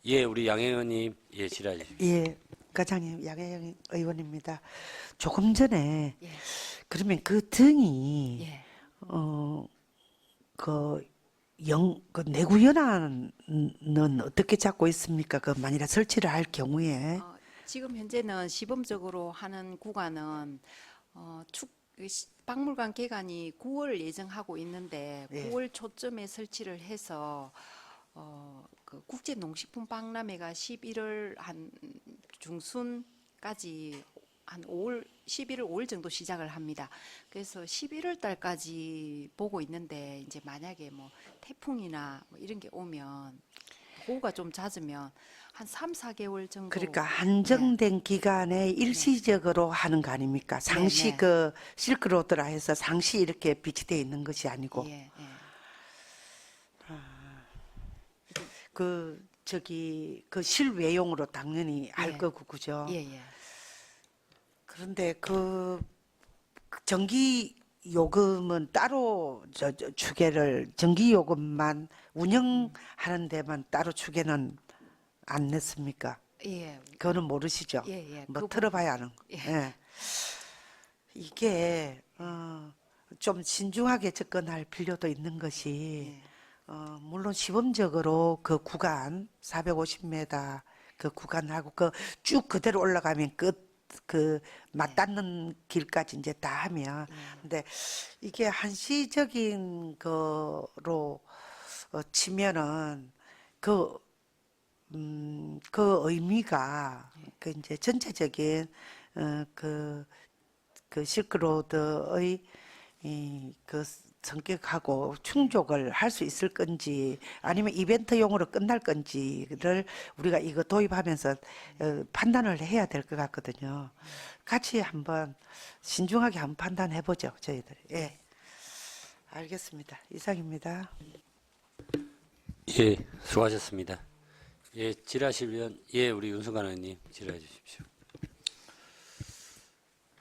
예, 우리 양 의원님, 예, 질의해 주십시오. 예, 과장님 양혜영 의원입니다. 조금 전에 그러면 그 등이 예. 그 그 내구 연한은 어떻게 잡고 있습니까? 그 만일에 설치를 할 경우에 지금 현재는 시범적으로 하는 구간은 박물관 개관이 9월 예정하고 있는데 예. 9월 초쯤에 설치를 해서 그 국제 농식품 박람회가 11월 한 중순까지 한 5월 11월 5일 정도 시작을 합니다. 그래서 11월 달까지 보고 있는데 이제 만약에 뭐 태풍이나 뭐 이런 게 오면 호우가 좀 잦으면 한 3, 4개월 정도. 그러니까 한정된 기간에 일시적으로 하는 거 아닙니까? 상시 네. 그 실크로드라 해서 상시 이렇게 비치되어 있는 것이 아니고 예, 예. 그 실외용으로 당연히 할 예. 거고 그죠? 예, 예. 그런데 그 전기 요금은 따로 전기 요금만 운영하는 데만 따로 추계는 안 냈습니까? 예. 그거는 모르시죠? 예, 예. 뭐 그 들어봐야 아는. 예. 예. 이게 좀 신중하게 접근할 필요도 있는 것이 예. 물론 시범적으로 그 구간 450m 그 구간하고 그 쭉 그대로 올라가면 그 맞닿는 길까지 이제 다 하면 근데 이게 한시적인 거로 치면은 그 의미가 그 이제 전체적인 그 실크로드의 그 성격하고 충족을 할 수 있을 건지 아니면 이벤트용으로 끝날 건지를 우리가 이거 도입하면서 판단을 해야 될 것 같거든요. 같이 한번 신중하게 한번 판단해 보죠, 저희들이. 예. 알겠습니다. 이상입니다. 예, 수고하셨습니다. 예, 질의하실 위원, 예, 우리 윤승관 의원님 질의해 주십시오.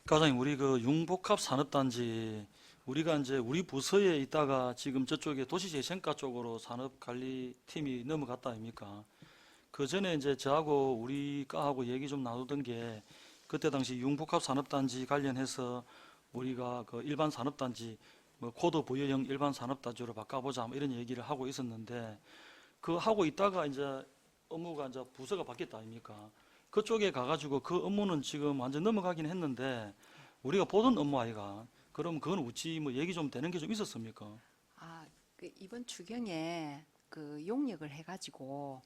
과장님, 우리 그 융복합 산업단지 우리가 이제 우리 부서에 있다가 지금 저쪽에 도시재생과 쪽으로 산업관리팀이 넘어갔다 아닙니까? 그 전에 이제 저하고 우리 과하고 얘기 좀 나누던 게 그때 당시 융복합 산업단지 관련해서 우리가 그 일반 산업단지 뭐 코드 부여형 일반 산업단지로 바꿔보자 뭐 이런 얘기를 하고 있었는데 그 하고 있다가 이제 업무가 이제 부서가 바뀌었다 아닙니까? 그쪽에 가가지고 그 업무는 지금 완전 넘어가긴 했는데 우리가 보던 업무 아이가 그럼 그건 어찌 뭐 얘기 좀 되는 게 좀 있었습니까? 그 이번 추경에 그 용역을 해가지고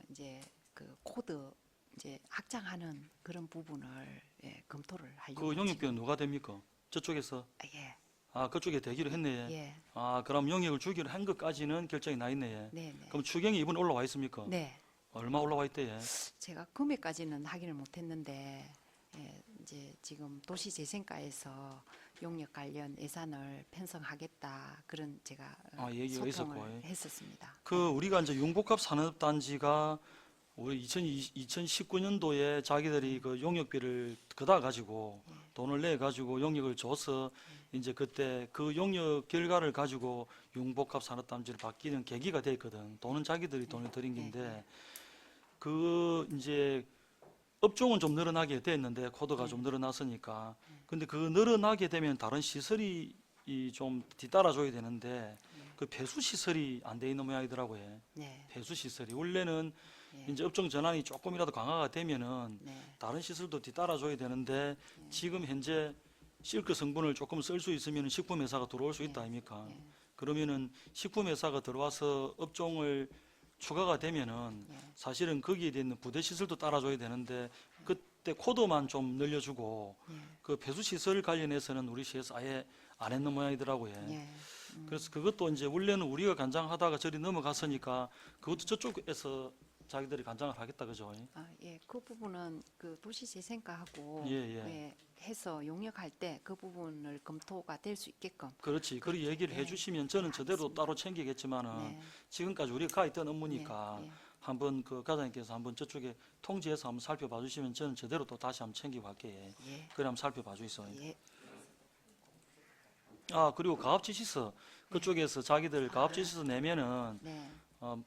이제 그 코드 이제 확장하는 그런 부분을 검토를 하려고. 그 용역비는 누가 됩니까? 저쪽에서? 예, 그쪽에 대기를 했네. 예, 그럼 용역을 주기로 한 것까지는 결정이 나 있네. 네, 네. 그럼 추경이 이번 올라와 있습니까? 네, 얼마 올라와 있대요? 제가 금액까지는 확인을 못했는데 이제 지금 도시재생과에서 용역 관련 예산을 편성하겠다 그런 제가 얘기가 있었고, 소통을 했었습니다. 그 우리가 이제 융복합 산업단지가 우리 2019년도에 자기들이 그 용역비를 걷어 가지고 돈을 내 가지고 용역을 줘서 이제 그때 그 용역 결과를 가지고 융복합 산업단지로 바뀌는 계기가 됐거든. 돈은 자기들이 돈을 들인 건데 그 이제 업종은 좀 늘어나게 됐는데 코드가 좀 늘어났으니까 근데 그 늘어나게 되면 다른 시설이 좀 뒤따라줘야 되는데 그 배수 시설이 안 돼 있는 모양이더라고요. 네, 배수 시설이 원래는 예. 이제 업종 전환이 조금이라도 강화가 되면은 네, 다른 시설도 뒤따라줘야 되는데 지금 현재 실크 성분을 조금 쓸 수 있으면 식품 회사가 들어올 수 있다 아닙니까? 예. 그러면은 식품 회사가 들어와서 업종을 추가가 되면은 예. 사실은 거기에 있는 부대 시설도 따라줘야 되는데 그때 코드만 좀 늘려주고 예. 그 배수 시설 관련해서는 우리 시에서 아예 안 했는 모양이더라고요. 예. 그래서 그것도 이제 원래는 우리가 간장하다가 저리 넘어갔으니까 그것도 저쪽에서 자기들이 간장을 하겠다 그죠? 예, 그 부분은 그 도시재생과하고 예. 해서 용역할 때 그 부분을 검토가 될 수 있게끔. 그렇지. 그리 얘기를 예. 해주시면 저는 저대로 알겠습니다. 따로 챙기겠지만은 네. 지금까지 우리가 가 있던 업무니까 예, 예. 한번 그 과장님께서 한번 저쪽에 통지해서 한번 살펴봐 주시면 저는 저대로 또 다시 한번 챙기고 갈게요. 예. 그래 한번 살펴봐 주이소. 예. 그리고 가압지시서 그쪽에서 자기들 가압지시서 내면은 네.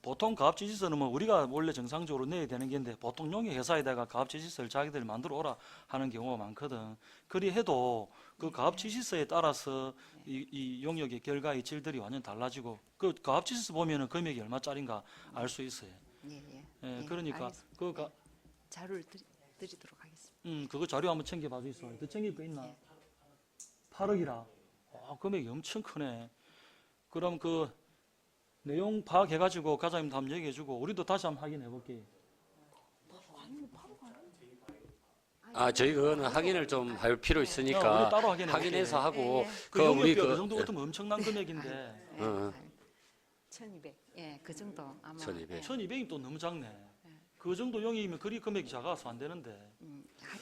보통 가압지시서는 뭐 우리가 원래 정상적으로 내야 되는 게인데 보통 용역 회사에다가 가압지시서를 자기들이 만들어 오라 하는 경우가 많거든. 그리 해도 그 가압지시서에 따라서 이 용역의 결과의 질들이 완전 달라지고 그 가압지시서 보면은 금액이 얼마짜린가 알 수 있어요. 예, 그러니까 알겠습니다. 그 가, 자료를 드리도록 하겠습니다. 그거 자료 한번 챙겨봐 주세요. 더 챙길 거 있나? 8억이라. 금액이 엄청 크네. 그럼 그 내용 파악해가지고 과장님도 한번 얘기해주고 우리도 다시 한번 확인해볼게요. 저희 그거는 확인을 좀 할 필요 있으니까 우리 따로 확인해볼게요. 확인해서 하고 그 우리 용역비가 그 정도 같으면 엄청난 금액인데 1200. 예, 그 정도 아마. 1200. 1200이면 또 너무 작네. 그 정도 용역이면 그리 금액이 작아서 안 되는데.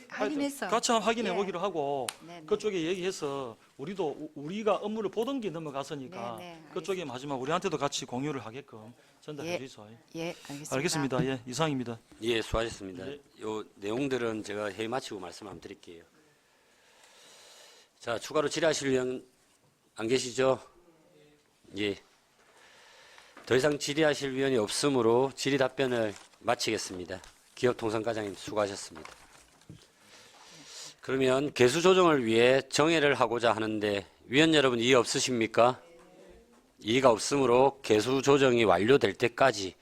확인해서. 같이 한번 확인해 예. 보기로 하고 네, 네. 그쪽에 얘기해서 우리가 업무를 보던 게 넘어갔으니까 네, 네, 그쪽에 마지막 우리한테도 같이 공유를 하게끔 전달해 예. 주세요. 예, 알겠습니다. 알겠습니다. 예, 이상입니다. 예, 수고하셨습니다. 네. 요 내용들은 제가 회의 마치고 말씀 한번 드릴게요. 자, 추가로 질의하실 분 안 계시죠? 예. 더 이상 질의하실 위원이 없으므로 질의 답변을 마치겠습니다. 기업통상과장님 수고하셨습니다. 그러면 개수 조정을 위해 정회를 하고자 하는데 위원 여러분 이의 없으십니까? 이의가 없으므로 개수 조정이 완료될 때까지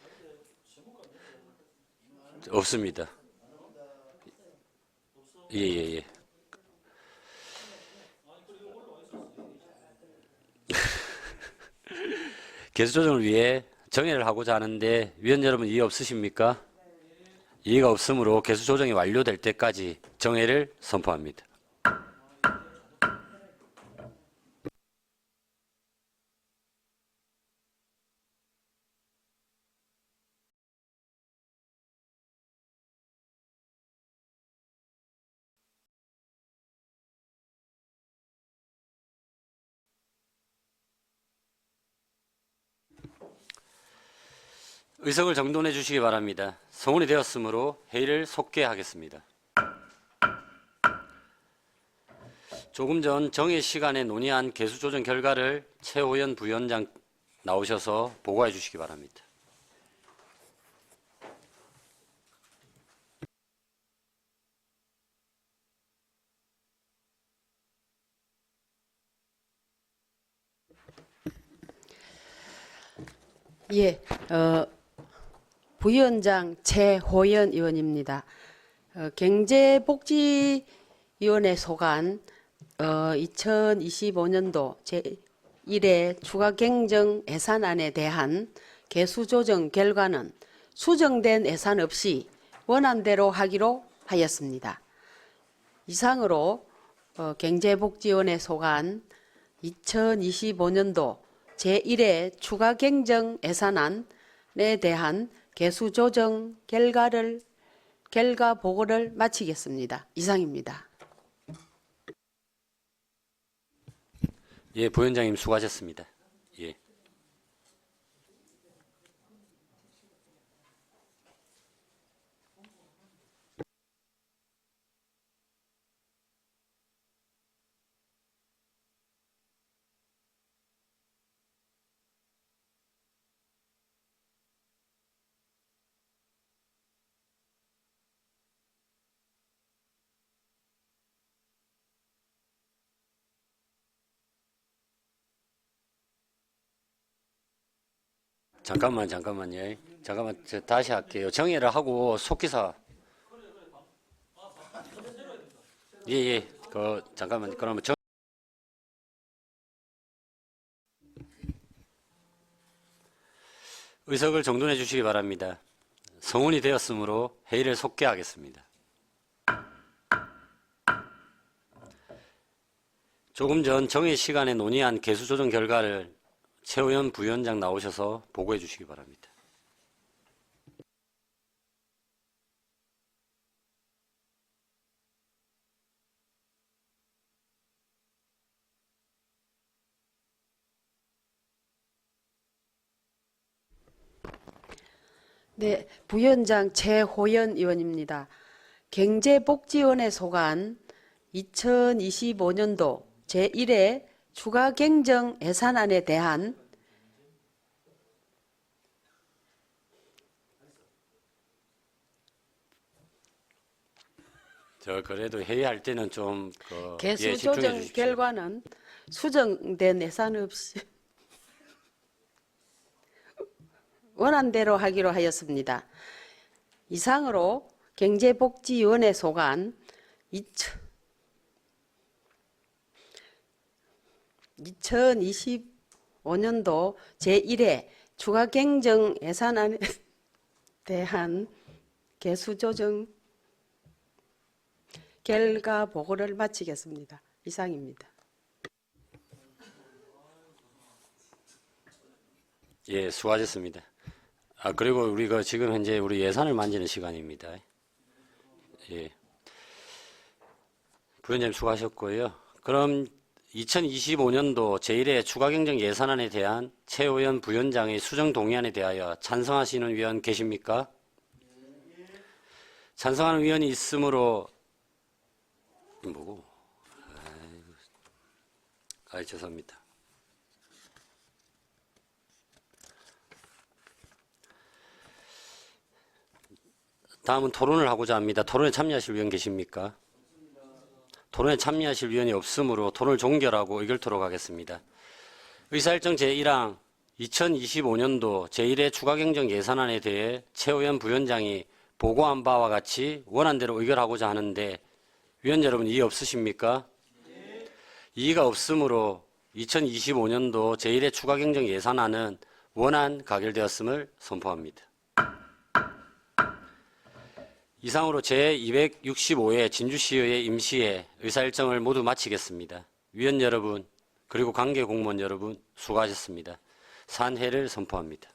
없습니다. 예. 개수 조정을 위해 정회를 하고자 하는데 위원 여러분 이의 없으십니까? 이의가 없으므로 개수 조정이 완료될 때까지 정회를 선포합니다. 의석을 정돈해 주시기 바랍니다. 성원이 되었으므로 회의를 속개하겠습니다. 조금 전 정회 시간에 논의한 개수 조정 결과를 최호연 부위원장 나오셔서 보고해 주시기 바랍니다. 예, 부위원장 최호연 의원입니다. 경제복지위원회 소관 2025년도 제1회 추가 경정 예산안에 대한 개수 조정 결과는 수정된 예산 없이 원안대로 하기로 하였습니다. 이상으로 경제복지위원회 소관 2025년도 제1회 추가 경정 예산안에 대한 개수 조정 결과 보고를 마치겠습니다. 이상입니다. 예, 부위원장님 수고하셨습니다. 예. 잠깐만요. 잠깐만, 저 다시 할게요. 정회를 하고 속기사. 예. 잠깐만. 그러면 의석을 정돈해 주시기 바랍니다. 성운이 되었으므로 회의를 속개하겠습니다. 조금 전 정회 시간에 논의한 개수 조정 결과를 최호연 부위원장 나오셔서 보고해 주시기 바랍니다. 네, 부위원장 최호연 의원입니다. 경제복지위원회 소관 2025년도 제1회 추가 경정 예산안에 대한 그래도 회의할 때는 좀 개수 집중해 조정 주십시오. 결과는 수정된 예산 없이 원안대로 하기로 하였습니다. 이상으로 경제복지위원회 소관 2025년도 제1회 추가경정 예산안에 대한 개수조정 결과 보고를 마치겠습니다. 이상입니다. 예, 수고하셨습니다. 그리고 우리 지금 현재 우리 예산을 만지는 시간입니다. 예. 부위원장님 수고하셨고요. 그럼 2025년도 제1회 추가경정 예산안에 대한 최호연 부위원장의 수정 동의안에 대하여 찬성하시는 위원 계십니까? 찬성하는 위원이 있으므로 뭐고? 죄송합니다. 다음은 토론을 하고자 합니다. 토론에 참여하실 위원 계십니까? 토론에 참여하실 위원이 없으므로 토론을 종결하고 의결토록 하겠습니다. 의사일정 제1항 2025년도 제1회 추가경정 예산안에 대해 최호연 부위원장이 보고한 바와 같이 원안대로 의결하고자 하는데 위원 여러분 이의 없으십니까? 이의가 없으므로 2025년도 제1회 추가경정 예산안은 원안 가결되었음을 선포합니다. 이상으로 제265회 진주시의회 임시회 의사일정을 모두 마치겠습니다. 위원 여러분 그리고 관계 공무원 여러분 수고하셨습니다. 산회를 선포합니다.